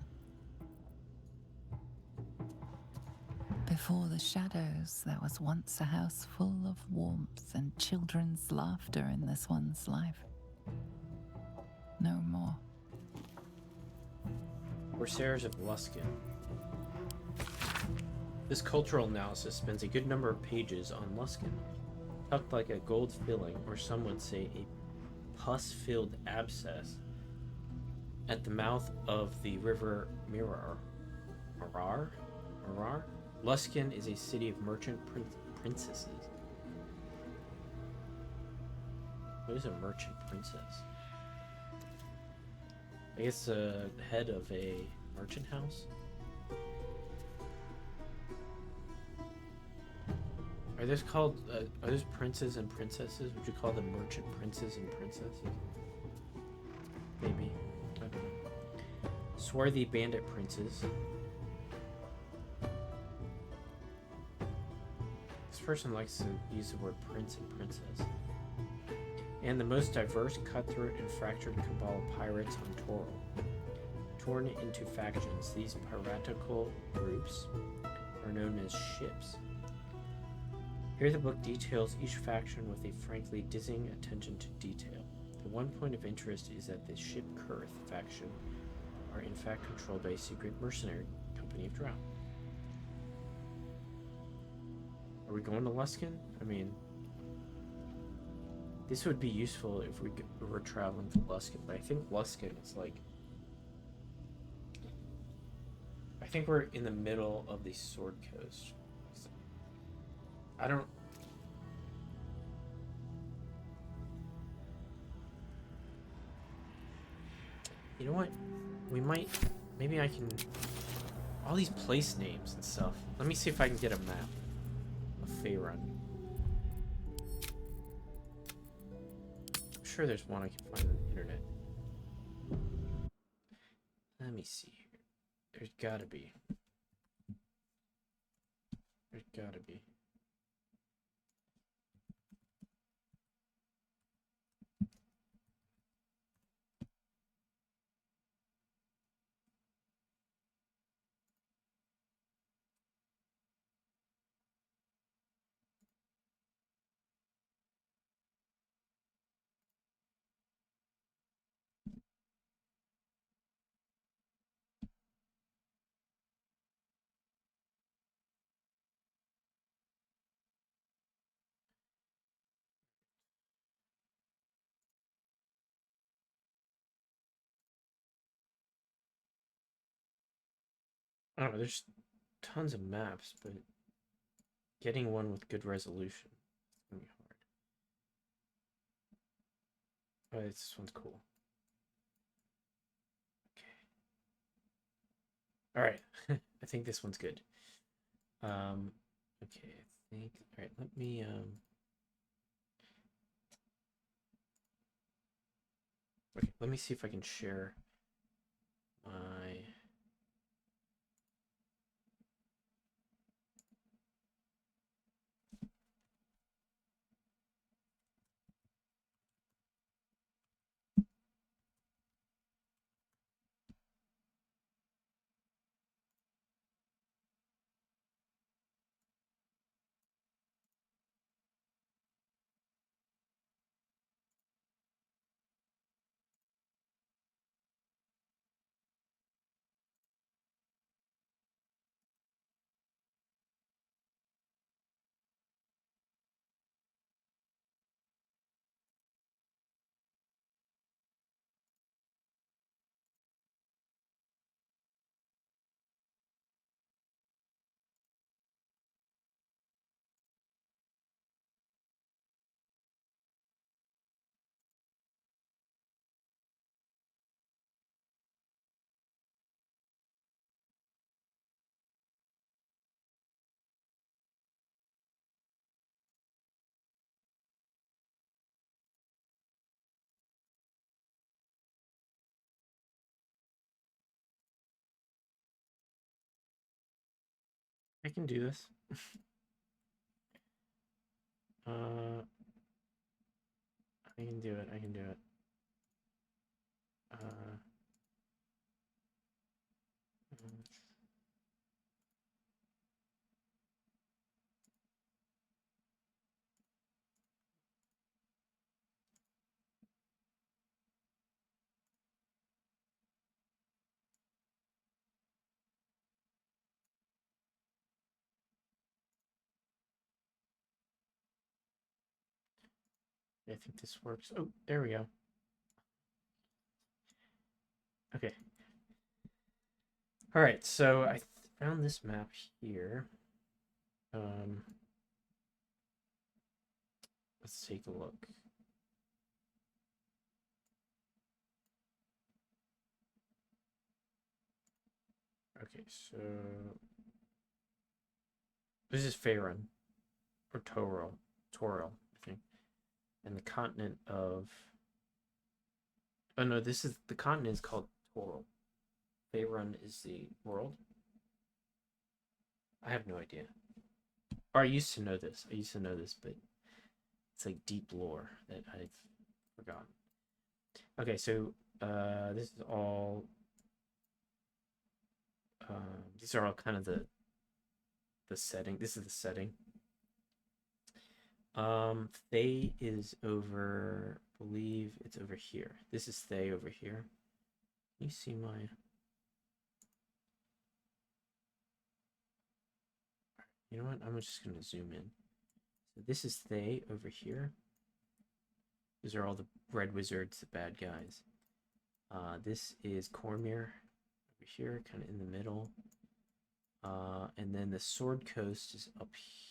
[SPEAKER 7] Before the shadows, there was once a house full of warmth and children's laughter in this one's life. No more.
[SPEAKER 1] Corsairs of Luskan. This cultural analysis spends a good number of pages on Luskan, tucked like a gold filling, or some would say a pus-filled abscess, at the mouth of the river Mirar. Luskan is a city of merchant princesses. What is a merchant princess? I guess the head of a merchant house? Are those called, are those princes and princesses? Would you call them merchant princes and princesses? Maybe. I don't know. Swarthy bandit princes. This person likes to use the word prince and princess. And the most diverse, cutthroat, and fractured cabal of pirates on Toril. Torn into factions, these piratical groups are known as ships. Here the book details each faction with a frankly dizzying attention to detail. The one point of interest is that the ship Kurth faction are in fact controlled by a secret mercenary company of Drow. Are we going to Luskan? I mean, this would be useful if we were traveling to Luskan, but I think Luskan is like... I think we're in the middle of the Sword Coast. I don't... You know what? We might... Maybe I can... All these place names and stuff. Let me see if I can get a map of Faerun. I'm sure there's one I can find on the internet. Let me see here. There's gotta be. There's gotta be. I don't know, there's tons of maps, but getting one with good resolution is gonna be hard. Oh, this one's cool. Okay. Alright. I think this one's good. Okay, I think... Alright, let me, Okay, let me see if I can share my... I can do this. I can do it, I can do it. I think this works. Oh, there we go. Okay. Alright, so I found this map here. Let's take a look. Okay, so this is Faerun, or Toril, I think, and the continent of. Oh no, this is the continent is called Toril. Faerun is the world. I have no idea. Or I used to know this. But it's like deep lore that I've forgotten. Okay, so this is all. These are all kind of the setting. This is the setting. Thay is over. I believe it's over here. This is Thay over here. Can you see my? You know what? I'm just gonna zoom in. So this is Thay over here. These are all the red wizards, the bad guys. This is Cormyr over here, kind of in the middle. And then the Sword Coast is up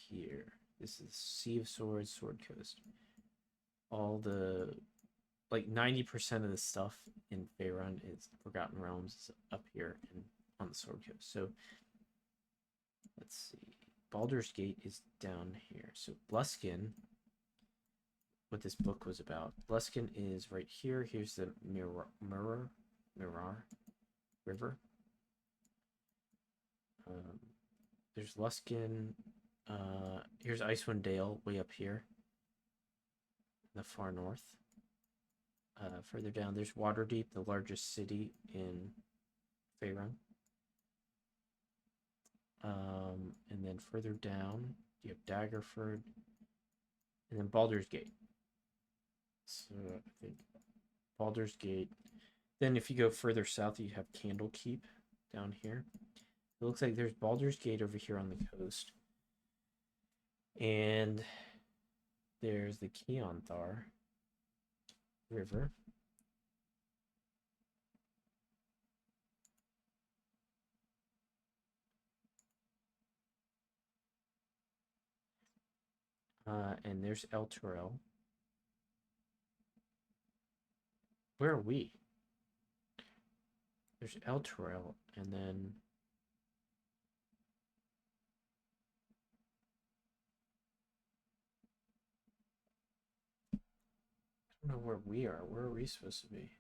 [SPEAKER 1] here. This is Sea of Swords, Sword Coast. All the like 90% of the stuff in Faerun is Forgotten Realms is up here on the Sword Coast. So let's see. Baldur's Gate is down here. So Bluskin, what this book was about. Bluskin is right here. Here's the Mirror River. There's Luskin. Here's Icewind Dale way up here in the far north. Further down, there's Waterdeep, the largest city in Faerun. And then further down, you have Daggerford, and then Baldur's Gate. So I think Baldur's Gate. Then if you go further south, you have Candlekeep down here. It looks like there's Baldur's Gate over here on the coast. And there's the Keonthar River. And there's El Turel. Where are we? There's El Turel, and then I don't know where we are. Where are we supposed to be?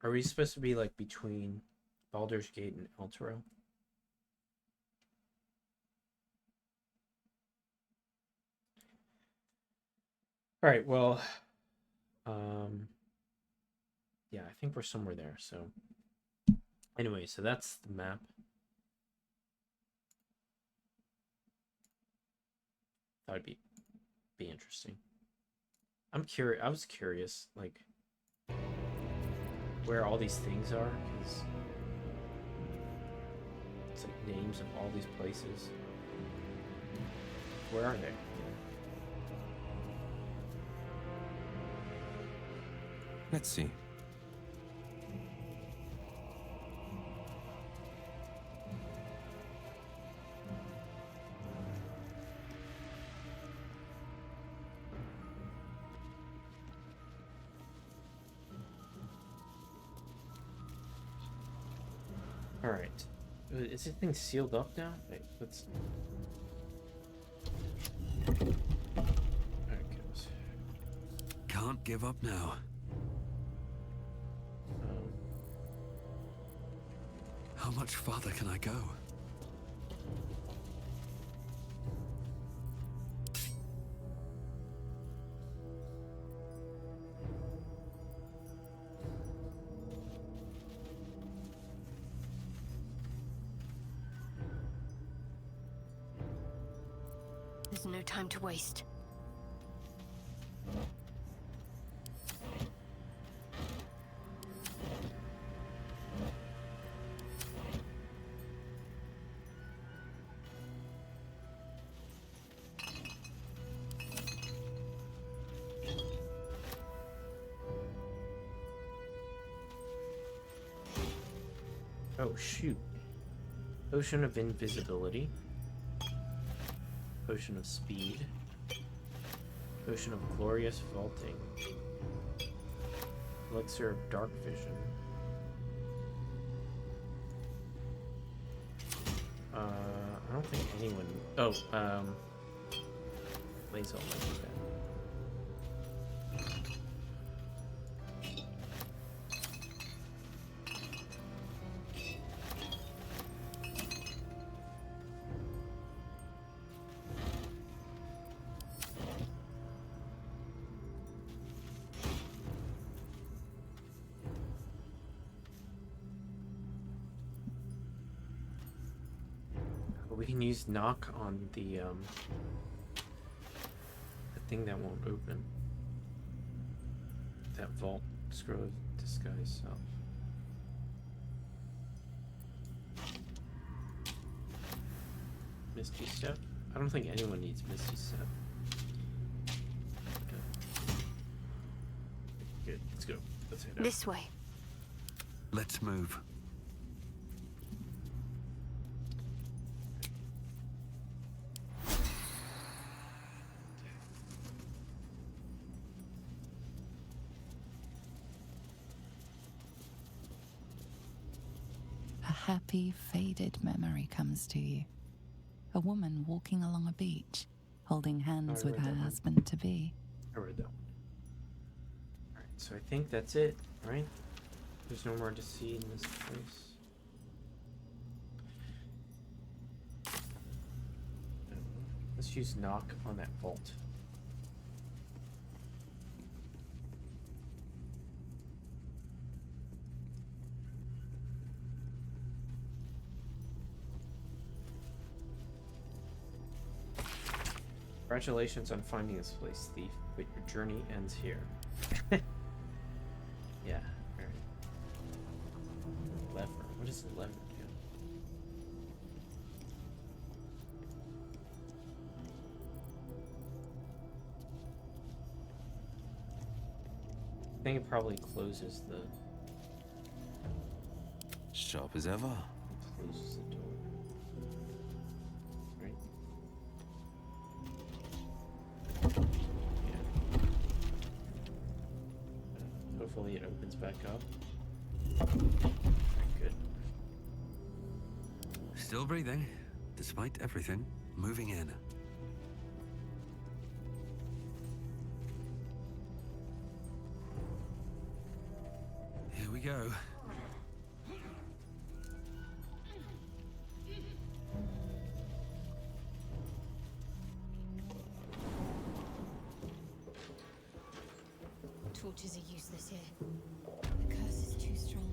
[SPEAKER 1] Are we supposed to be like between Baldur's Gate and El Turel? All right, well, yeah, I think we're somewhere there. So anyway, so that's the map. That would be interesting. I'm curious. I was curious, like, where all these things are, because it's like names of all these places. Where are they?
[SPEAKER 13] Let's see.
[SPEAKER 1] All right. Is this thing sealed up now? Wait, let's. There it goes.
[SPEAKER 3] Can't give up now. How much farther can I go?
[SPEAKER 11] There's no time to waste.
[SPEAKER 1] Oh, shoot. Potion of Invisibility. Potion of Speed. Potion of Glorious Vaulting. Elixir of Dark Vision. I don't think anyone... Oh, Lazel might do that. We can use knock on the thing that won't open. That vault scroll disguise self. Misty Step? I don't think anyone needs Misty Step. Okay. Good, let's go. Let's head out.
[SPEAKER 11] This way.
[SPEAKER 3] Let's move.
[SPEAKER 7] a happy, faded memory comes to you. A woman walking along a beach, holding hands with her husband-to-be.
[SPEAKER 1] I read that one. Alright, so I think that's it, right? There's no more to see in this place. Let's use knock on that vault. Congratulations on finding this place, thief, but your journey ends here. Yeah, alright. Lever. What does the lever do? I think it probably closes the...
[SPEAKER 13] Sharp as ever.
[SPEAKER 1] It closes the door. Right? Yeah. Hopefully it opens back up. Good.
[SPEAKER 3] Still breathing, despite everything. Moving in. Here we go.
[SPEAKER 5] Torches are useless here. The curse is too strong.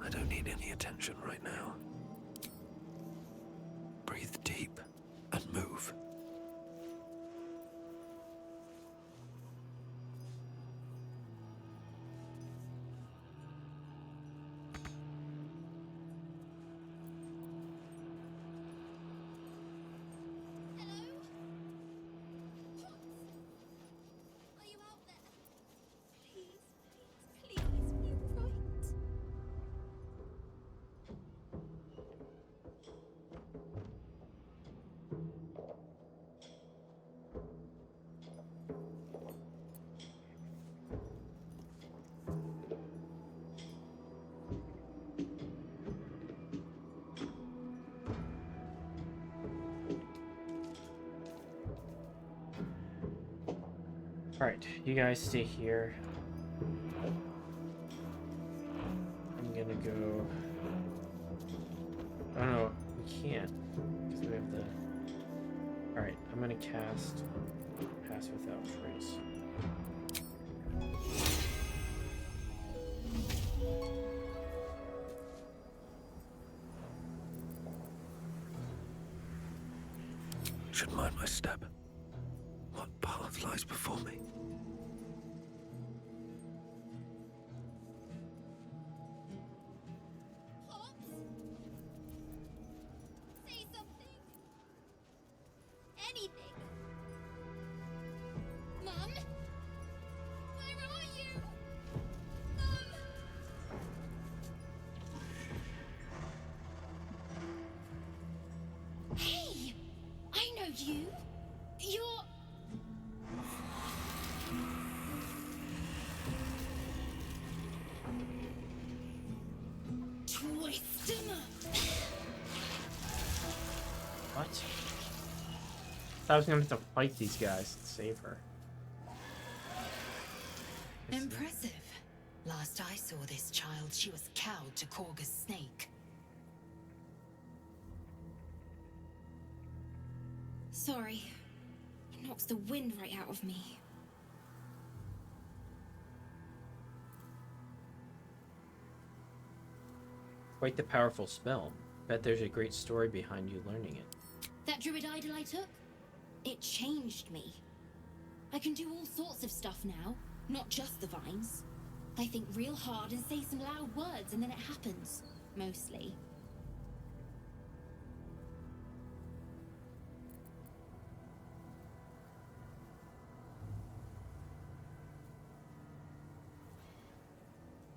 [SPEAKER 3] I don't need any attention right now. Breathe deep and move.
[SPEAKER 1] Alright, you guys stay here. I'm gonna go... Oh no, we can't. Because we have the... Alright, I'm gonna cast Pass Without Trace.
[SPEAKER 3] Should mind my step. What path lies before me?
[SPEAKER 8] Say something. Anything. Mum? Where are you? Mum? Hey! I know you. You're... Twist him up.
[SPEAKER 1] What? I was gonna have to fight these guys to save her.
[SPEAKER 2] Impressive. Last I saw this child, she was cowed to Korga's snake.
[SPEAKER 8] Sorry. It knocks the wind right out of me.
[SPEAKER 1] Quite the powerful spell. Bet there's a great story behind you learning it.
[SPEAKER 8] That druid idol I took? It changed me. I can do all sorts of stuff now, not just the vines. I think real hard and say some loud words and then it happens. Mostly.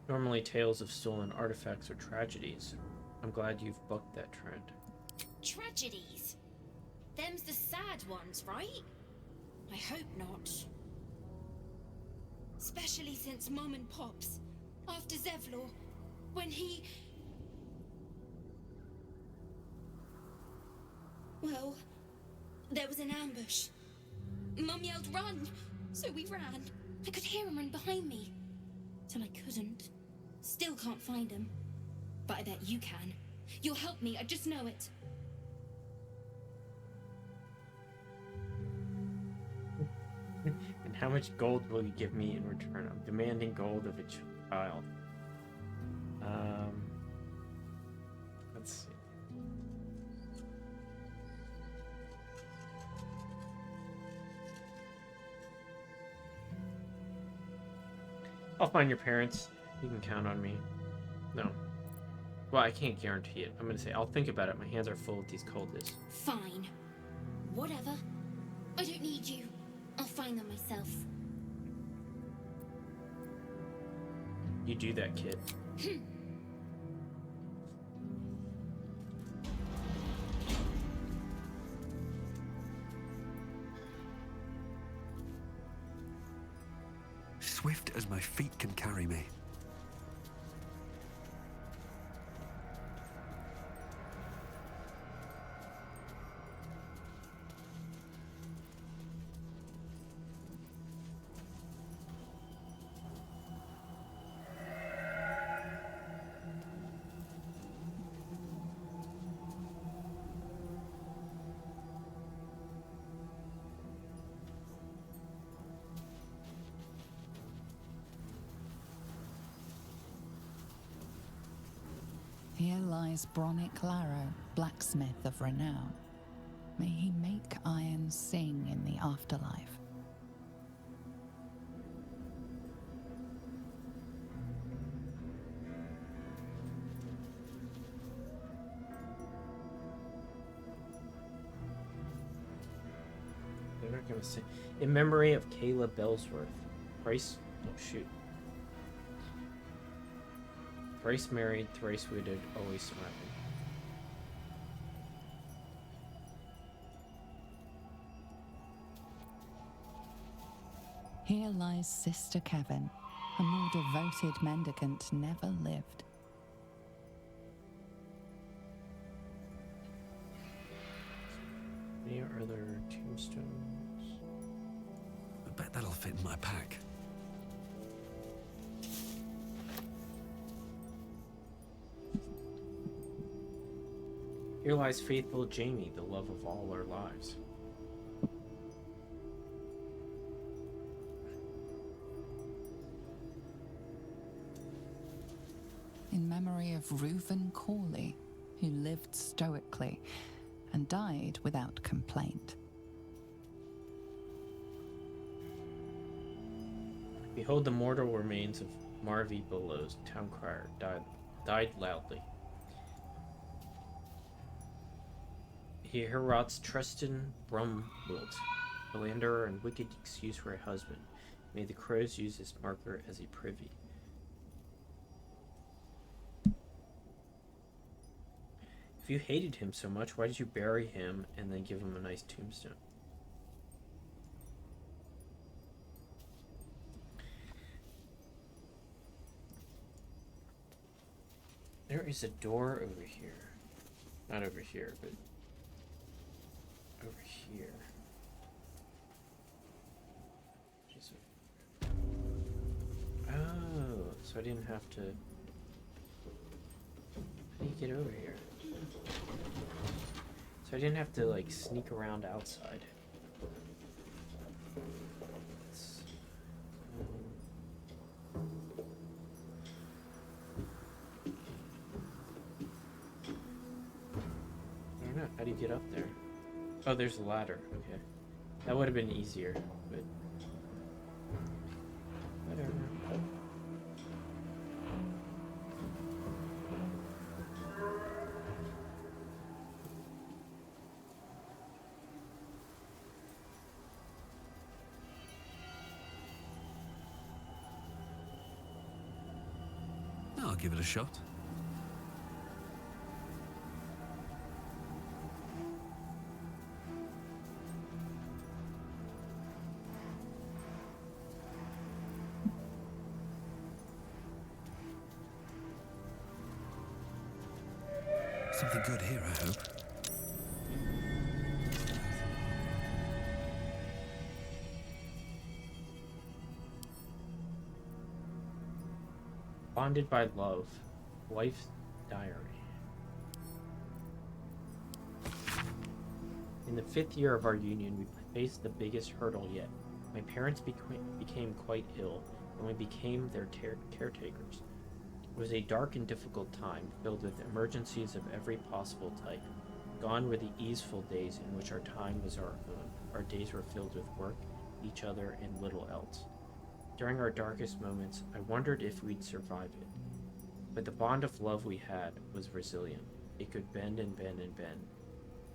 [SPEAKER 1] Normally tales of stolen artifacts are tragedies. I'm glad you've bucked that trend.
[SPEAKER 8] Tragedies? Them's the sad ones, right? I hope not. Especially since Mom and Pops, after Zevlor, when he... Well, there was an ambush. Mum yelled, "Run!" So we ran. I could hear him run behind me. Till I couldn't. Still can't find him. But I bet you can. You'll help me, I just know it.
[SPEAKER 1] And how much gold will you give me in return? I'm demanding gold of a child. Let's see. I'll find your parents. You can count on me. No. Well, I can't guarantee it. I'm gonna say I'll think about it. My hands are full with these cultists.
[SPEAKER 8] Fine. Whatever. I don't need you. I'll find them myself.
[SPEAKER 1] You do that, kid.
[SPEAKER 3] Swift as my feet can carry me.
[SPEAKER 7] Here lies Bronick Larrow, blacksmith of renown. May he make iron sing in the afterlife.
[SPEAKER 1] They're not gonna say. In memory of Kayla Bellsworth. Thrice. Oh, shoot. Thrice married, thrice widowed, always smiling.
[SPEAKER 7] Here lies Sister Kevin. A more devoted mendicant never lived.
[SPEAKER 1] Any other tombstones?
[SPEAKER 3] I bet that'll fit in my pack.
[SPEAKER 1] Here lies faithful Jamie, the love of all our lives.
[SPEAKER 7] In memory of Reuven Corley, who lived stoically and died without complaint.
[SPEAKER 1] Behold the mortal remains of Marvy Billows, town crier, died loudly. Here rots Tristan Brumwilt, philanderer and wicked excuse for a husband. May the crows use this marker as a privy. If you hated him so much, why did you bury him and then give him a nice tombstone? There is a door over here. Not over here, but over here. Oh, so so I didn't have to... How do you get over here? So I didn't have to, like, sneak around outside. I don't know, how do you get up there? Oh, there's a ladder, okay. That would have been easier, but... whatever.
[SPEAKER 3] I'll give it a shot. Something good here, I hope.
[SPEAKER 1] Bonded by love. Wife's diary. In the 5th year of our union, we faced the biggest hurdle yet. My parents became quite ill, and we became their caretakers. It was a dark and difficult time, filled with emergencies of every possible type. Gone were the easeful days in which our time was our own. Our days were filled with work, each other, and little else. During our darkest moments, I wondered if we'd survive it. But the bond of love we had was resilient. It could bend and bend and bend,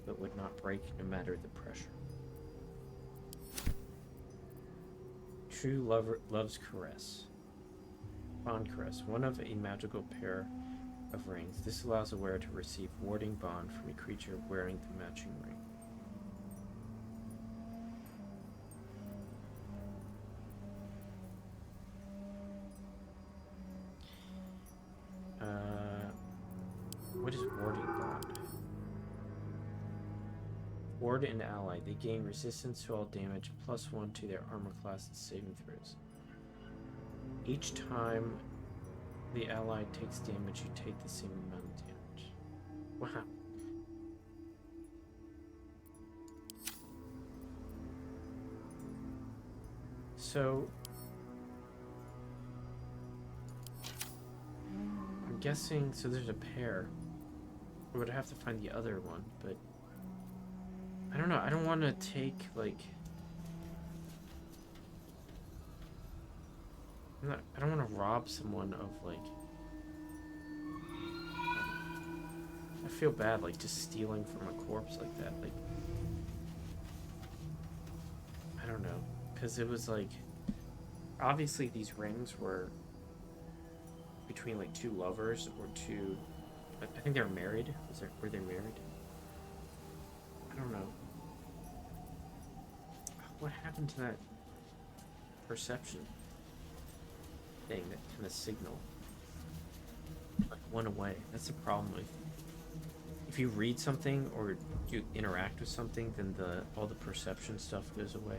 [SPEAKER 1] but would not break no matter the pressure. True love's caress. Bond caress, one of a magical pair of rings. This allows the wearer to receive warding bond from a creature wearing the matching ring. What is warding bond? Ward an ally. They gain resistance to all damage, +1 to their armor class and saving throws. Each time the ally takes damage, you take the same amount of damage. Wow. So I'm guessing, so there's a pair. I would have to find the other one, but I don't know. I don't want to take, like, I don't want to rob someone of, like, I feel bad, like, just stealing from a corpse like that. Like, I don't know, because it was like, obviously these rings were between, like, two lovers or two. I think they were married. Were they married? I don't know. What happened to that perception thing, that kind of signal? Like, went away. That's the problem with, if you read something or you interact with something, then all the perception stuff goes away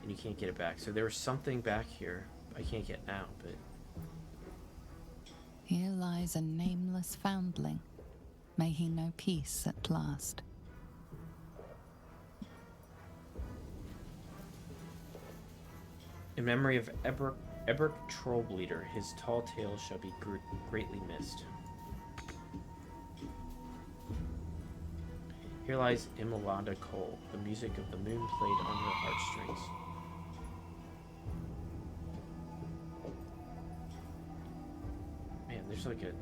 [SPEAKER 1] and you can't get it back. So there was something back here I can't get now, but
[SPEAKER 7] here lies a nameless foundling. May he know peace at last.
[SPEAKER 1] in memory of Eberk Trollbleeder, his tall tale shall be greatly missed. Here lies Imelanda Cole, the music of the moon played on her heartstrings. Man, there's like a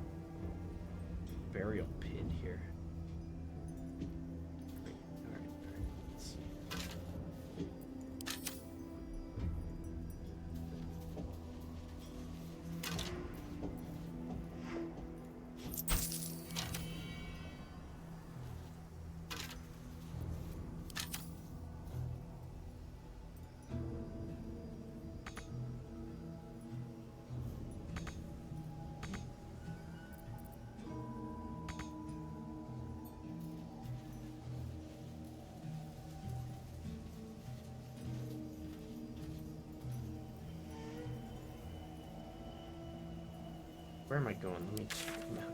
[SPEAKER 1] burial pit here. Alright, let's see. Where am I going? Let me check the map.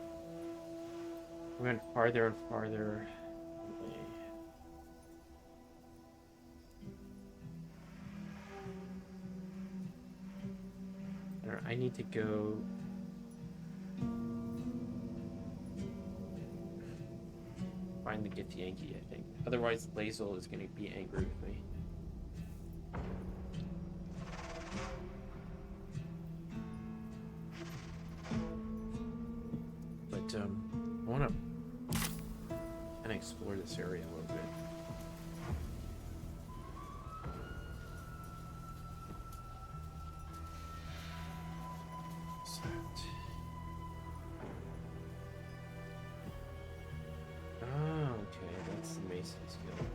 [SPEAKER 1] We're going farther and farther away. I need to go. Find the Githyanki, I think. Otherwise, Lae'zel is going to be angry with me. But I want to kind of explore this area a little bit. Okay, that's the Mason's Guild.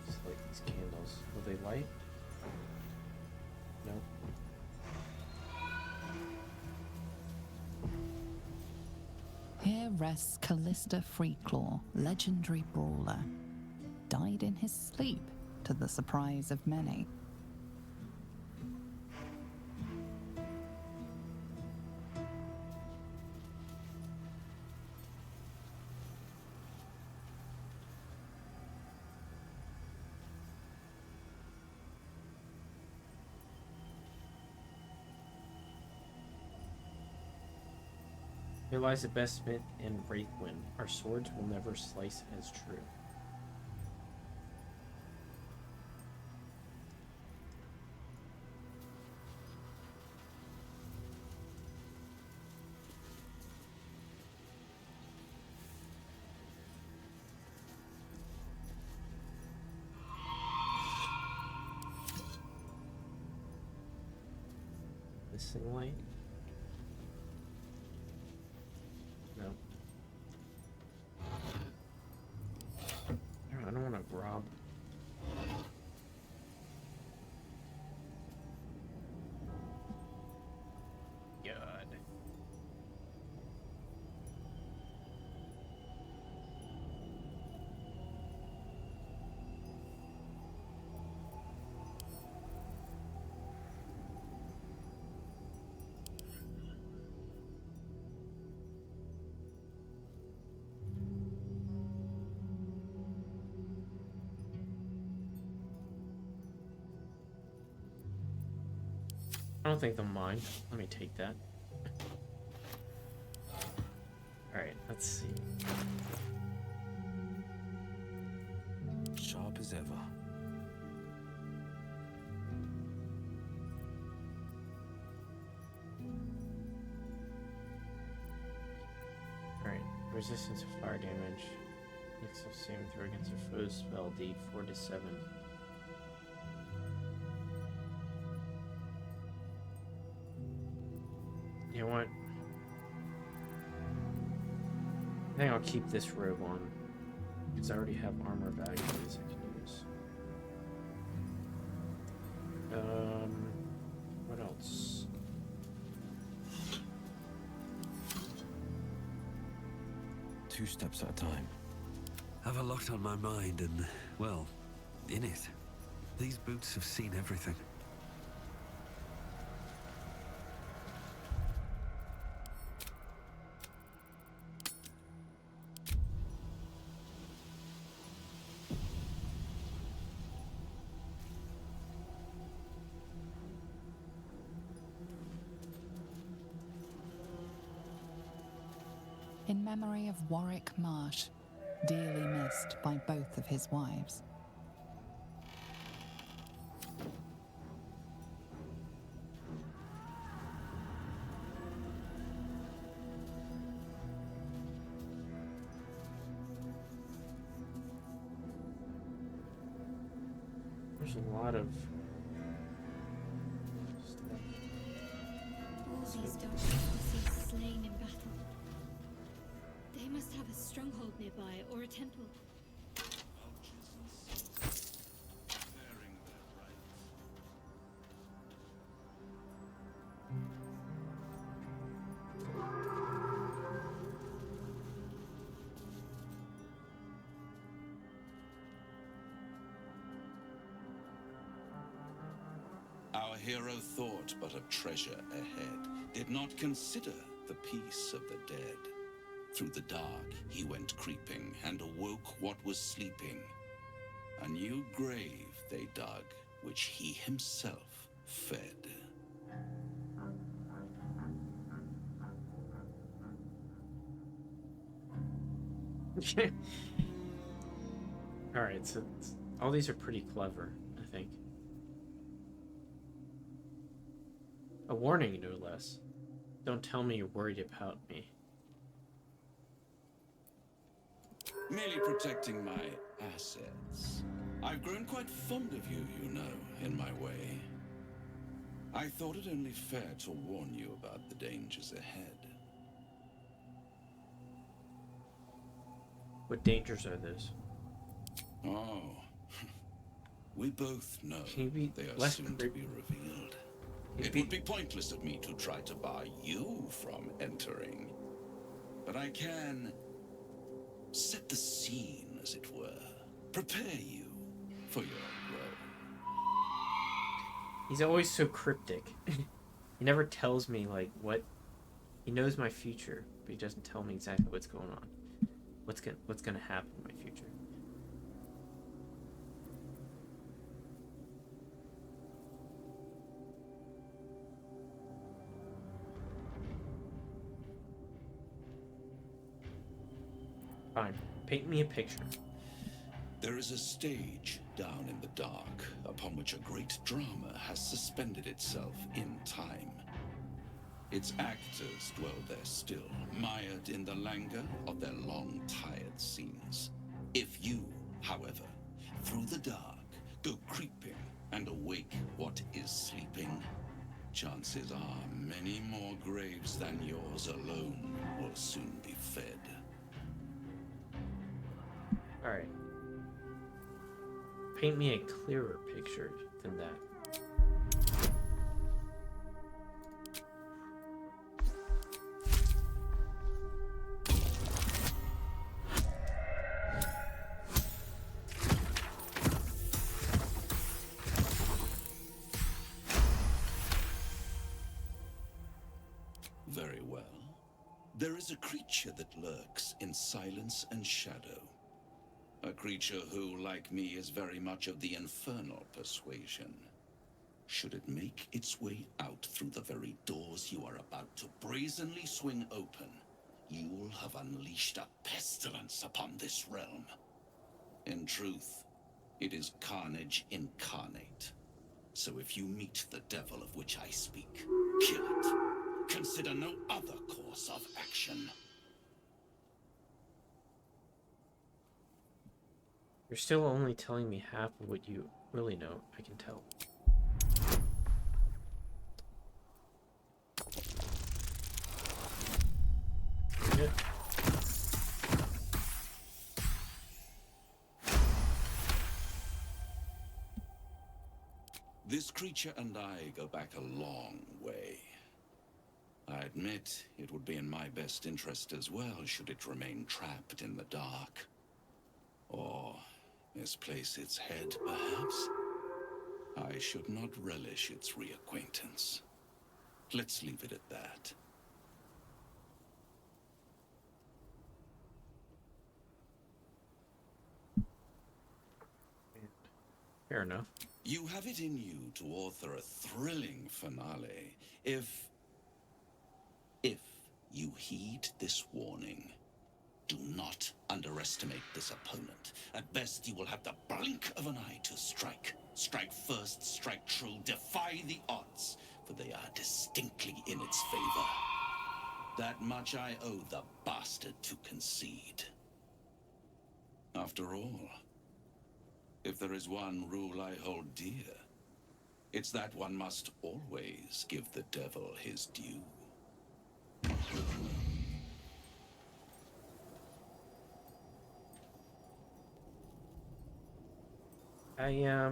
[SPEAKER 1] Just like these candles. Will they light? No.
[SPEAKER 7] Here rests Callista Freeclaw, legendary brawler. Died in his sleep, to the surprise of many.
[SPEAKER 1] Here lies the best smith in Reithwin. Our swords will never slice as true. Missing light? No. I don't want to rob. God. I don't think they'll mind. Let me take that. Alright, let's see.
[SPEAKER 13] Sharp as ever.
[SPEAKER 1] Alright, resistance to fire damage. Mix of saving throw against a foe's spell D 4 to 7. You know what? I think I'll keep this robe on, because I already have armor baggies I can use. What else?
[SPEAKER 13] Two steps at a time.
[SPEAKER 3] I've a lot on my mind and, well, in it. These boots have seen everything.
[SPEAKER 7] In memory of Warwick Marsh, dearly missed by both of his wives.
[SPEAKER 1] There's a lot of
[SPEAKER 5] All these dark slain in battle. They must have a stronghold nearby or a temple.
[SPEAKER 9] Our hero thought but of treasure ahead, did not consider the peace of the dead. Through the dark he went creeping, and awoke what was sleeping. A new grave they dug, which he himself fed.
[SPEAKER 1] Alright, so all these are pretty clever, I think. A warning, no less. Don't tell me you're worried about me.
[SPEAKER 9] Merely protecting my assets. I've grown quite fond of you, you know, in my way. I thought it only fair to warn you about the dangers ahead.
[SPEAKER 1] What dangers are those?
[SPEAKER 9] Oh, we both know they are soon to be revealed. It would be pointless of me to try to bar you from entering. But I can set the scene, as it were. Prepare you for your role.
[SPEAKER 1] He's always so cryptic. He never tells me, like, what... He knows my future, but he doesn't tell me exactly what's going on. What's gonna happen in my future. Fine. Paint me a picture.
[SPEAKER 9] There is a stage down in the dark upon which a great drama has suspended itself in time. Its actors dwell there still, mired in the languor of their long tired scenes. If you, however, through the dark, go creeping and awake what is sleeping, chances are many more graves than yours alone will soon be fed.
[SPEAKER 1] Alright. Paint me a clearer picture than that.
[SPEAKER 9] Very well. There is a creature that lurks in silence and shadow. A creature who, like me, is very much of the infernal persuasion. Should it make its way out through the very doors you are about to brazenly swing open, you'll have unleashed a pestilence upon this realm. In truth, it is carnage incarnate. So if you meet the devil of which I speak, kill it. Consider no other course of action.
[SPEAKER 1] You're still only telling me half of what you really know, I can tell. Good.
[SPEAKER 9] This creature and I go back a long way. I admit it would be in my best interest as well should it remain trapped in the dark. Or misplace its head, perhaps? I should not relish its reacquaintance. Let's leave it at that.
[SPEAKER 1] Fair enough.
[SPEAKER 9] You have it in you to author a thrilling finale if you heed this warning. Do not underestimate this opponent. At best, you will have the blink of an eye to strike. Strike first, strike true, defy the odds, for they are distinctly in its favor. That much I owe the bastard to concede. After all, if there is one rule I hold dear, it's that one must always give the devil his due.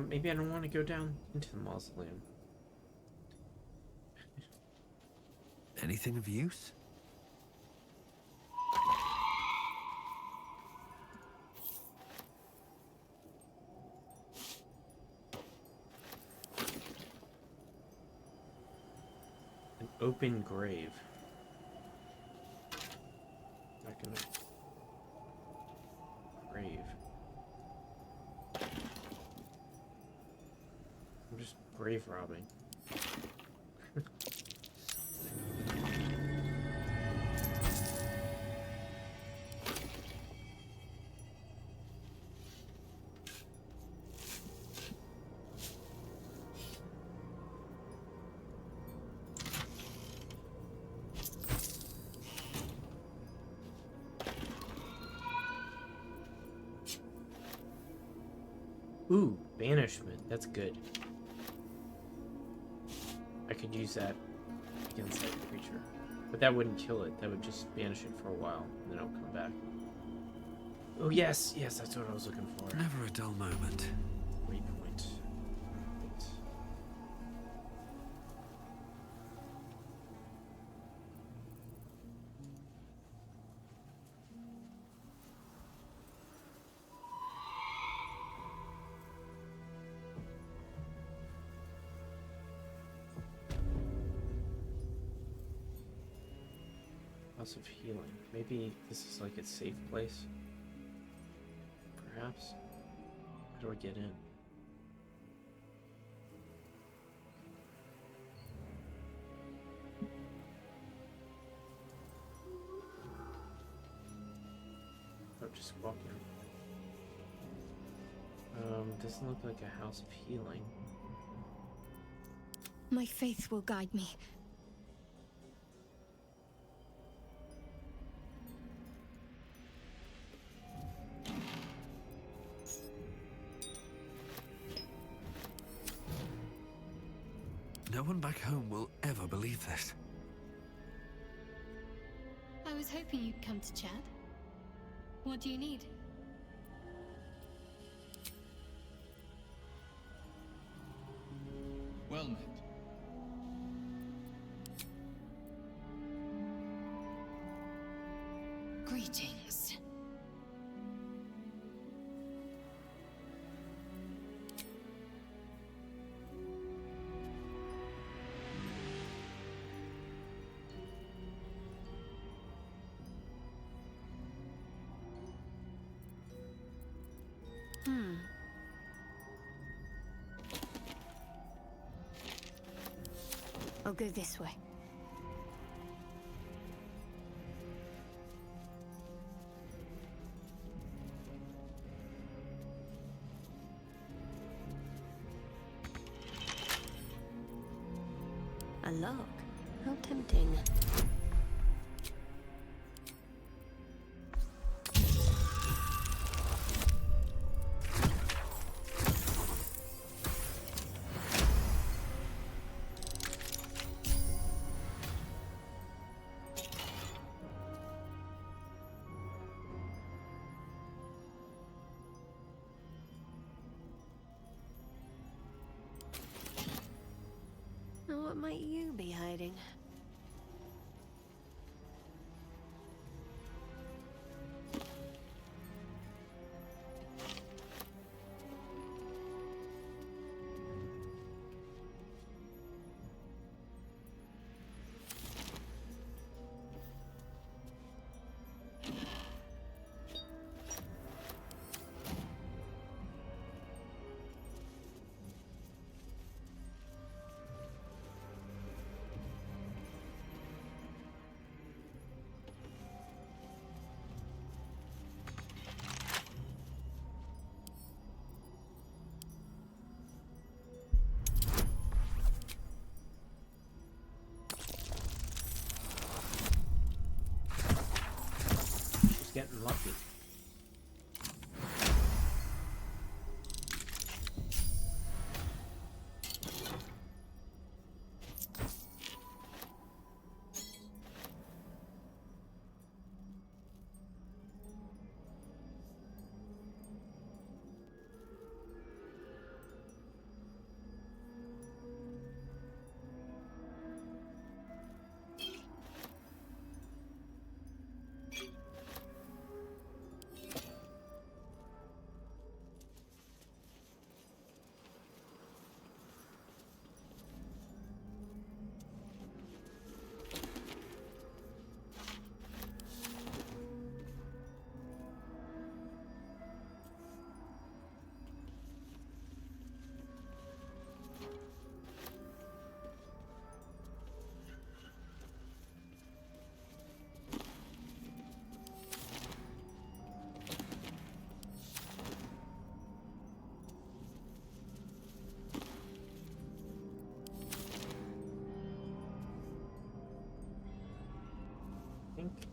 [SPEAKER 1] Maybe I don't want to go down into the mausoleum.
[SPEAKER 3] Anything of use?
[SPEAKER 1] Open grave. Back in the grave. I'm just grave robbing. Ooh, banishment. That's good. I could use that against that creature. But that wouldn't kill it. That would just banish it for a while, and then it'll come back. Oh, yes. Yes, that's what I was looking for.
[SPEAKER 3] Never a dull moment.
[SPEAKER 1] Waypoint. Perfect. House of healing. Maybe this is like a safe place? Perhaps? How do I get in? Oh, just walk in. Doesn't look like a house of healing.
[SPEAKER 11] My faith will guide me.
[SPEAKER 3] No one back home will ever believe this.
[SPEAKER 5] I was hoping you'd come to chat. What do you need?
[SPEAKER 6] Well met.
[SPEAKER 2] Greetings.
[SPEAKER 11] I'll go this way. A log? How tempting. Now, what might you be hiding?
[SPEAKER 1] Getting lucky. think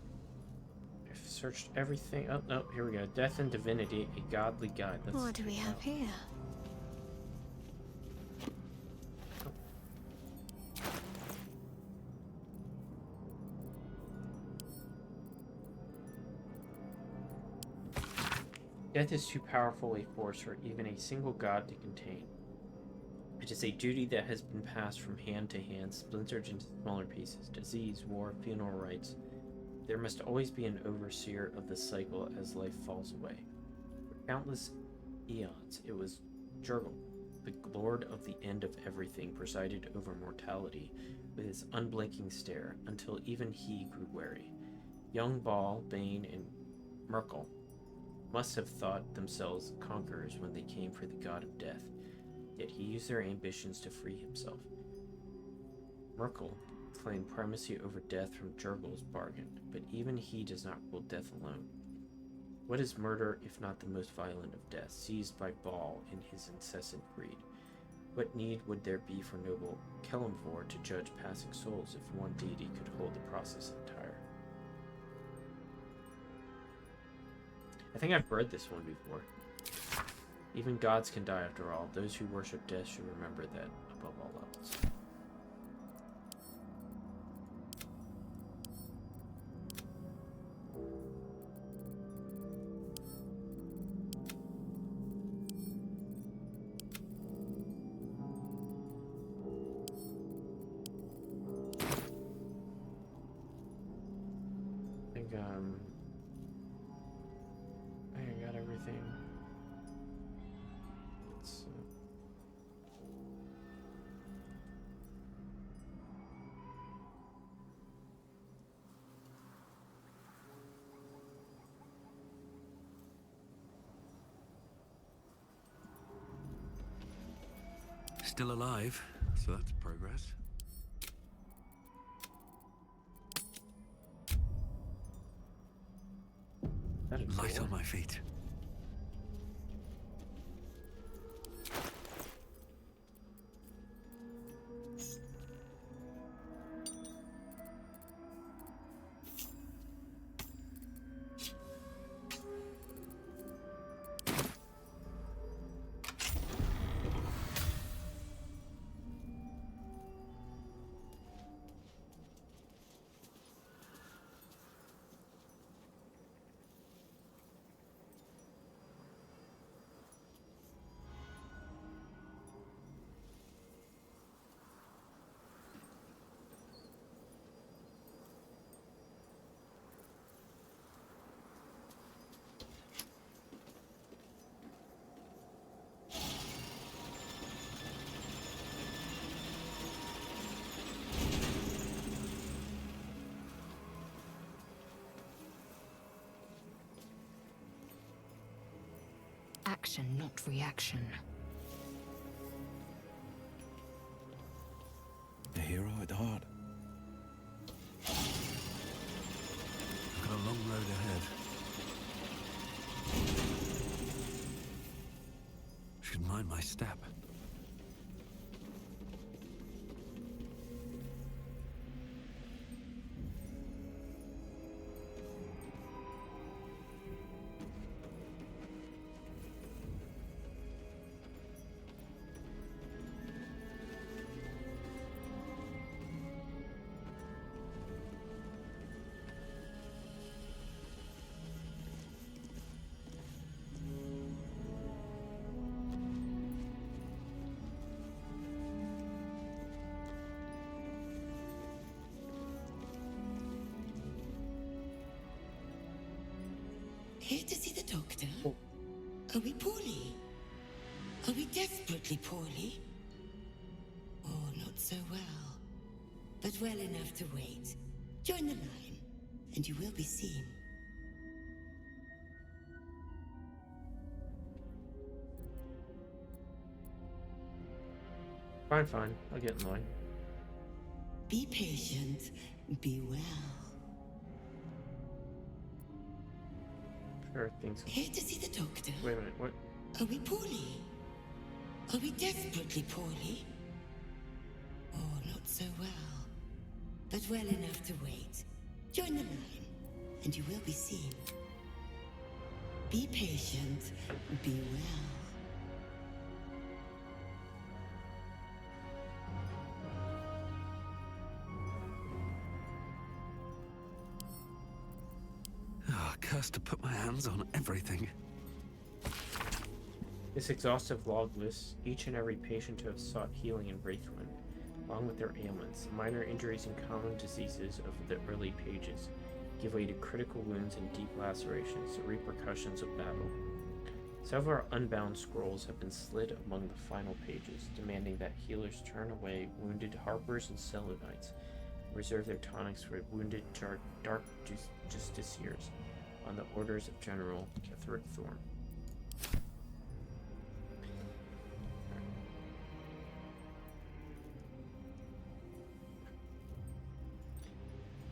[SPEAKER 1] I've searched everything. Oh, no, here we go. Death and Divinity, a Godly Guide. Let's
[SPEAKER 11] What do we
[SPEAKER 1] check it
[SPEAKER 11] have
[SPEAKER 1] out.
[SPEAKER 11] here?
[SPEAKER 1] Death is too powerful a force for even a single god to contain. It is a duty that has been passed from hand to hand, splintered into smaller pieces. Disease, war, funeral rites. There must always be an overseer of the cycle as life falls away. For countless eons, it was Jurgle, the lord of the end of everything, presided over mortality with his unblinking stare, until even he grew wary. Young Baal, Bane, and Merkel must have thought themselves conquerors when they came for the god of death, yet he used their ambitions to free himself. Merkel claimed primacy over death from Jurgle's bargain, but even he does not rule death alone. What is murder if not the most violent of deaths, seized by Baal in his incessant greed? What need would there be for noble Kelemvor to judge passing souls if one deity could hold the process entire? I think I've read this one before. Even gods can die after all. Those who worship death should remember that above all else. I think I got everything. Let's,
[SPEAKER 3] Still alive, so that's progress. Light on my feet.
[SPEAKER 2] Action, not reaction.
[SPEAKER 13] A hero at heart.
[SPEAKER 3] I've got a long road ahead. Should mind my step.
[SPEAKER 14] Here to see the doctor? Are we poorly? Are we desperately poorly? Oh, not so well. But well enough to wait. Join the line, and you will be seen.
[SPEAKER 1] Fine. I'll get in line.
[SPEAKER 14] Be patient. Be well.
[SPEAKER 1] Sure, things.
[SPEAKER 14] Here to see the doctor?
[SPEAKER 1] Wait a minute, what?
[SPEAKER 14] Are we poorly? Are we desperately poorly? Oh, not so well. But well enough to wait. Join the line, and you will be seen. Be patient, be well.
[SPEAKER 3] Oh, cursed to put my hands on everything.
[SPEAKER 1] This exhaustive log lists each and every patient to have sought healing in Reithwin, along with their ailments. Minor injuries and common diseases of the early pages give way to critical wounds and deep lacerations, the repercussions of battle. Several unbound scrolls have been slid among the final pages, demanding that healers turn away wounded harpers and Selenites, and reserve their tonics for wounded dark justiciars on the orders of General Thorm.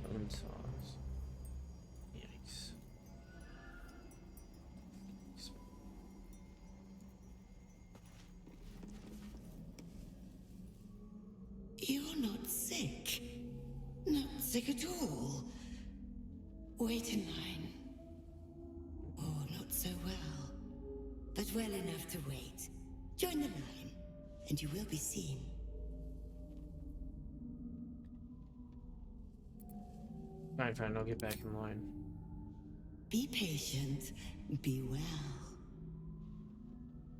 [SPEAKER 1] Bone saws. Yikes.
[SPEAKER 14] You're not sick. Not sick at all. Wait in line. Oh, not so well. But well enough to wait. Join the line, and you will be seen.
[SPEAKER 1] Fine, I'll get back in line.
[SPEAKER 14] Be patient, be well.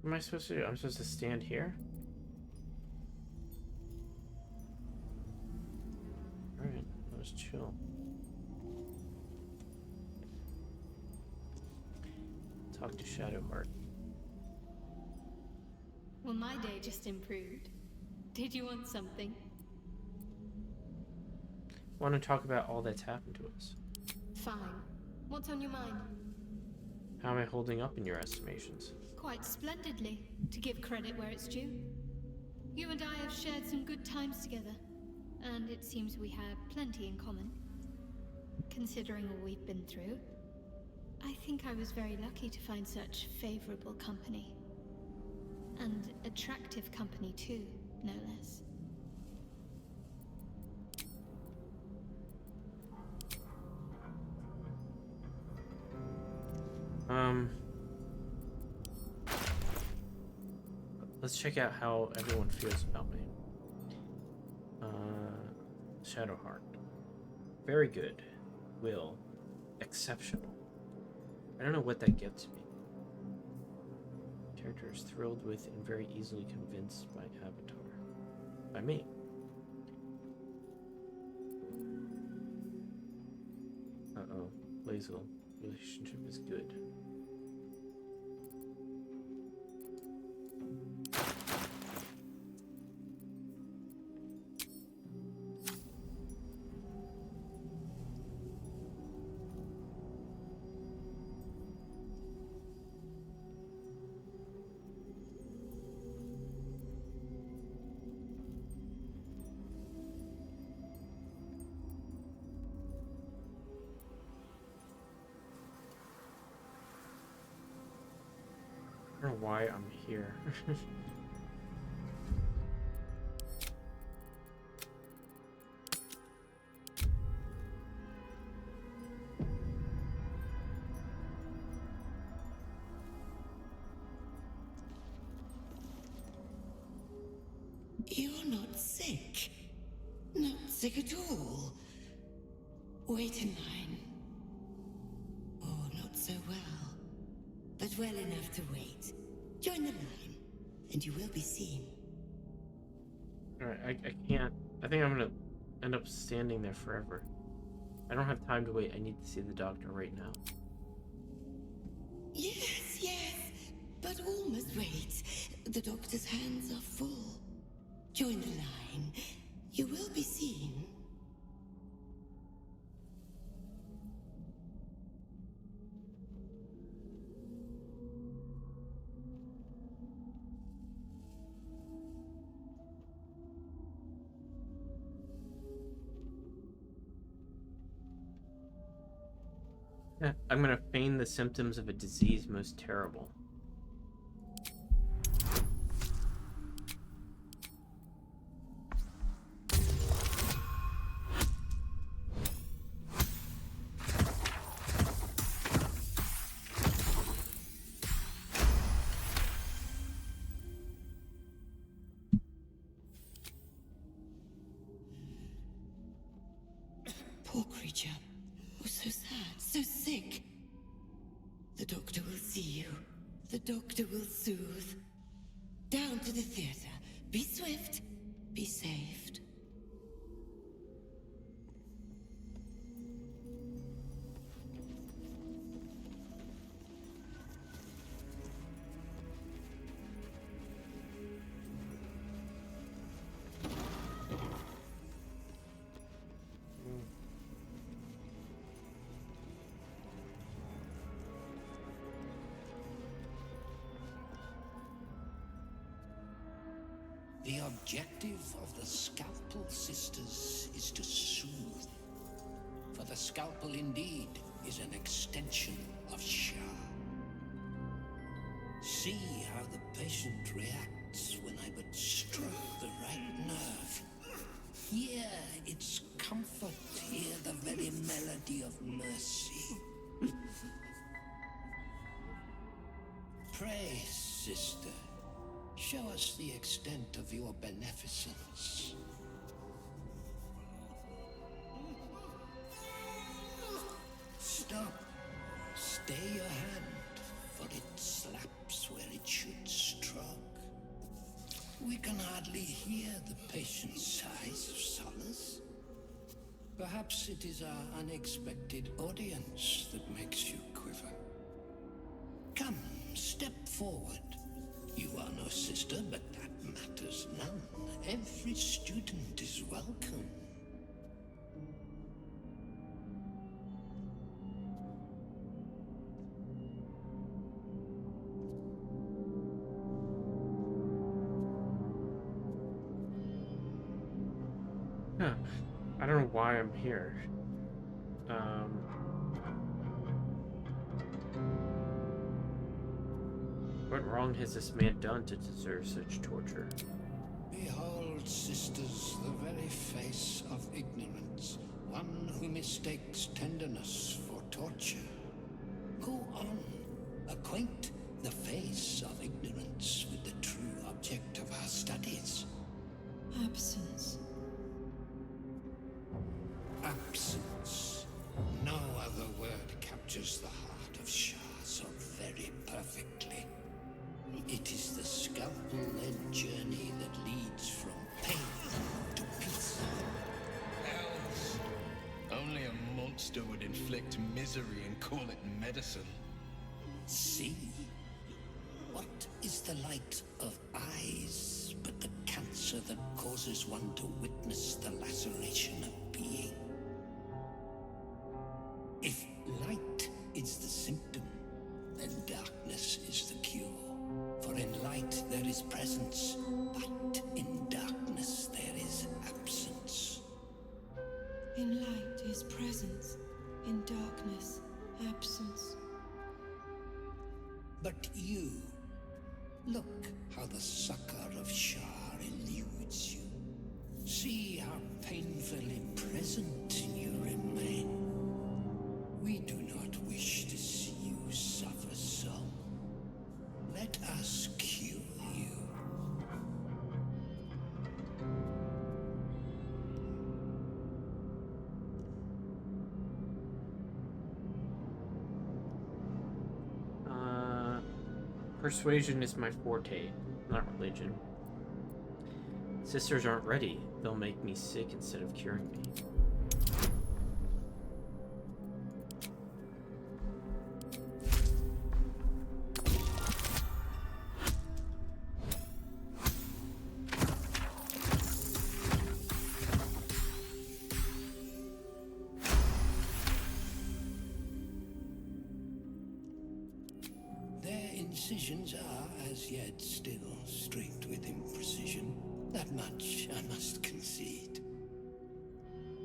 [SPEAKER 1] What am I supposed to do? I'm supposed to stand here? Alright, let's chill. Talk to Shadowheart.
[SPEAKER 5] Well, my day just improved. Did you want something?
[SPEAKER 1] I want to talk about all that's happened to us.
[SPEAKER 5] Fine. What's on your mind?
[SPEAKER 1] How am I holding up in your estimations?
[SPEAKER 5] Quite splendidly, to give credit where it's due. You and I have shared some good times together, and it seems we have plenty in common. Considering all we've been through, I think I was very lucky to find such favorable company. And attractive company too, no less.
[SPEAKER 1] Let's check out how everyone feels about me. Shadowheart. Very good. Will. Exceptional. I don't know what that gets me. Character is thrilled with and very easily convinced by Avatar. By me. Uh-oh. Lazel. Relationship is good. I don't know why I'm here.
[SPEAKER 14] You're not sick. Not sick at all. Wait in line. Oh, not so well. But well enough to wait. Join the line, and you will be seen.
[SPEAKER 1] Alright, I can't. I think I'm gonna end up standing there forever. I don't have time to wait. I need to see the doctor right now.
[SPEAKER 14] Yes, but all must wait. The doctor's hands are full. Join the line. You will be seen.
[SPEAKER 1] Yeah, I'm gonna feign the symptoms of a disease most terrible.
[SPEAKER 14] Poor creature. Oh, so sad, so sick. The doctor will see you. The doctor will soothe. Down to the theater. Be swift. Be saved.
[SPEAKER 9] The objective of the Scalpel Sisters is to soothe. For the Scalpel indeed is an extension of Shah. See how the patient reacts when I but stroke the right nerve. Hear its comfort, hear the very melody of mercy. Pray, sister. Show us the extent of your beneficence. Stop. Stay your hand, for it slaps where it should stroke. We can hardly hear the patient's sighs of solace. Perhaps it is our unexpected audience that makes you quiver. Come, step forward. You are no sister, but that matters none. Every student is welcome.
[SPEAKER 1] Huh. I don't know why I'm here. What wrong has this man done to deserve such torture?
[SPEAKER 9] Behold, sisters, the very face of ignorance. One who mistakes tenderness for torture. Go on, acquaint the face of ignorance with the true object of our studies.
[SPEAKER 14] Absence.
[SPEAKER 9] Absence. No other word captures the heart of Shah so very perfectly. It is the scalpel-led journey that leads from pain to peace.
[SPEAKER 6] Hells! Only a monster would inflict misery and call it medicine.
[SPEAKER 9] See? What is the light of eyes but the cancer that causes one to witness the laceration of being? If light is the symptom, then darkness is the cure. For in light there is presence, but in darkness there is absence.
[SPEAKER 14] In light is presence, in darkness, absence.
[SPEAKER 9] But you, look how the succor of Shah eludes you. See how painfully present you remain. We do not wish to see you suffer so. Let us cure you.
[SPEAKER 1] Persuasion is my forte, not religion. Sisters aren't ready. They'll make me sick instead of curing me.
[SPEAKER 9] Incisions are, as yet, still streaked with imprecision. That much I must concede.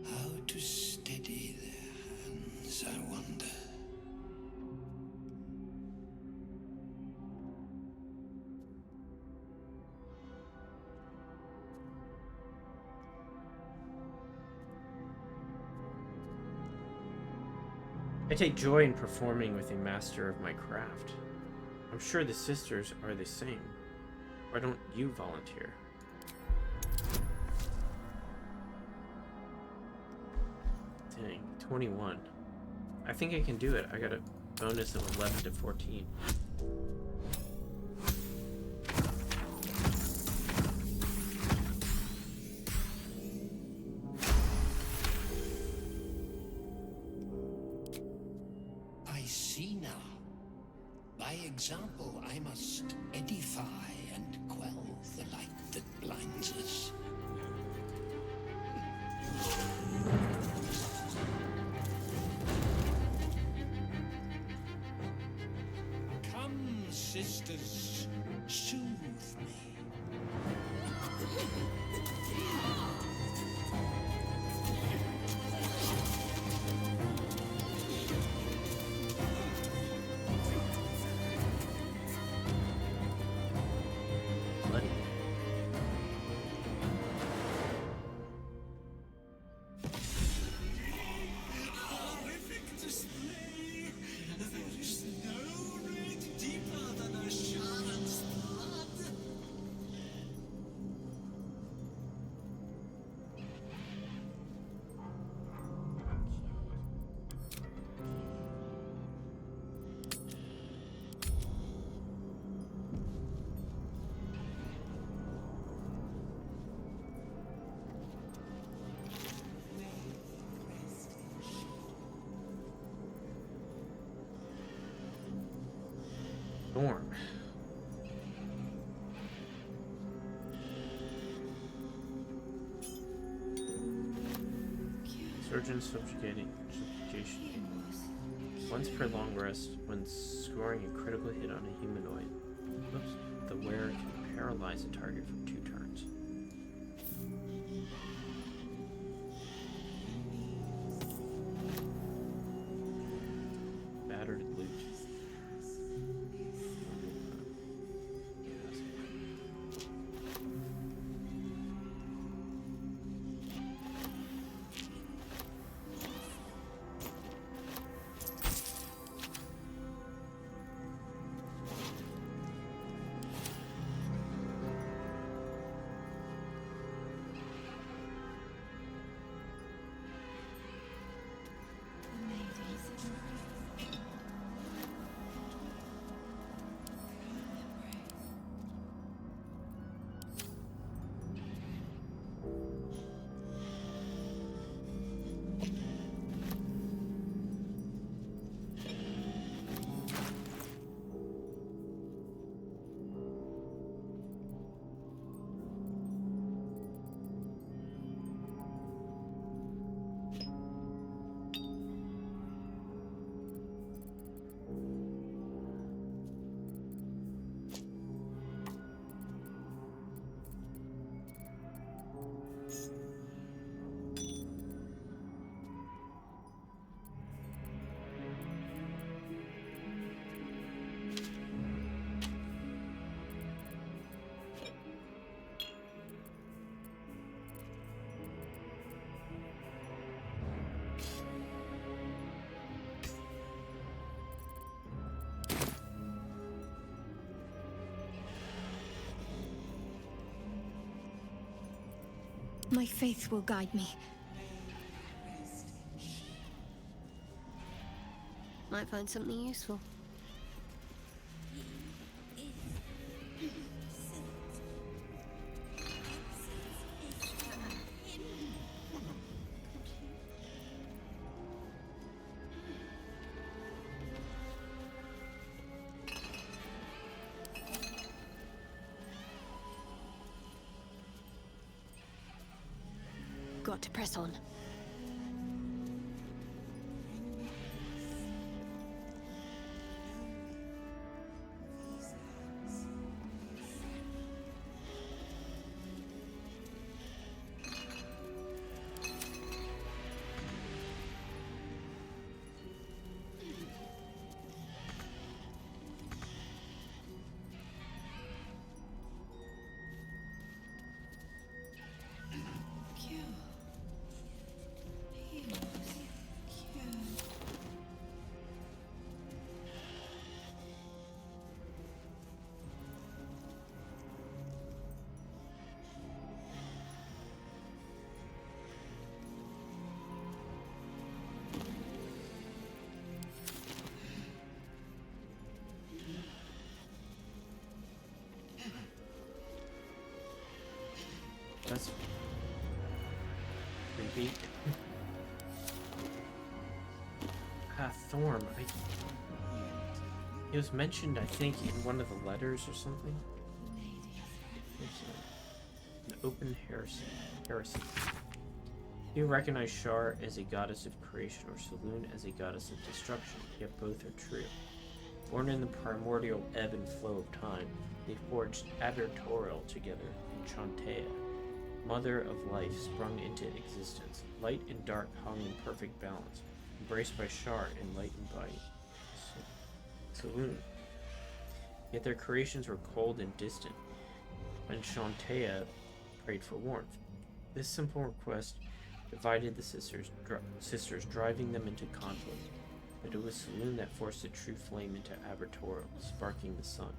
[SPEAKER 9] How to steady their hands, I wonder.
[SPEAKER 1] I take joy in performing with a master of my craft. I'm sure the sisters are the same. Why don't you volunteer? Dang, 21. I think I can do it. I got a bonus of 11 to 14.
[SPEAKER 15] I see now. By example, I must edify and quell the light that blinds us. Come, sisters, soothe me.
[SPEAKER 1] Bloody.
[SPEAKER 15] Horrific display! There is no red deeper than a Sharon's blood!
[SPEAKER 1] Storm. Surgeon subjugation. Once per long rest, when scoring a critical hit on a humanoid, oops, the wearer can paralyze a target for 2 turns. Battered loot.
[SPEAKER 11] My faith will guide me. Might find something useful. Got to press on.
[SPEAKER 1] be. Thorm. It was mentioned, I think, in one of the letters or something. An open heresy. You recognize Shar as a goddess of creation or Saloon as a goddess of destruction, yet both are true. Born in the primordial ebb and flow of time, they forged Abertorial together in Chantea. Mother of life sprung into existence, light and dark hung in perfect balance, embraced by Shar, enlightened by Saloon. Yet their creations were cold and distant, and Chantea prayed for warmth. This simple request divided the sisters, driving them into conflict, but it was Saloon that forced the true flame into Abertorial, sparking the sun.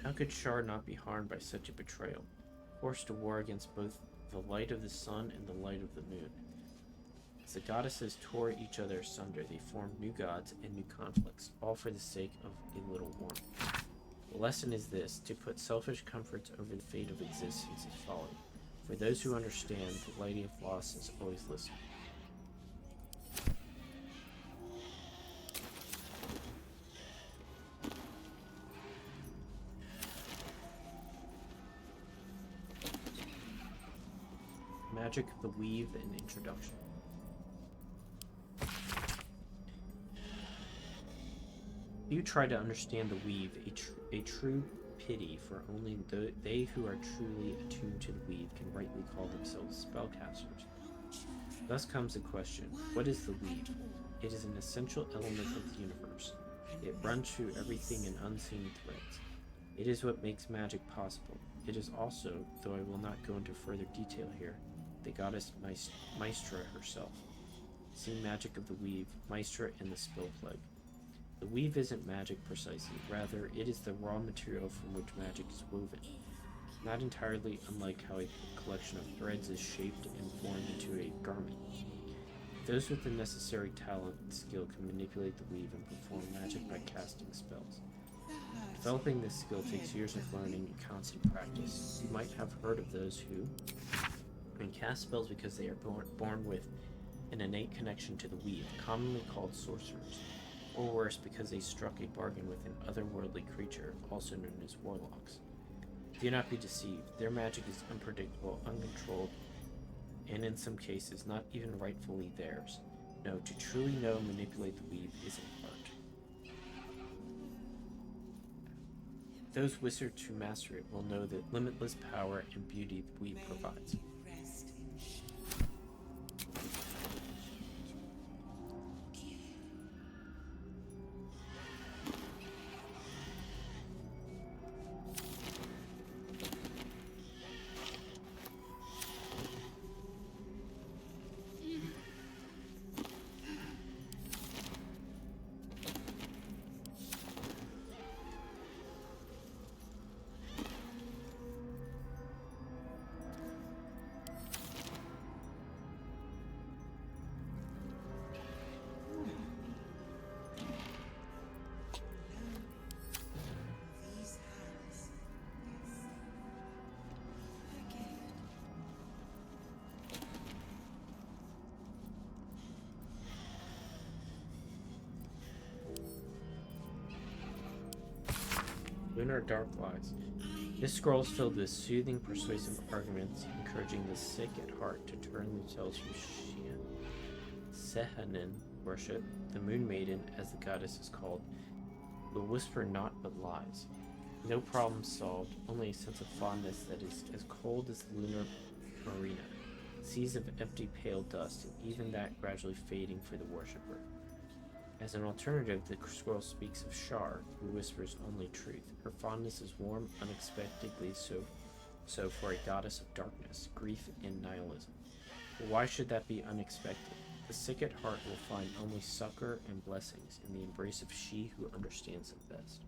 [SPEAKER 1] How could Shar not be harmed by such a betrayal, forced to war against both the light of the sun and the light of the moon? As the goddesses tore each other asunder, they formed new gods and new conflicts, all for the sake of a little warmth. The lesson is this: to put selfish comforts over the fate of existence is folly. For those who understand, the Lady of Loss is always listening. Magic of the Weave and Introduction. You try to understand the Weave, a true pity, for only they who are truly attuned to the Weave can rightly call themselves spellcasters. Thus comes the question, what is the Weave? It is an essential element of the universe. It runs through everything in unseen threads. It is what makes magic possible. It is also, though I will not go into further detail here, the goddess Maestra herself. See Magic of the Weave, Maestra, and the Spill Plague. The weave isn't magic precisely, rather it is the raw material from which magic is woven. Not entirely unlike how a collection of threads is shaped and formed into a garment. Those with the necessary talent and skill can manipulate the weave and perform magic by casting spells. Developing this skill takes years of learning and constant practice. You might have heard of those who can cast spells because they are born with an innate connection to the weave, commonly called sorcerers. Or worse, because they struck a bargain with an otherworldly creature, also known as warlocks. Do not be deceived. Their magic is unpredictable, uncontrolled, and in some cases, not even rightfully theirs. No, to truly know and manipulate the weave is an art. Those wizards who master it will know the limitless power and beauty the weave provides. Lunar Dark Lies. This scroll is filled with soothing, persuasive arguments, encouraging the sick at heart to turn themselves from Sehanin worship. The Moon Maiden, as the goddess is called, will whisper naught but lies. No problem solved, only a sense of fondness that is as cold as the lunar marina, seas of empty pale dust, and even that gradually fading for the worshipper. As an alternative, the scroll speaks of Shar, who whispers only truth. Her fondness is warm, unexpectedly so for a goddess of darkness, grief, and nihilism. But why should that be unexpected? The sick at heart will find only succor and blessings in the embrace of she who understands them best.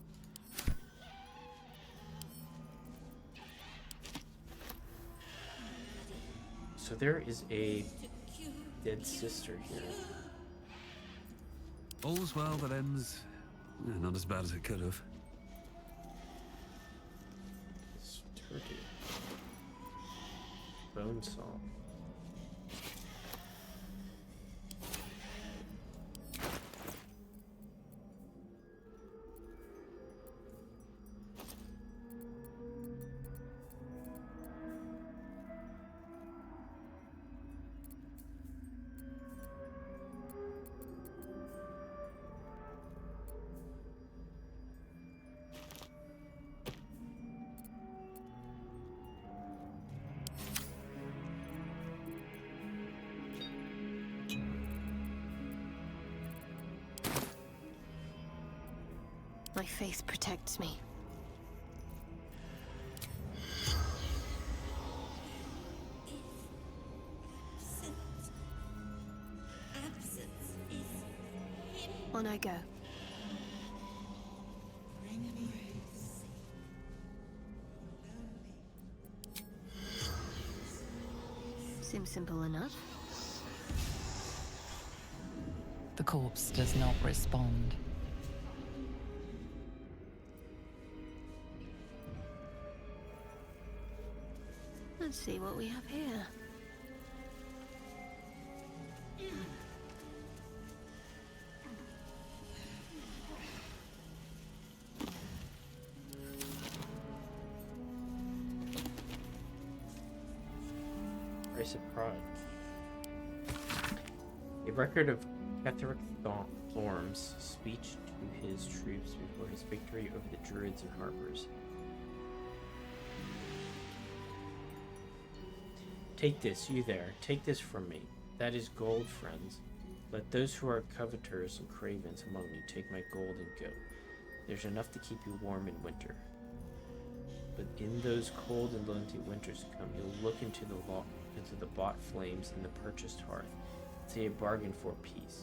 [SPEAKER 1] So there is a dead sister here.
[SPEAKER 3] All's well that ends. Not as bad as it could have.
[SPEAKER 1] This turkey. Bone saw.
[SPEAKER 11] My faith protects me.
[SPEAKER 8] Absence is him.
[SPEAKER 11] On I go. Seems simple enough.
[SPEAKER 7] The corpse does not respond.
[SPEAKER 11] Let's see what we have here.
[SPEAKER 1] Price of Pride. A record of Ketheric Thorms' speech to his troops before his victory over the Druids and Harpers. Take this, you there, take this from me. That is gold, friends. Let those who are coveters and cravens among you take my gold and go. There's enough to keep you warm in winter. But in those cold and lonely winters to come, you'll look into the bought flames in the purchased hearth, see a bargain for peace.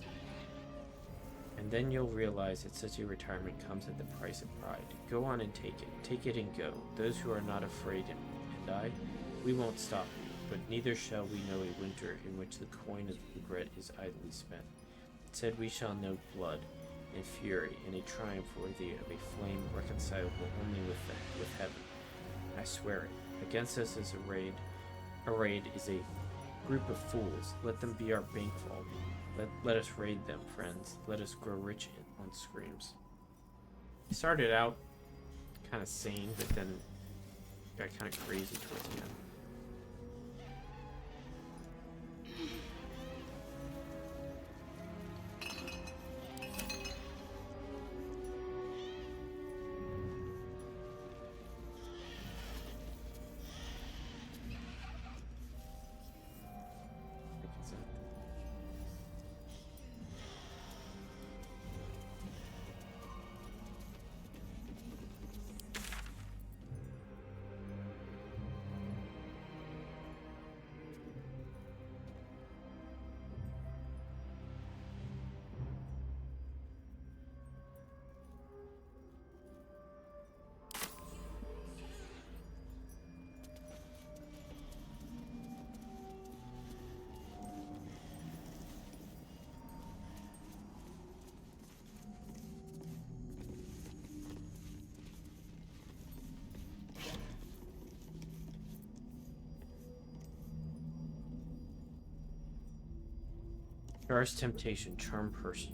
[SPEAKER 1] And then you'll realize that such a retirement comes at the price of pride. Go on and take it and go. Those who are not afraid and I, we won't stop you. But neither shall we know a winter in which the coin of regret is idly spent. Instead we shall know blood and fury and a triumph worthy of a flame reconcilable only with heaven. I swear it. Against us is arrayed is a group of fools. Let them be our bankroll. Let us raid them, friends. Let us grow rich on screams. It started out kind of sane, but then got kind of crazy towards the end. Char's temptation, charm person.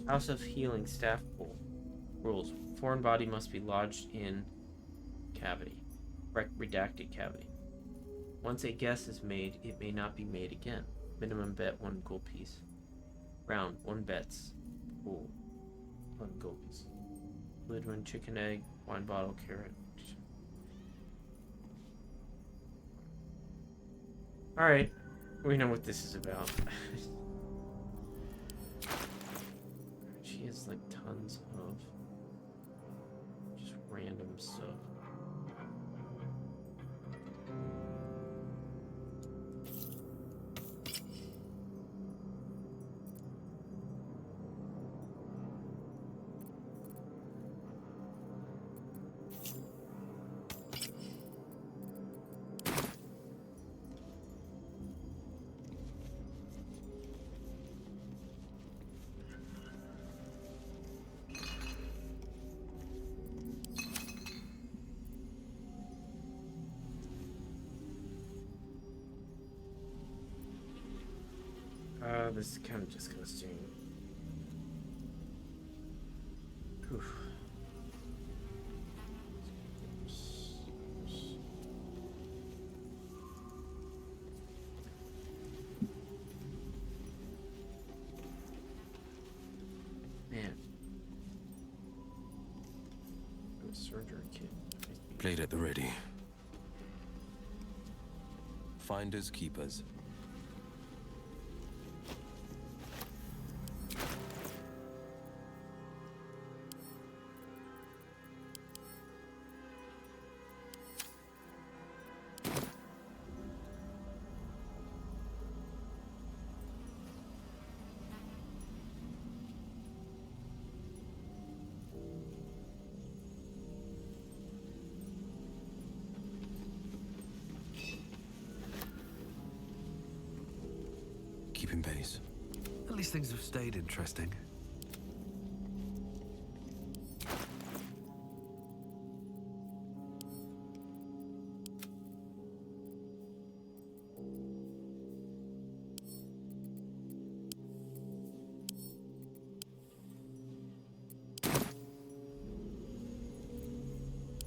[SPEAKER 1] House of Healing staff pool. Rules. Foreign body must be lodged in cavity. Redacted cavity. Once a guess is made, it may not be made again. Minimum bet 1 gold piece. Round 1 bets. Pool 1 gold piece. Lidwin, chicken egg, wine bottle, carrot. Alright, we know what this is about. She has like tons of just random stuff. This is kind of just gonna sting. Oof. Man. I'm a surgery kit.
[SPEAKER 13] Blade at the ready. Finders keepers. Keeping pace.
[SPEAKER 3] At least things have stayed interesting.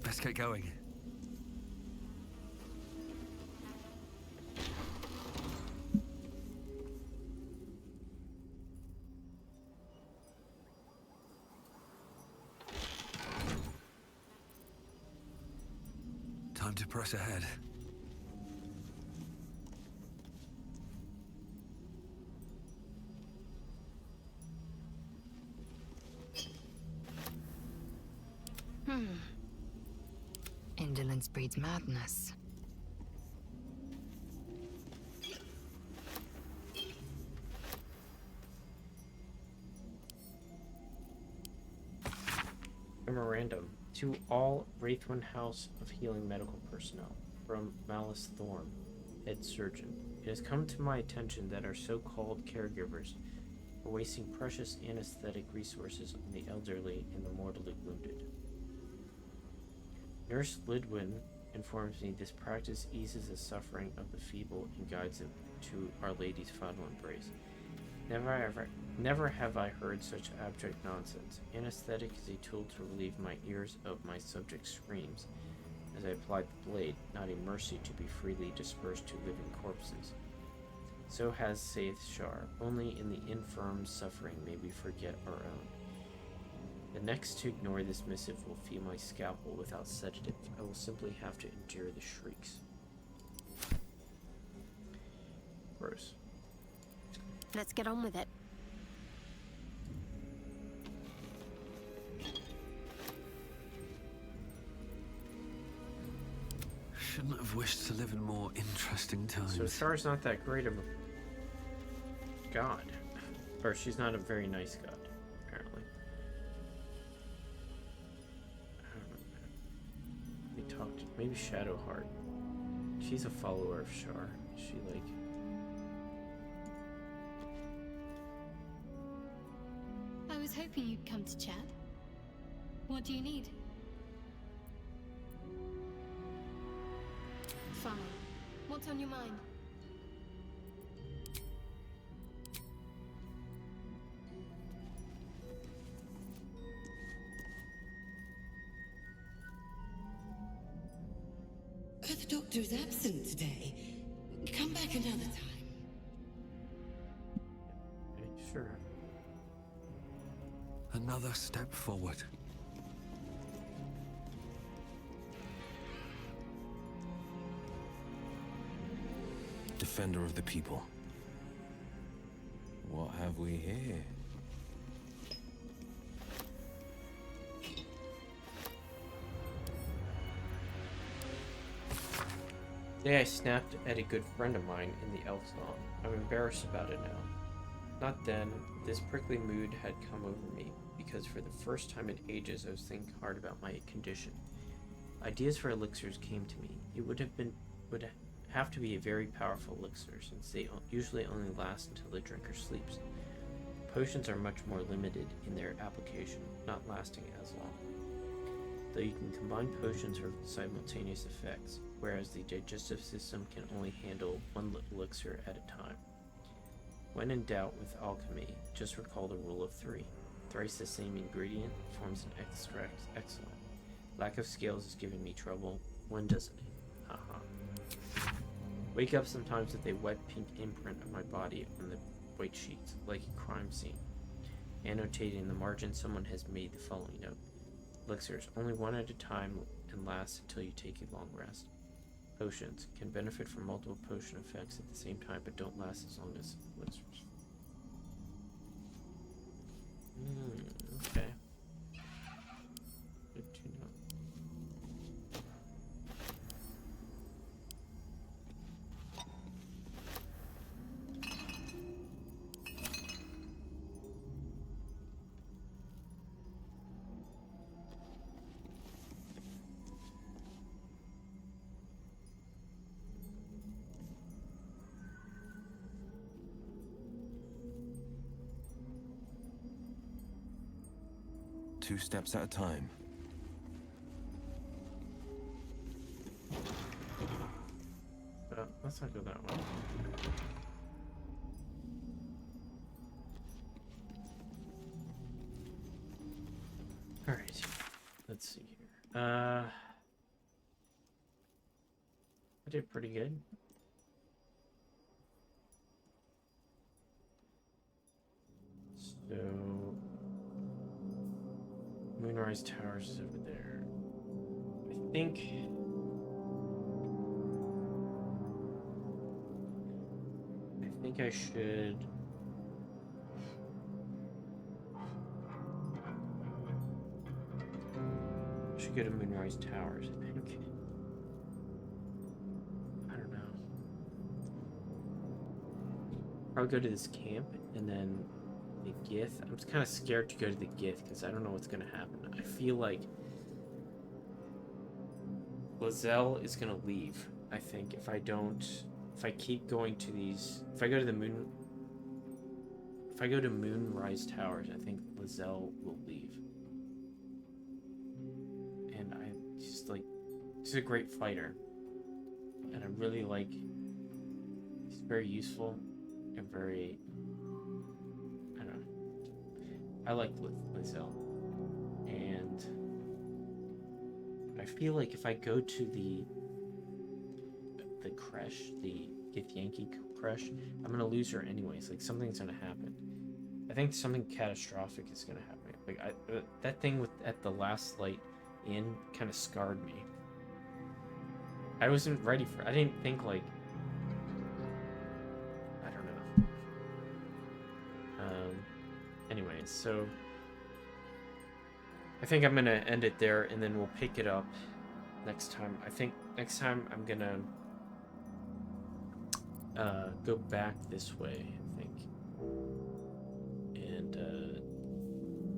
[SPEAKER 3] Let's get going. Time to press ahead.
[SPEAKER 2] Indolence breeds madness.
[SPEAKER 1] Memorandum to all Reithwin House of Healing medical personnel from Malice Thorm, head surgeon. It has come to my attention that our so-called caregivers are wasting precious anesthetic resources on the elderly and the mortally wounded. Nurse Lidwin informs me this practice eases the suffering of the feeble and guides them to Our Lady's final embrace. Never have I heard such abject nonsense. Anesthetic is a tool to relieve my ears of my subject's screams, as I applied the blade, not a mercy to be freely dispersed to living corpses. So has saith Shar, only in the infirm's suffering may we forget our own. The next to ignore this missive will feel my scalpel without sedative. I will simply have to endure the shrieks. Gross.
[SPEAKER 11] Let's get on with it.
[SPEAKER 3] Shouldn't have wished to live in more interesting times.
[SPEAKER 1] So Shar's not that great of a god. Or she's not a very nice god, apparently. I don't know. We talked, maybe Shadowheart. She's a follower of Shar. Is she like...
[SPEAKER 5] I was hoping you'd come to chat. What do you need? Fine. What's on your mind?
[SPEAKER 14] The doctor is absent today. Come back another time.
[SPEAKER 1] Sure.
[SPEAKER 3] Another step forward.
[SPEAKER 13] Defender of the people. What have we here?
[SPEAKER 1] Today I snapped at a good friend of mine in the Elf Song. I'm embarrassed about it now. Not then, this prickly mood had come over me, because for the first time in ages I was thinking hard about my condition. Ideas for elixirs came to me. It would have to be a very powerful elixir, since they usually only last until the drinker sleeps. Potions are much more limited in their application, not lasting as long. Though you can combine potions for simultaneous effects, whereas the digestive system can only handle one elixir at a time. When in doubt with alchemy, just recall the rule of 3. Thrice the same ingredient forms an extract excellent. Lack of scales is giving me trouble. When doesn't it? Haha. Wake up sometimes with a wet pink imprint of my body on the white sheets, like a crime scene. Annotating in the margin, someone has made the following note. Elixirs, only one at a time and last until you take a long rest. Potions can benefit from multiple potion effects at the same time, but don't last as long as elixirs. Okay. Good to know.
[SPEAKER 13] Two steps at a time.
[SPEAKER 1] Let's not go that way. Alright. Let's see here. I did pretty good. So Moonrise Towers is over there. I think I should go to Moonrise Towers, I think. I don't know. Probably go to this camp and then the Gith. I'm just kind of scared to go to the Gith because I don't know what's going to happen. I feel like Lizelle is going to leave, I think, if I keep going to these, if I go to Moonrise Towers, I think Lizelle will leave. And she's a great fighter. And I really like, she's very useful and very, I don't know. I like Lizelle. And I feel like if I go to the Kresh, the Githyanki Kresh, I'm gonna lose her anyways. Like, something's gonna happen. I think something catastrophic is gonna happen. Like, that thing at the last light inn kind of scarred me. I wasn't ready for it. I didn't think, like, I don't know. Anyways, so I think I'm gonna end it there, and then we'll pick it up next time. I think next time I'm gonna go back this way, I think, and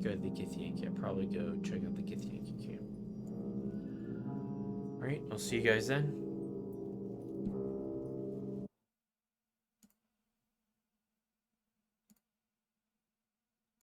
[SPEAKER 1] go to the Githyanki. I'll probably go check out the Githyanki camp. Alright, I'll see you guys then.